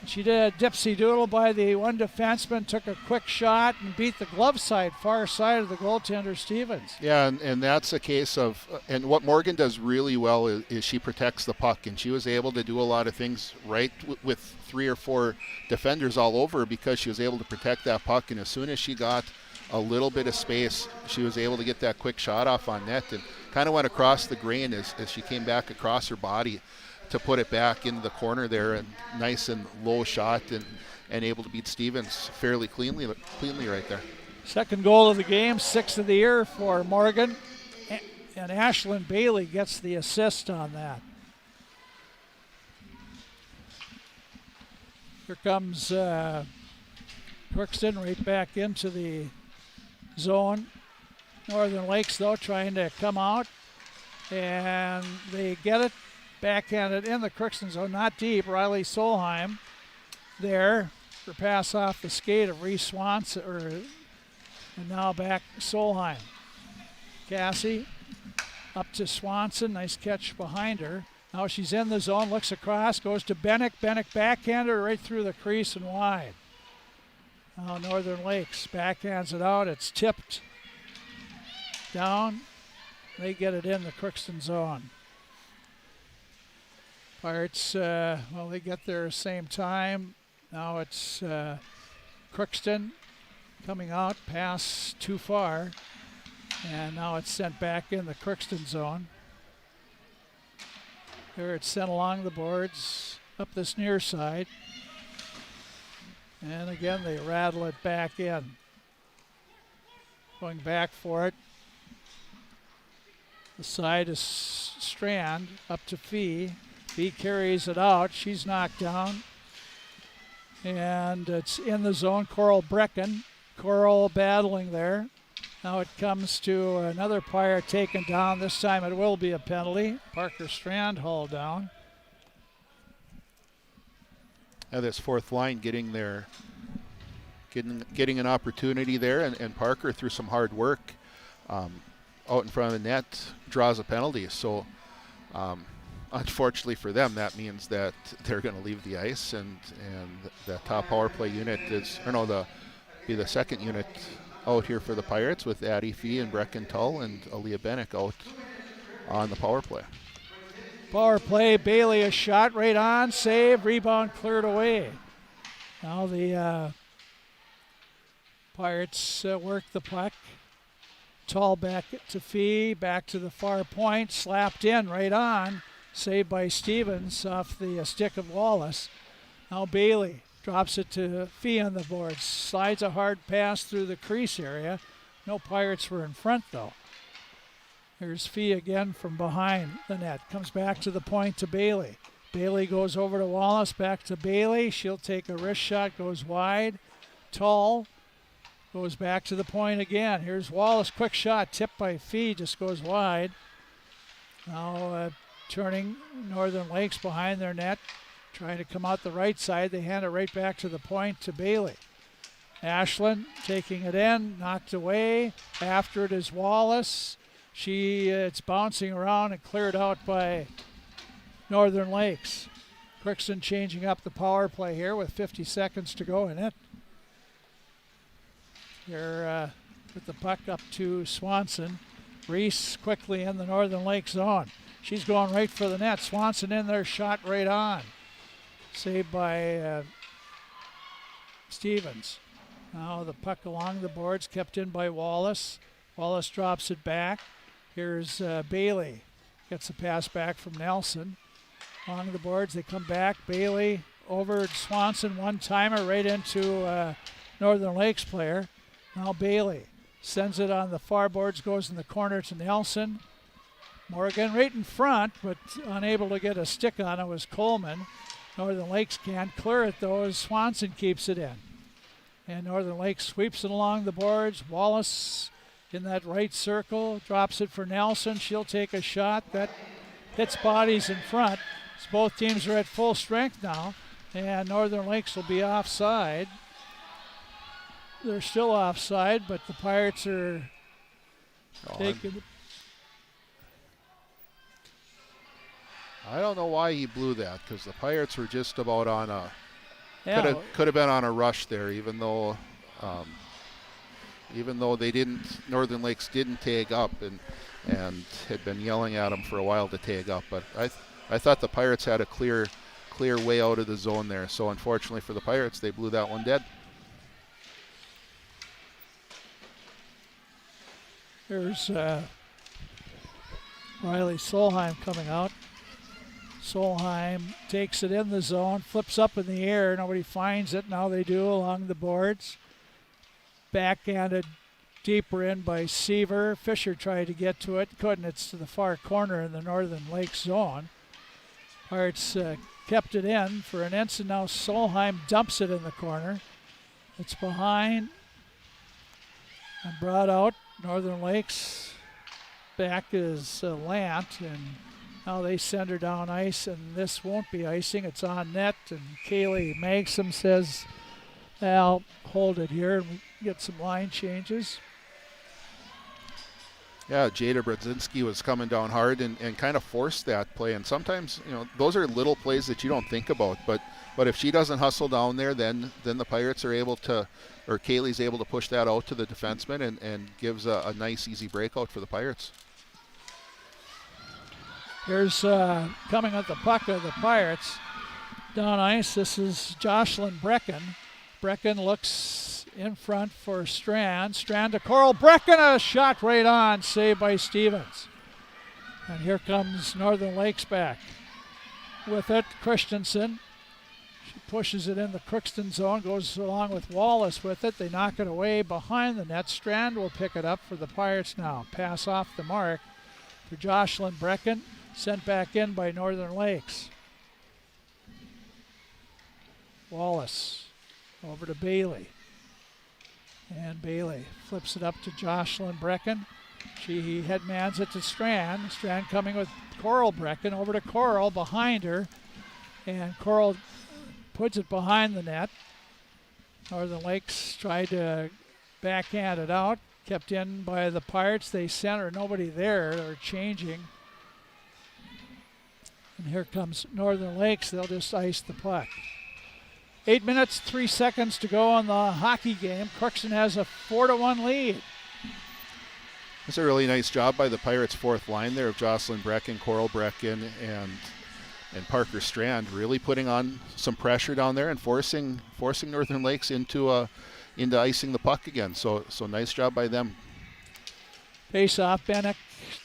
She did a dipsy doodle by the one defenseman, took a quick shot and beat the glove side, far side of the goaltender Stevens. Yeah, and that's a case of, and what Morgan does really well is she protects the puck, and she was able to do a lot of things right with 3 or 4 defenders all over because she was able to protect that puck, and as soon as she got a little bit of space, she was able to get that quick shot off on net and kind of went across the grain as she came back across her body to put it back into the corner there, and nice and low shot and able to beat Stevens fairly cleanly right there. Second goal of the game, 6th of the year for Morgan, and Ashlyn Bailey gets the assist on that. Here comes Crookston right back into the zone. Northern Lakes, though, trying to come out, and they get it. Backhanded in the Crookston zone, not deep. Riley Solheim there for pass off the skate of Reese Swanson, and now back Solheim. Cassie up to Swanson, nice catch behind her. Now she's in the zone, looks across, goes to Bennick. Bennick backhander right through the crease and wide. Now Northern Lakes backhands it out. It's tipped down. They get it in the Crookston zone. Pirates, they get there same time. Now it's Crookston coming out, pass too far, and now it's sent back in the Crookston zone. Here it's sent along the boards, up this near side, and again they rattle it back in. Going back for it. The side is Strand, up to Fee. Fee carries it out. She's knocked down. And it's in the zone. Coral Brecken. Coral battling there. Now it comes to another Pirate taken down. This time it will be a penalty. Parker Strand hauled down. Now this fourth line getting there, getting an opportunity there, and Parker through some hard work out in front of the net draws a penalty. So unfortunately for them, that means that they're going to leave the ice, and the top power play unit be the second unit out here for the Pirates with Addie Fee and Brecken Tull and Aaliyah Bennick out on the power play. Power play, Bailey a shot right on, save, rebound cleared away. Now the Pirates work the puck. Tull back to Fee, back to the far point, slapped in right on. Saved by Stevens off the stick of Wallace. Now Bailey drops it to Fee on the board. Slides a hard pass through the crease area. No Pirates were in front, though. Here's Fee again from behind the net. Comes back to the point to Bailey. Bailey goes over to Wallace, back to Bailey. She'll take a wrist shot, goes wide. Tull goes back to the point again. Here's Wallace, quick shot, tipped by Fee, just goes wide. Now turning Northern Lakes behind their net, trying to come out the right side. They hand it right back to the point to Bailey. Ashland taking it in, knocked away. After it is Wallace. It's bouncing around and cleared out by Northern Lakes. Crookston changing up the power play here with 50 seconds to go in it. Here with the puck up to Swanson. Reese quickly in the Northern Lakes zone. She's going right for the net. Swanson in there, shot right on. Saved by Stevens. Now the puck along the boards, kept in by Wallace. Wallace drops it back. Here's Bailey. Gets the pass back from Nelson. Along the boards, they come back. Bailey over to Swanson, one-timer right into Northern Lakes player. Now Bailey sends it on the far boards, goes in the corner to Nelson. Morgan right in front, but unable to get a stick on it was Coleman. Northern Lakes can't clear it though as Swanson keeps it in. And Northern Lakes sweeps it along the boards. Wallace in that right circle, drops it for Nelson. She'll take a shot that hits bodies in front. So both teams are at full strength now, and Northern Lakes will be offside. They're still offside, but the Pirates are taking. I don't know why he blew that, because the Pirates were just about on a could have been on a rush there, even though they didn't. Northern Lakes didn't tag up and had been yelling at them for a while to tag up. But I thought the Pirates had a clear way out of the zone there. So unfortunately for the Pirates, they blew that one dead. Here's Riley Solheim coming out. Solheim takes it in the zone, flips up in the air. Nobody finds it. Now they do along the boards. Backhanded deeper in by Seaver. Fisher tried to get to it. Couldn't. It's to the far corner in the Northern Lakes zone. Pirates kept it in for an instant. Now Solheim dumps it in the corner. It's behind and brought out. Northern Lakes back is Lant, and now they send her down ice, and this won't be icing. It's on net, and Kaylee Magsom says, I'll hold it here, and we get some line changes. Yeah, Jada Brodzinski was coming down hard and kind of forced that play. And sometimes, those are little plays that you don't think about. But if she doesn't hustle down there, then the Pirates are able to, or Kaylee's able to push that out to the defenseman and gives a nice, easy breakout for the Pirates. Here's coming at the puck of the Pirates. Down ice, this is Jocelyn Brecken. Brecken looks in front for Strand. Strand to Coral. Brecken, a shot right on, saved by Stevens. And here comes Northern Lakes back. With it, Christensen. She pushes it in the Crookston zone, goes along with Wallace with it. They knock it away behind the net. Strand will pick it up for the Pirates now. Pass off the mark for Jocelyn Brecken. Sent back in by Northern Lakes. Wallace over to Bailey. And Bailey flips it up to Jocelyn Brecken. She headmans it to Strand. Strand coming with Coral Brecken over to Coral behind her. And Coral puts it behind the net. Northern Lakes tried to backhand it out. Kept in by the Pirates. They center, nobody there. They're changing. And here comes Northern Lakes. They'll just ice the puck. 8 minutes, 3 seconds to go on the hockey game. Crookston has a 4-1 lead. It's a really nice job by the Pirates' fourth line there of Jocelyn Brecken, Coral Brecken, and Parker Strand, really putting on some pressure down there and forcing Northern Lakes into icing the puck again. So nice job by them. Face off, Bennick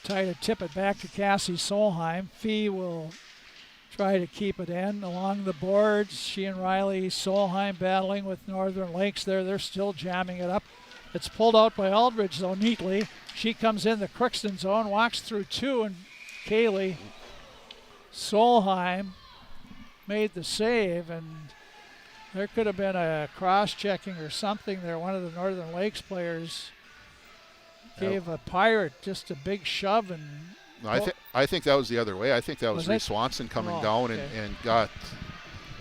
try to tip it back to Cassie Solheim. Fee will try to keep it in along the boards. She and Riley Solheim battling with Northern Lakes there. They're still jamming it up. It's pulled out by Aldridge, though, neatly. She comes in the Crookston zone, walks through two, and Kaylee Solheim made the save, and there could have been a cross-checking or something there. One of the Northern Lakes players gave a Pirate just a big shove, and No, I think that was the other way. I think that was Was Reese it? Swanson coming Oh, down okay. and got,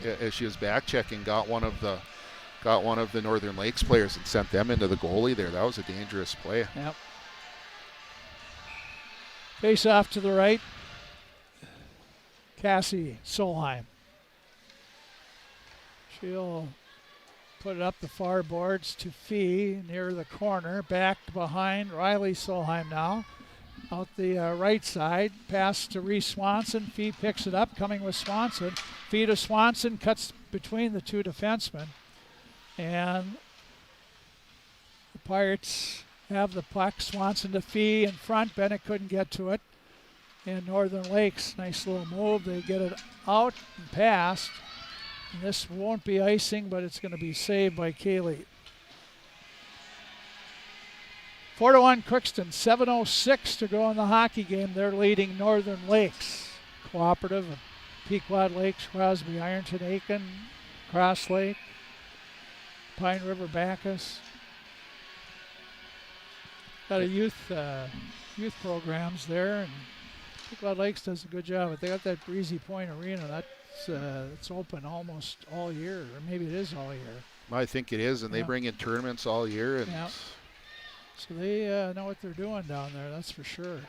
as she was back checking, got one of the Northern Lakes players and sent them into the goalie there. That was a dangerous play. Yep. Face off to the right. Cassie Solheim. She'll put it up the far boards to Fee near the corner. Back behind Riley Solheim now. Out the right side. Pass to Reese Swanson. Fee picks it up. Coming with Swanson. Fee to Swanson. Cuts between the two defensemen. And the Pirates have the puck. Swanson to Fee in front. Bennett couldn't get to it. And Northern Lakes, nice little move. They get it out and past. And this won't be icing, but it's going to be saved by Kaylee. 4-1 Crookston, 7:06 to go in the hockey game. They're leading Northern Lakes. Cooperative of Pequot Lakes, Crosby, Ironton, Aiken, Cross Lake, Pine River, Bacchus. Got a youth programs there, and Pequot Lakes does a good job. But they got that Breezy Point Arena. It's open almost all year, or maybe it is all year. I think it is, and they bring in tournaments all year. And Yeah. So they know what they're doing down there, that's for sure.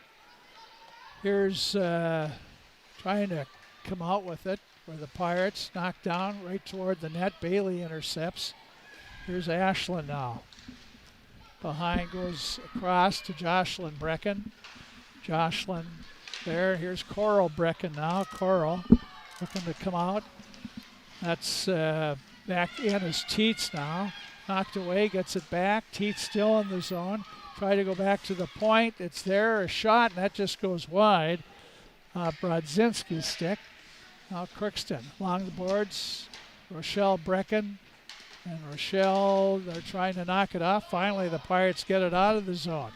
Here's trying to come out with it for the Pirates. Knocked down right toward the net. Bailey intercepts. Here's Ashlyn now. Behind goes across to Jocelyn Brecken. Jocelyn there. Here's Coral Brecken now. Coral looking to come out. That's back in as Teets now. Knocked away, gets it back. Teets still in the zone. Try to go back to the point. It's there, a shot, and that just goes wide. Brodzinski's stick. Now Crookston along the boards. Rochelle Brecken. And Rochelle, they're trying to knock it off. Finally, the Pirates get it out of the zone.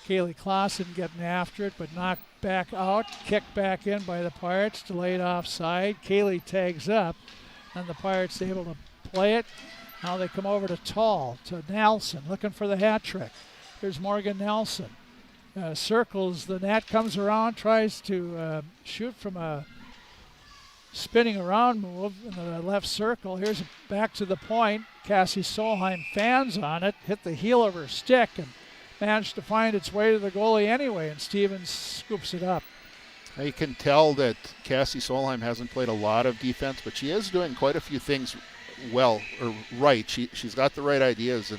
Kaylee Clausen getting after it, but knocked back out. Kicked back in by the Pirates, delayed offside. Kaylee tags up, and the Pirates able to play it. Now they come over to Tall, to Nelson, looking for the hat trick. Here's Morgan Nelson. Circles the net, comes around, tries to shoot from a spinning around move in the left circle. Here's back to the point. Cassie Solheim fans on it, hit the heel of her stick, and managed to find its way to the goalie anyway, and Stevens scoops it up. you can tell that Cassie Solheim hasn't played a lot of defense, but she is doing quite a few things well or right. She's got the right ideas,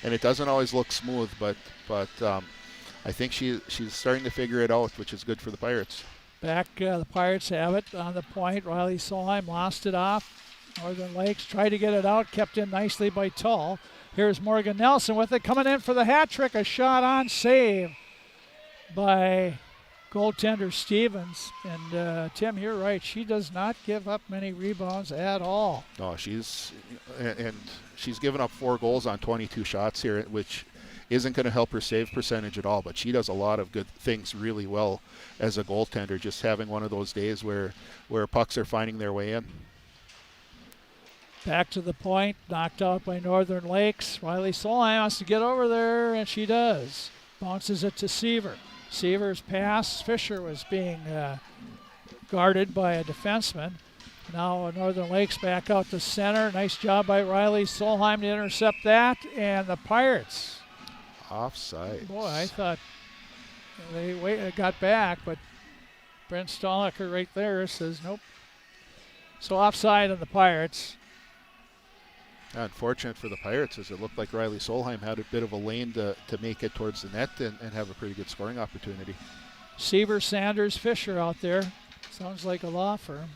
and it doesn't always look smooth, but I think she's starting to figure it out, which is good for the Pirates. Back, the Pirates have it on the point. Riley Solheim lost it off. Northern Lakes tried to get it out, kept in nicely by Tull. Here's Morgan Nelson with it, coming in for the hat trick. A shot on save by goaltender Stevens. And Tim, you're right. She does not give up many rebounds at all. No, she's given up 4 goals on 22 shots here, which isn't going to help her save percentage at all, but she does a lot of good things really well as a goaltender, just having one of those days where pucks are finding their way in. Back to the point, knocked out by Northern Lakes. Riley Solheim wants to get over there, and she does. Bounces it to Seaver. Seaver's pass. Fisher was being guarded by a defenseman. Now Northern Lakes back out to center. Nice job by Riley Solheim to intercept that, and the Pirates. Offside. Boy, I thought they got back, but Brent Stolacher right there says nope. So offside on the Pirates. Unfortunate for the Pirates, as it looked like Riley Solheim had a bit of a lane to make it towards the net and have a pretty good scoring opportunity. Seaver, Sanders, Fisher out there. Sounds like a law firm.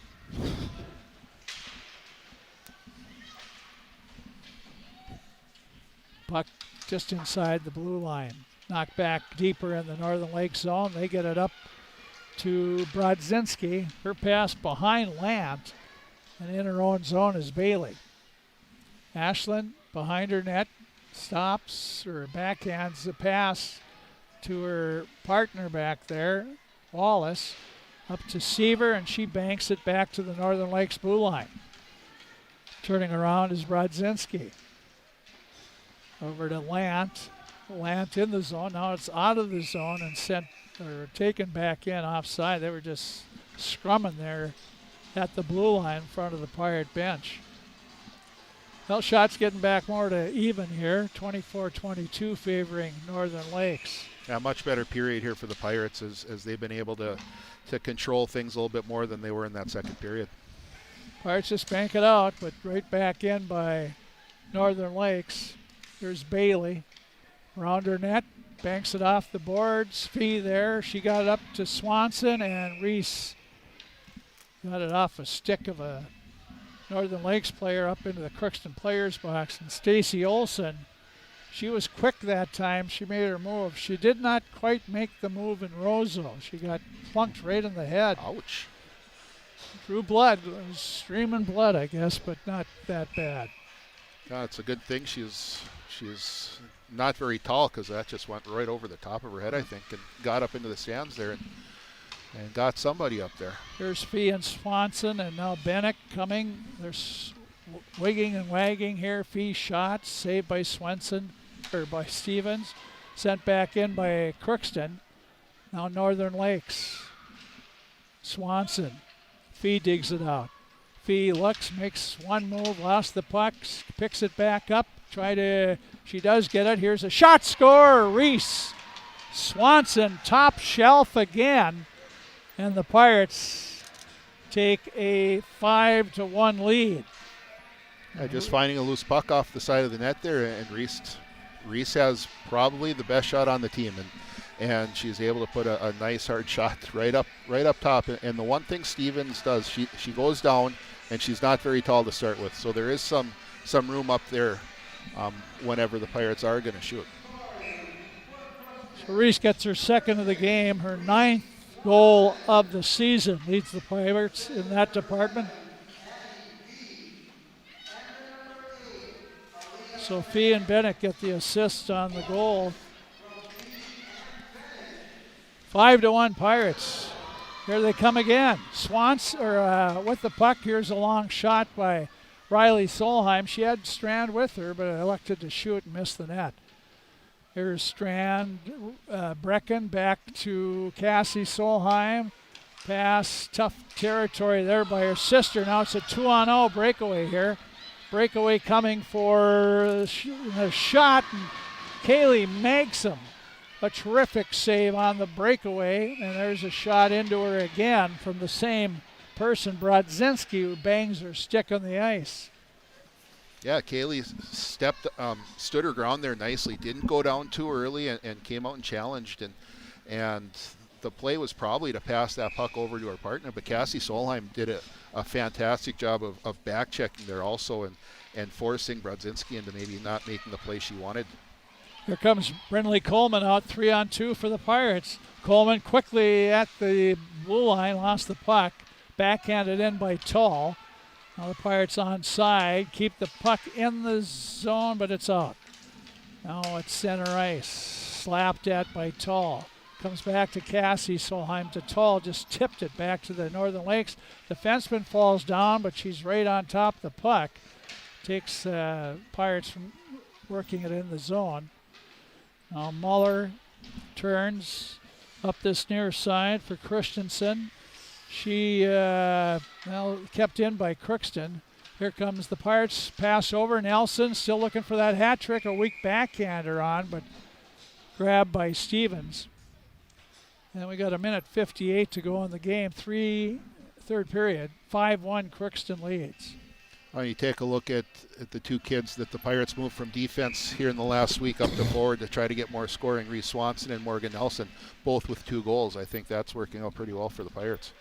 Puck just inside the blue line. Knocked back deeper in the Northern Lake zone. They get it up to Brodzinski. Her pass behind Lant. And in her own zone is Bailey. Ashlyn behind her net. Stops or backhands the pass to her partner back there, Wallace. Up to Seaver, and she banks it back to the Northern Lakes blue line. Turning around is Brodzinski. Over to Lant. Lant in the zone. Now it's out of the zone and taken back in offside. They were just scrumming there at the blue line in front of the Pirate bench. Well, shots getting back more to even here. 24-22 favoring Northern Lakes. Yeah, much better period here for the Pirates as they've been able to control things a little bit more than they were in that second period. Pirates just bank it out, but right back in by Northern Lakes. Here's Bailey. Around her net, banks it off the boards. Fee there. She got it up to Swanson, and Reese got it off a stick of a Northern Lakes player up into the Crookston players box. And Stacy Olson, she was quick that time. She made her move. She did not quite make the move in Roseau. She got plunked right in the head. Ouch. Drew blood. It was streaming blood, I guess, but not that bad. Yeah, it's a good thing she's not very tall, because that just went right over the top of her head, I think, and got up into the stands there and got somebody up there. Here's Fee and Swanson, and now Bennick coming. They're wigging and wagging here. Fee shot, saved by by Stevens, sent back in by Crookston. Now Northern Lakes. Swanson. Fee digs it out. Fee looks, makes one move, lost the puck, picks it back up. She does get it. Here's a shot, score, Reese. Swanson, top shelf again. And the Pirates take a 5-1 lead. Just finding a loose puck off the side of the net there, and Reese has probably the best shot on the team, and she's able to put a nice hard shot right up top. And the one thing Stevens does, she goes down, and she's not very tall to start with, so there is some room up there whenever the Pirates are going to shoot. So Reese gets her second of the game, her 9th goal of the season, leads the Pirates in that department. Sophie and Bennett get the assist on the goal. 5-1 Pirates. Here they come again. With the puck. Here's a long shot by Riley Solheim. She had Strand with her, but elected to shoot and miss the net. Here's Strand, Brecken back to Cassie Solheim. Pass, tough territory there by her sister. Now it's a 2-on-0 breakaway here. Breakaway coming for a shot, and Kaylee makes him. A terrific save on the breakaway, and there's a shot into her again from the same person, Brodzinski, who bangs her stick on the ice. Yeah, Kaylee stood her ground there nicely, didn't go down too early, and came out and challenged, and the play was probably to pass that puck over to her partner, but Cassie Solheim did a fantastic job of back checking there also, and forcing Brodzinski into maybe not making the play she wanted. Here comes Brindley Coleman out 3-on-2 for the Pirates. Coleman quickly at the blue line, lost the puck, backhanded in by Tall. Now the Pirates onside, keep the puck in the zone, but it's out. Now it's center ice, slapped at by Tall. Comes back to Cassie Solheim to Tall, just tipped it back to the Northern Lakes. Defenseman falls down, but she's right on top of the puck. Takes Pirates from working it in the zone. Now Muller turns up this near side for Christensen. She kept in by Crookston. Here comes the Pirates, pass over. Nelson still looking for that hat trick, a weak backhander on, but grabbed by Stevens. And we got 1:58 to go in the game. Third period, 5-1 Crookston leads. When you take a look at the two kids that the Pirates moved from defense here in the last week up to forward to try to get more scoring, Reese Swanson and Morgan Nelson, both with 2 goals. I think that's working out pretty well for the Pirates.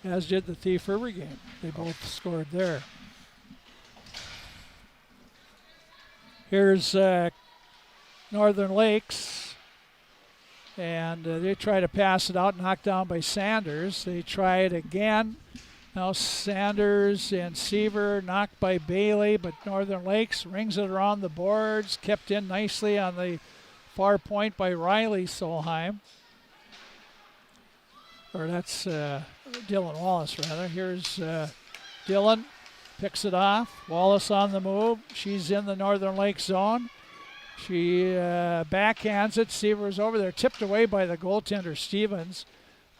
As did the Thief River game. They both scored there. Here's Northern Lakes, and they try to pass it out, knocked down by Sanders. They try it again. Now Sanders and Seaver knocked by Bailey, but Northern Lakes rings it around the boards, kept in nicely on the far point by Riley Solheim. or that's Dylan Wallace, rather. Here's Dylan, picks it off. Wallace on the move. She's in the Northern Lake zone. She backhands it. Seaver's over there, tipped away by the goaltender, Stevens.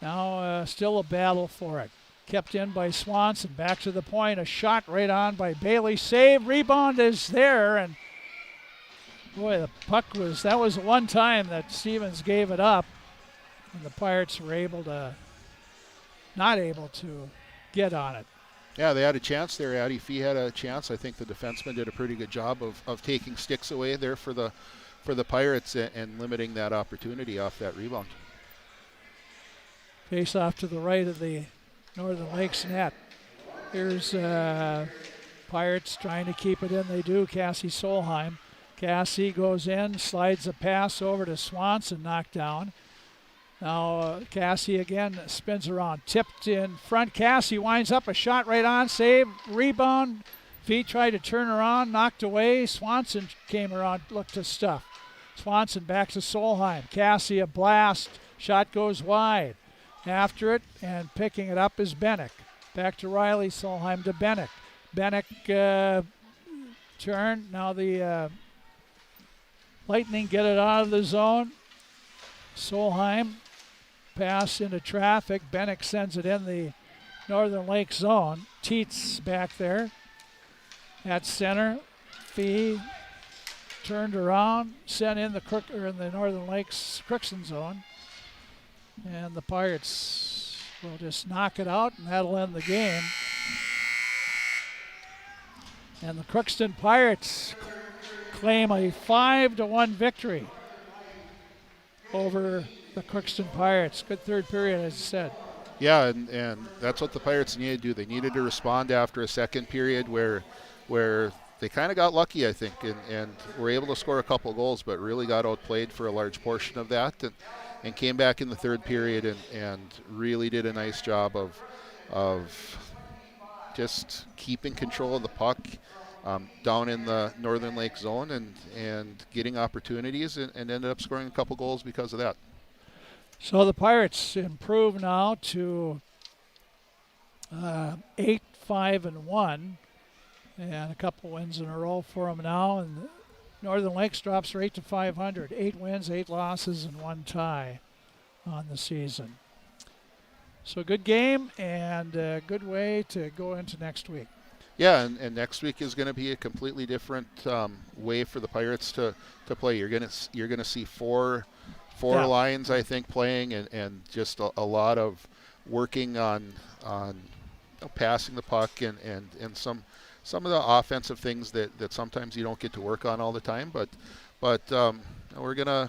Now still a battle for it. Kept in by Swanson. Back to the point. A shot right on by Bailey. Save. Rebound is there. And boy, the puck was, that was one time that Stevens gave it up. And the Pirates were not able to get on it. Yeah, they had a chance there. Addie Fee had a chance. I think the defenseman did a pretty good job of taking sticks away there for the Pirates and limiting that opportunity off that rebound. Face off to the right of the Northern Lakes net. Here's Pirates trying to keep it in. They do. Cassie Solheim. Cassie goes in, slides a pass over to Swanson, knocked down. Now Cassie again spins around, tipped in front. Cassie winds up, a shot right on, save, rebound. Feet tried to turn around, knocked away. Swanson came around, looked to stuff. Swanson back to Solheim. Cassie a blast, shot goes wide. After it and picking it up is Bennick. Back to Riley, Solheim to Bennick. Bennick turn. Now the Lightning get it out of the zone. Solheim pass into traffic. Bennick sends it in the Northern Lake zone. Teets back there at center. Fee turned around, sent in the Northern Lakes Crookston zone. And the Pirates will just knock it out, and that'll end the game. And the Crookston Pirates claim a 5-1 victory over the Crookston Pirates. Good third period, as I said. Yeah, and that's what the Pirates needed to do. They needed to respond after a second period where they kind of got lucky, I think, and were able to score a couple goals, but really got outplayed for a large portion of that, and came back in the third period and really did a nice job of just keeping control of the puck down in the Northern Lake zone and getting opportunities and ended up scoring a couple goals because of that. So the Pirates improve now to 8-5-1, and a couple wins in a row for them now. And Northern Lakes drops right to 500. 8 wins, 8 losses, and 1 tie on the season. So good game and a good way to go into next week. Yeah, and next week is going to be a completely different way for the Pirates to play. You're gonna see four lines, I think, playing and just a lot of working on passing the puck and some of the offensive things that sometimes you don't get to work on all the time. But we're gonna.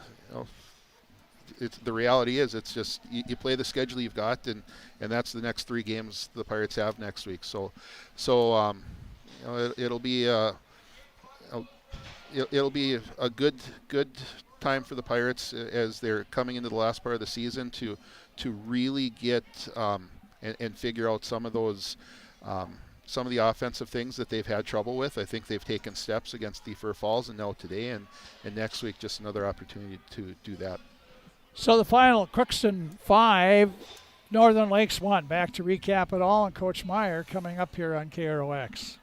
The reality is it's just you play the schedule you've got and that's the next 3 games the Pirates have next week. So it'll be a good time for the Pirates as they're coming into the last part of the season to really get and figure out some of those some of the offensive things that they've had trouble with. I think they've taken steps against Thief Falls and now today and next week just another opportunity to do that. So the final, Crookston 5, Northern Lakes 1. Back to recap it all, and Coach Meyer coming up here on KROX.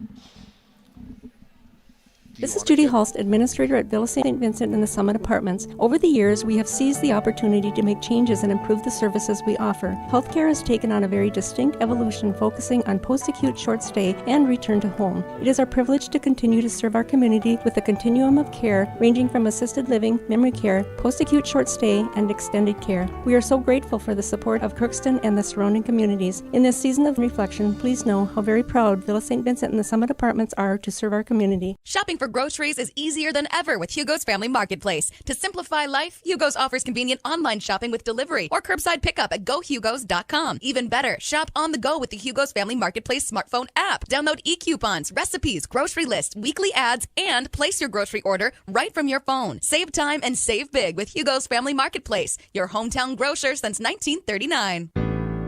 This is Judy Hulst, Administrator at Villa St. Vincent and the Summit Apartments. Over the years, we have seized the opportunity to make changes and improve the services we offer. Healthcare has taken on a very distinct evolution, focusing on post-acute short stay and return to home. It is our privilege to continue to serve our community with a continuum of care ranging from assisted living, memory care, post-acute short stay, and extended care. We are so grateful for the support of Crookston and the surrounding communities. In this season of reflection, please know how very proud Villa St. Vincent and the Summit Apartments are to serve our community. Shopping for groceries is easier than ever with Hugo's Family Marketplace. To simplify life, Hugo's offers convenient online shopping with delivery or curbside pickup at GoHugos.com. Even better, shop on the go with the Hugo's Family Marketplace smartphone app. Download e-coupons, recipes, grocery lists, weekly ads, and place your grocery order right from your phone. Save time and save big with Hugo's Family Marketplace, your hometown grocer since 1939.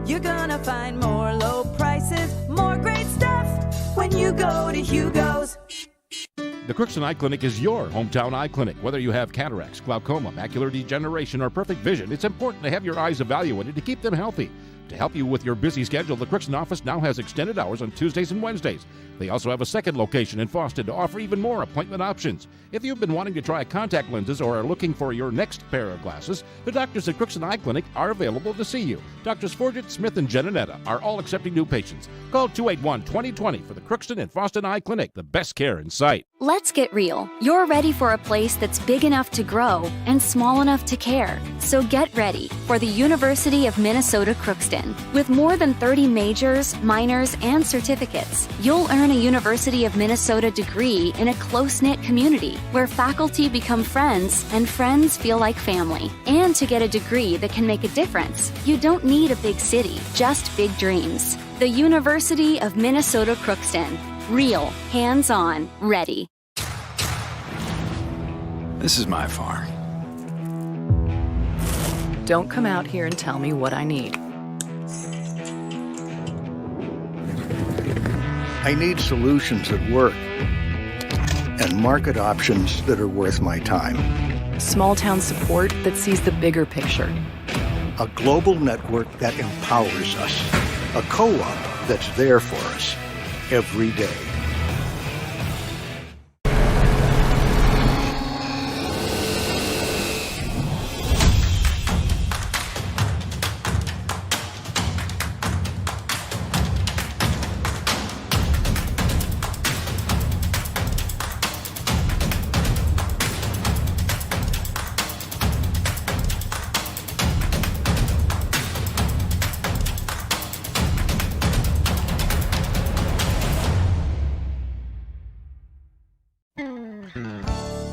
You're gonna find more low prices, more great stuff when you go to Hugo's. The Crookston Eye Clinic is your hometown eye clinic. Whether you have cataracts, glaucoma, macular degeneration, or perfect vision, it's important to have your eyes evaluated to keep them healthy. To help you with your busy schedule, the Crookston office now has extended hours on Tuesdays and Wednesdays. They also have a second location in Fawston to offer even more appointment options. If you've been wanting to try contact lenses or are looking for your next pair of glasses, the doctors at Crookston Eye Clinic are available to see you. Doctors Forget, Smith, and Jananetta are all accepting new patients. Call 281-2020 for the Crookston and Fawston Eye Clinic, the best care in sight. Let's get real. You're ready for a place that's big enough to grow and small enough to care. So get ready for the University of Minnesota Crookston. With more than 30 majors, minors, and certificates, you'll earn a University of Minnesota degree in a close-knit community where faculty become friends and friends feel like family. And to get a degree that can make a difference, you don't need a big city, just big dreams. The University of Minnesota Crookston. Real, hands-on, ready. This is my farm. Don't come out here and tell me what I need. I need solutions that work and market options that are worth my time. Small town support that sees the bigger picture. A global network that empowers us. A co-op that's there for us every day.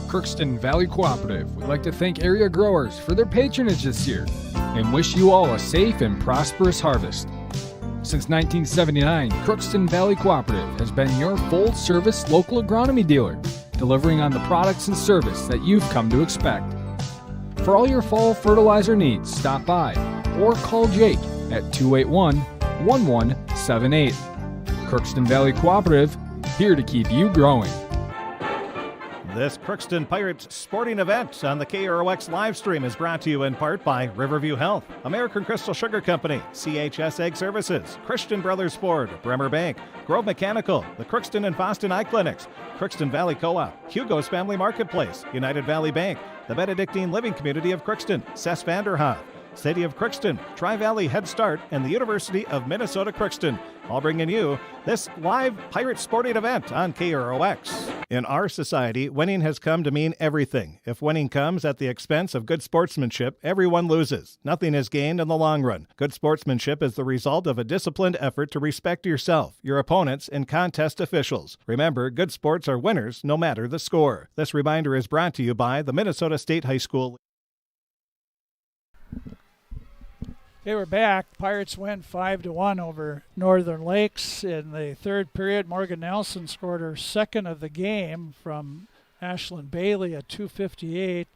Crookston Valley Cooperative would like to thank area growers for their patronage this year and wish you all a safe and prosperous harvest. Since 1979, Crookston Valley Cooperative has been your full-service local agronomy dealer, delivering on the products and service that you've come to expect. For all your fall fertilizer needs, stop by or call Jake at 281-1178. Crookston Valley Cooperative, here to keep you growing. This Crookston Pirates sporting event on the KROX live stream is brought to you in part by Riverview Health, American Crystal Sugar Company, CHS Egg Services, Christian Brothers Ford, Bremer Bank, Grove Mechanical, the Crookston and Fawston Eye Clinics, Crookston Valley Co-op, Hugo's Family Marketplace, United Valley Bank, the Benedictine Living Community of Crookston, Cess Vanderhoff, City of Crookston, Tri-Valley Head Start, and the University of Minnesota Crookston, all bringing you this live Pirate sporting event on KROX. In our society, winning has come to mean everything. If winning comes at the expense of good sportsmanship, everyone loses. Nothing is gained in the long run. Good sportsmanship is the result of a disciplined effort to respect yourself, your opponents, and contest officials. Remember, good sports are winners no matter the score. This reminder is brought to you by the Minnesota State High School. Okay, we're back. Pirates win 5-1 over Northern Lakes. In the third period, Morgan Nelson scored her second of the game from Ashlyn Bailey at 2:58.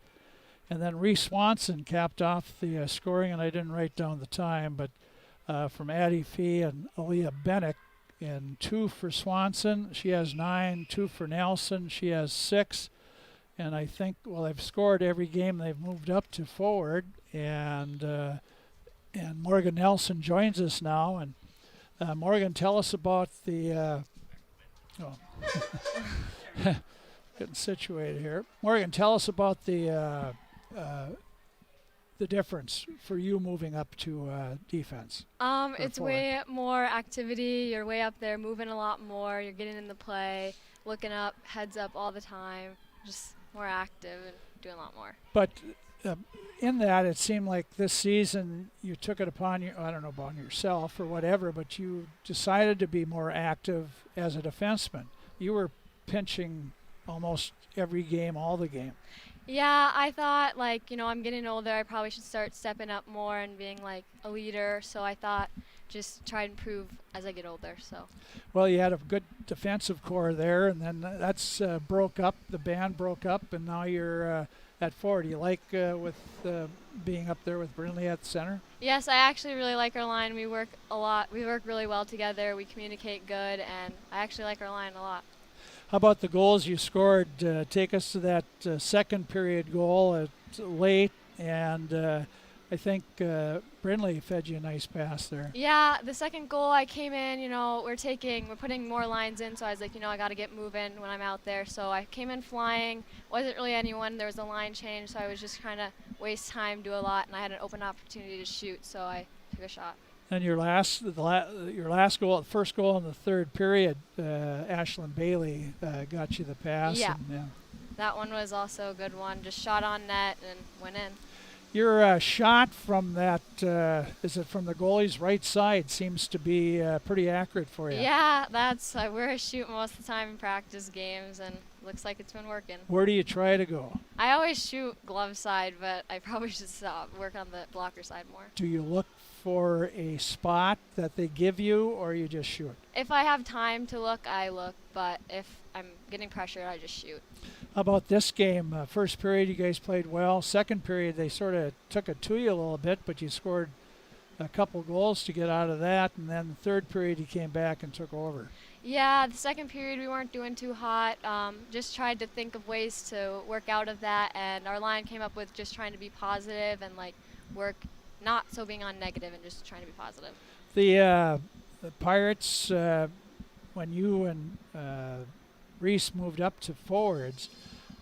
And then Reese Swanson capped off the scoring, and I didn't write down the time, but from Addie Fee and Aaliyah Bennick. And 2 for Swanson. She has 9. 2 for Nelson. She has 6. And I think, well, they've scored every game. They've moved up to forward. And Morgan Nelson joins us now. And Morgan, tell us about the getting situated here. Morgan, tell us about the difference for you moving up to defense. It's way more activity. You're way up there, moving a lot more. You're getting in the play, looking up, heads up all the time. Just more active and doing a lot more. But in that, it seemed like this season you took it upon you, I don't know about yourself or whatever, but you decided to be more active as a defenseman. You were pinching almost every game, all the game. Yeah, I thought, I'm getting older. I probably should start stepping up more and being, a leader. So I thought just try and improve as I get older. So. Well, you had a good defensive core there, and then that's broke up. The band broke up, and now you're at forward. Do you like being up there with Brindley at the center? Yes, I actually really like our line. We work a lot. We work really well together. We communicate good, and I actually like our line a lot. How about the goals you scored? Take us to that second period goal late, and I think Brindley fed you a nice pass there. Yeah, the second goal I came in, we're putting more lines in, so I was like, I got to get moving when I'm out there. So I came in flying, wasn't really anyone, there was a line change, so I was just trying to waste time, do a lot, and I had an open opportunity to shoot, so I took a shot. And your last goal, first goal in the third period, Ashlyn Bailey got you the pass. Yeah. And, that one was also a good one, just shot on net and went in. Your shot from that, is it from the goalie's right side, seems to be pretty accurate for you. Yeah, that's where I shoot most of the time in practice games, and looks like it's been working. Where do you try to go? I always shoot glove side, but I probably should work on the blocker side more. Do you look for a spot that they give you, or you just shoot? If I have time to look, I look, but if I'm getting pressured, I just shoot. How about this game? First period, you guys played well. Second period, they sort of took it to you a little bit, but you scored a couple goals to get out of that. And then the third period, you came back and took over. Yeah, the second period, we weren't doing too hot. Just tried to think of ways to work out of that. And our line came up with just trying to be positive and work, not so being on negative and just trying to be positive. The Pirates, when you and Reese moved up to forwards,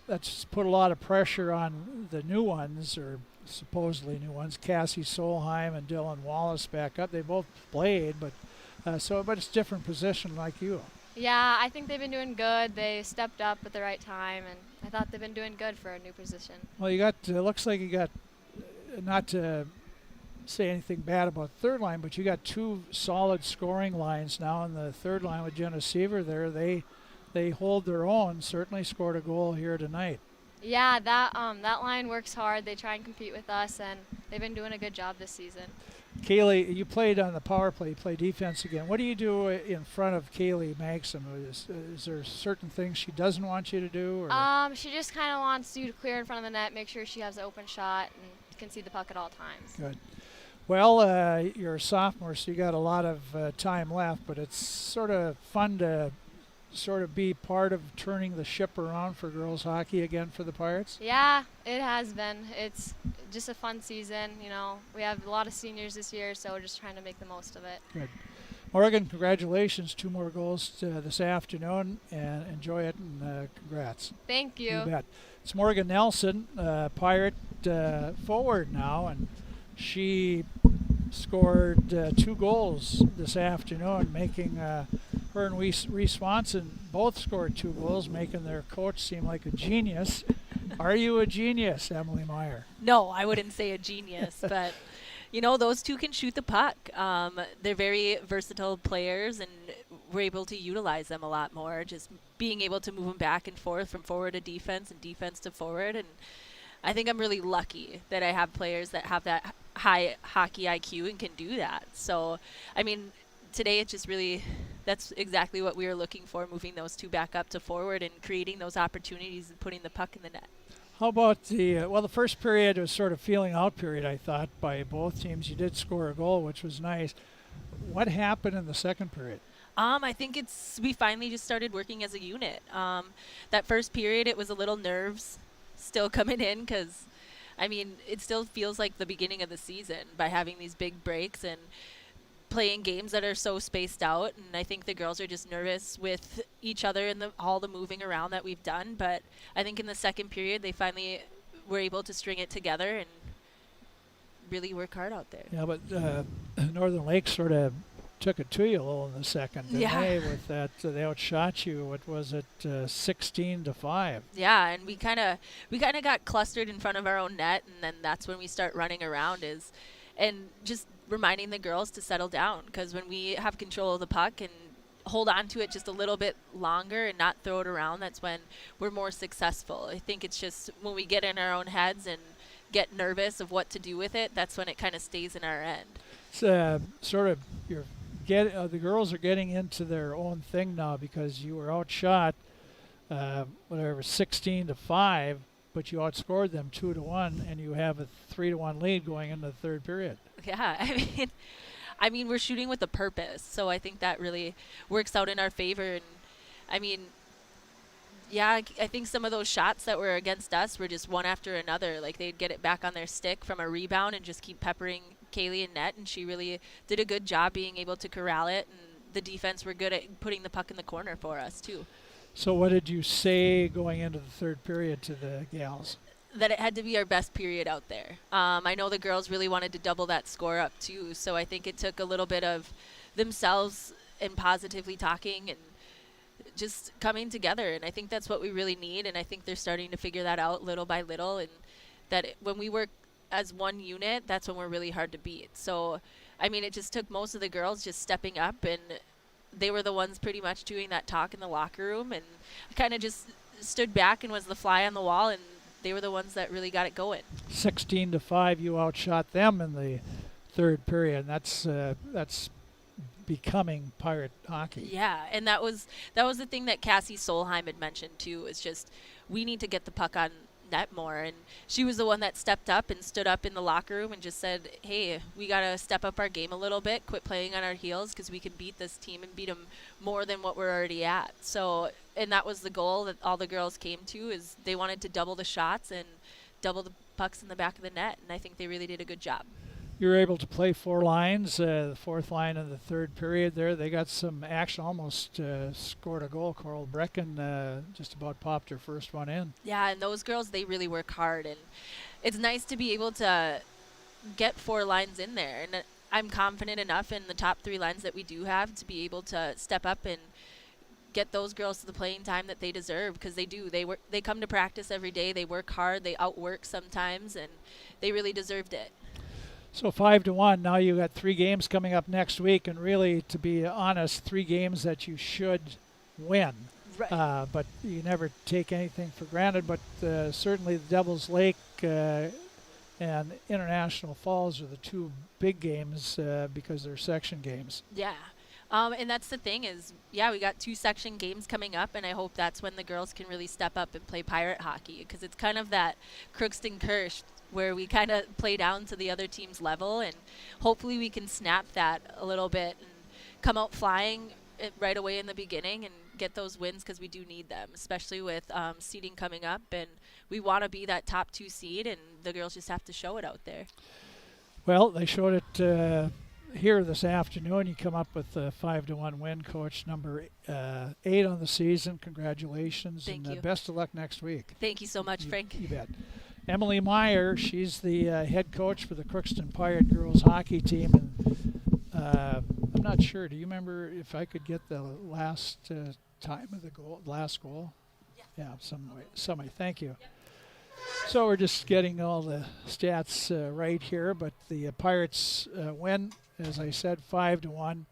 that's put a lot of pressure on the new ones, or supposedly new ones, Cassie Solheim and Dylan Wallace back up. They both played, but it's a different position like you. Yeah, I think they've been doing good. They stepped up at the right time, and I thought they've been doing good for a new position. Well, you got, looks like you got, not to say anything bad about the third line, but you got two solid scoring lines now in the third line with Jenna Seaver there. They hold their own, certainly scored a goal here tonight. Yeah, that line works hard. They try and compete with us, and they've been doing a good job this season. Kaylee, you played on the power play, you play defense again. What do you do in front of Kaylee Maxim? Is there certain things she doesn't want you to do? Or? She just kind of wants you to clear in front of the net, make sure she has an open shot, and can see the puck at all times. Good. Well, you're a sophomore, so you got a lot of time left, but it's sort of fun to sort of be part of turning the ship around for girls hockey again for the Pirates? Yeah, it has been. It's just a fun season. We have a lot of seniors this year, so we're just trying to make the most of it. Good. Morgan, congratulations. 2 more goals this afternoon, and enjoy it, and congrats. Thank you. You bet. It's Morgan Nelson, Pirate forward now, and she scored 2 goals this afternoon, making her and Reese Swanson both scored 2 goals, making their coach seem like a genius. Are you a genius, Emily Meyer? No, I wouldn't say a genius, but those two can shoot the puck. They're very versatile players, and we're able to utilize them a lot more, just being able to move them back and forth from forward to defense and defense to forward. And I think I'm really lucky that I have players that have that high hockey IQ and can do that. So, today it's just really, that's exactly what we were looking for, moving those 2 back up to forward and creating those opportunities and putting the puck in the net. How about the first period was sort of feeling out period, I thought, by both teams. You did score a goal, which was nice. What happened in the second period? I think we finally just started working as a unit. That first period, it was a little nerves still coming in because, it still feels like the beginning of the season by having these big breaks and playing games that are so spaced out. And I think the girls are just nervous with each other and all the moving around that we've done. But I think in the second period, they finally were able to string it together and really work hard out there. Yeah, but Northern Lakes sort of took it to you a little in the second. They, with that, they outshot you. What was it, 16-5? Yeah, and we kind of got clustered in front of our own net, and then that's when we start running around and just reminding the girls to settle down, because when we have control of the puck and hold on to it just a little bit longer and not throw it around, that's when we're more successful. I think it's just when we get in our own heads and get nervous of what to do with it, that's when it kind of stays in our end. It's sort of the girls are getting into their own thing now, because you were outshot 16-5, but you outscored them 2-1, and you have a 3-1 lead going into the third period. Yeah, we're shooting with a purpose, so I think that really works out in our favor. And Yeah, I think some of those shots that were against us were just one after another. Like, they'd get it back on their stick from a rebound and just keep peppering Kaylee in net, and she really did a good job being able to corral it, and the defense were good at putting the puck in the corner for us, too. So what did you say going into the third period to the gals? That it had to be our best period out there. I know the girls really wanted to double that score up, too, so I think it took a little bit of themselves and positively talking and just coming together, and I think that's what we really need, and I think they're starting to figure that out little by little, and that when we work as one unit, that's when we're really hard to beat. So, I mean, it just took most of the girls just stepping up, and they were the ones pretty much doing that talk in the locker room, and kind of just stood back and was the fly on the wall, and they were the ones that really got it going. 16-5, you outshot them in the third period. That's becoming Pirate hockey. Yeah, and that was the thing that Cassie Solheim had mentioned too. Is just we need to get the puck on net more, and she was the one that stepped up and stood up in the locker room and just said, "Hey, we gotta step up our game a little bit, quit playing on our heels, because we can beat this team and beat them more than what we're already at." So, and that was the goal that all the girls came to, is they wanted to double the shots and double the pucks in the back of the net, and I think they really did a good job. You were able to play 4 lines, the fourth line in the third period there. They got some action, almost scored a goal. Coral Brecken just about popped her first one in. Yeah, and those girls, they really work hard, and it's nice to be able to get 4 lines in there. And I'm confident enough in the top 3 lines that we do have to be able to step up and get those girls to the playing time that they deserve, because they do. They come to practice every day. They work hard. They outwork sometimes, and they really deserved it. So 5-1. Now you got 3 games coming up next week, and really, to be honest, 3 games that you should win. Right. But you never take anything for granted. But certainly, the Devil's Lake and International Falls are the 2 big games because they're section games. Yeah. And that's the thing is, yeah, we got 2 section games coming up, and I hope that's when the girls can really step up and play Pirate hockey, because it's kind of that Crookston curse where we kind of play down to the other team's level, and hopefully we can snap that a little bit and come out flying right away in the beginning and get those wins, because we do need them, especially with seeding coming up, and we want to be that top 2 seed, and the girls just have to show it out there. Well, they showed it here this afternoon. You come up with a 5-1 win, Coach, number 8 on the season. Congratulations. Thank you. Best of luck next week. Thank you so much, Frank. You bet. Emily Meyer, she's the head coach for the Crookston Pirate girls hockey team. And I'm not sure. Do you remember if I could get the last time of the goal, last goal? Yeah, some way. Thank you. Yep. So we're just getting all the stats right here, but the Pirates win, as I said, 5-1.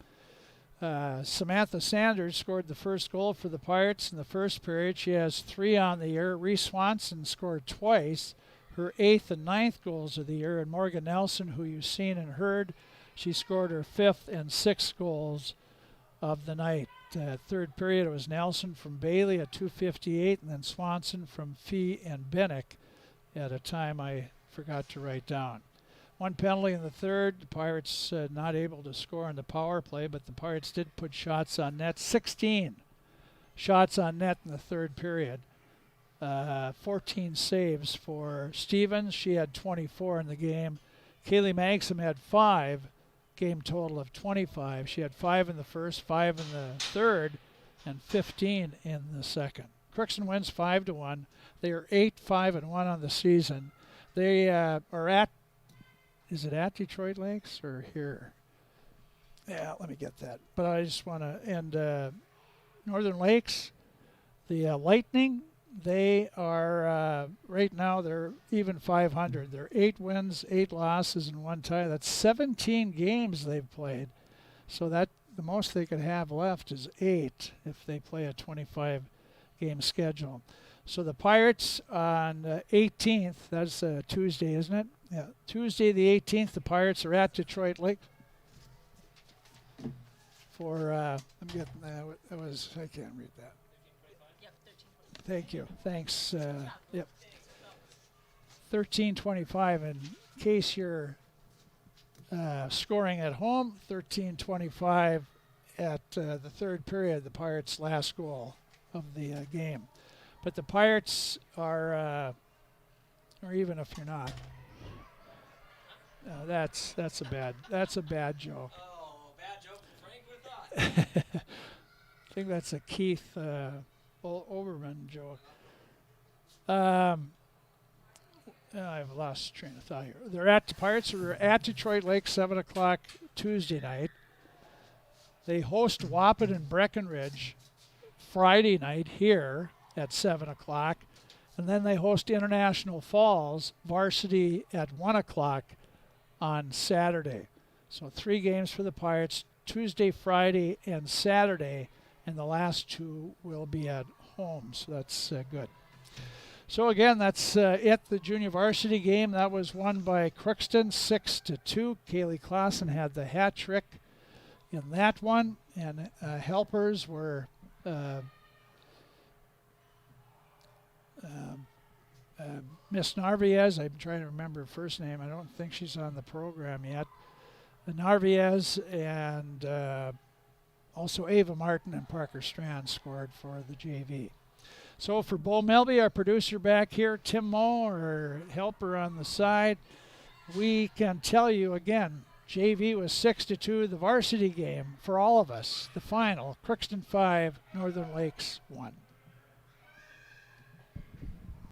Samantha Sanders scored the first goal for the Pirates in the first period. She has 3 on the year. Reese Swanson scored twice, her 8th and 9th goals of the year. And Morgan Nelson, who you've seen and heard, she scored her 5th and 6th goals of the night. Third period, it was Nelson from Bailey at .258, and then Swanson from Fee and Bennick at a time I forgot to write down. 1 penalty in the third. The Pirates not able to score on the power play, but the Pirates did put shots on net. 16 shots on net in the third period. 14 saves for Stevens. She had 24 in the game. Kaylee Magsom had 5, game total of 25. She had 5 in the first, 5 in the third, and 15 in the second. Crookston wins 5-1. They are 8-5-1 on the season. They are at, is it at Detroit Lakes or here? Yeah, let me get that. But I just want to end Northern Lakes. The Lightning, they are, right now, they're even 500. They're 8 wins, 8 losses, and 1 tie. That's 17 games they've played. So that the most they could have left is 8 if they play a 25-game schedule. So the Pirates on 18th, that's Tuesday, isn't it? Yeah, Tuesday the 18th, the Pirates are at Detroit Lake. For, I'm getting that was, I can't read that. Thank you. Thanks. Yep. 13:25. In case you're scoring at home, 13:25 at the third period, the Pirates' last goal of the game. But the Pirates are, or even if you're not, that's a bad joke. Oh, bad joke from Frank with thought. I think that's a Keith Oberman joke. I've lost train of thought here. The Pirates are at Detroit Lake 7 o'clock Tuesday night. They host Wappet and Breckenridge Friday night here at 7 o'clock. And then they host International Falls varsity at 1 o'clock on Saturday. So 3 games for the Pirates, Tuesday, Friday, and Saturday. And the last 2 will be at home. So that's good. So again, that's it. The junior varsity game, that was won by Crookston 6-2. Kaylee Clausen had the hat trick in that one, and helpers were Miss Narvaez. I'm trying to remember her first name. I don't think she's on the program yet. Narvaez and also Ava Martin and Parker Strand scored for the JV. So for Bo Melby, our producer back here, Tim Moe, our helper on the side, we can tell you again, JV was 6-2, the varsity game for all of us, the final, Crookston 5, Northern Lakes 1.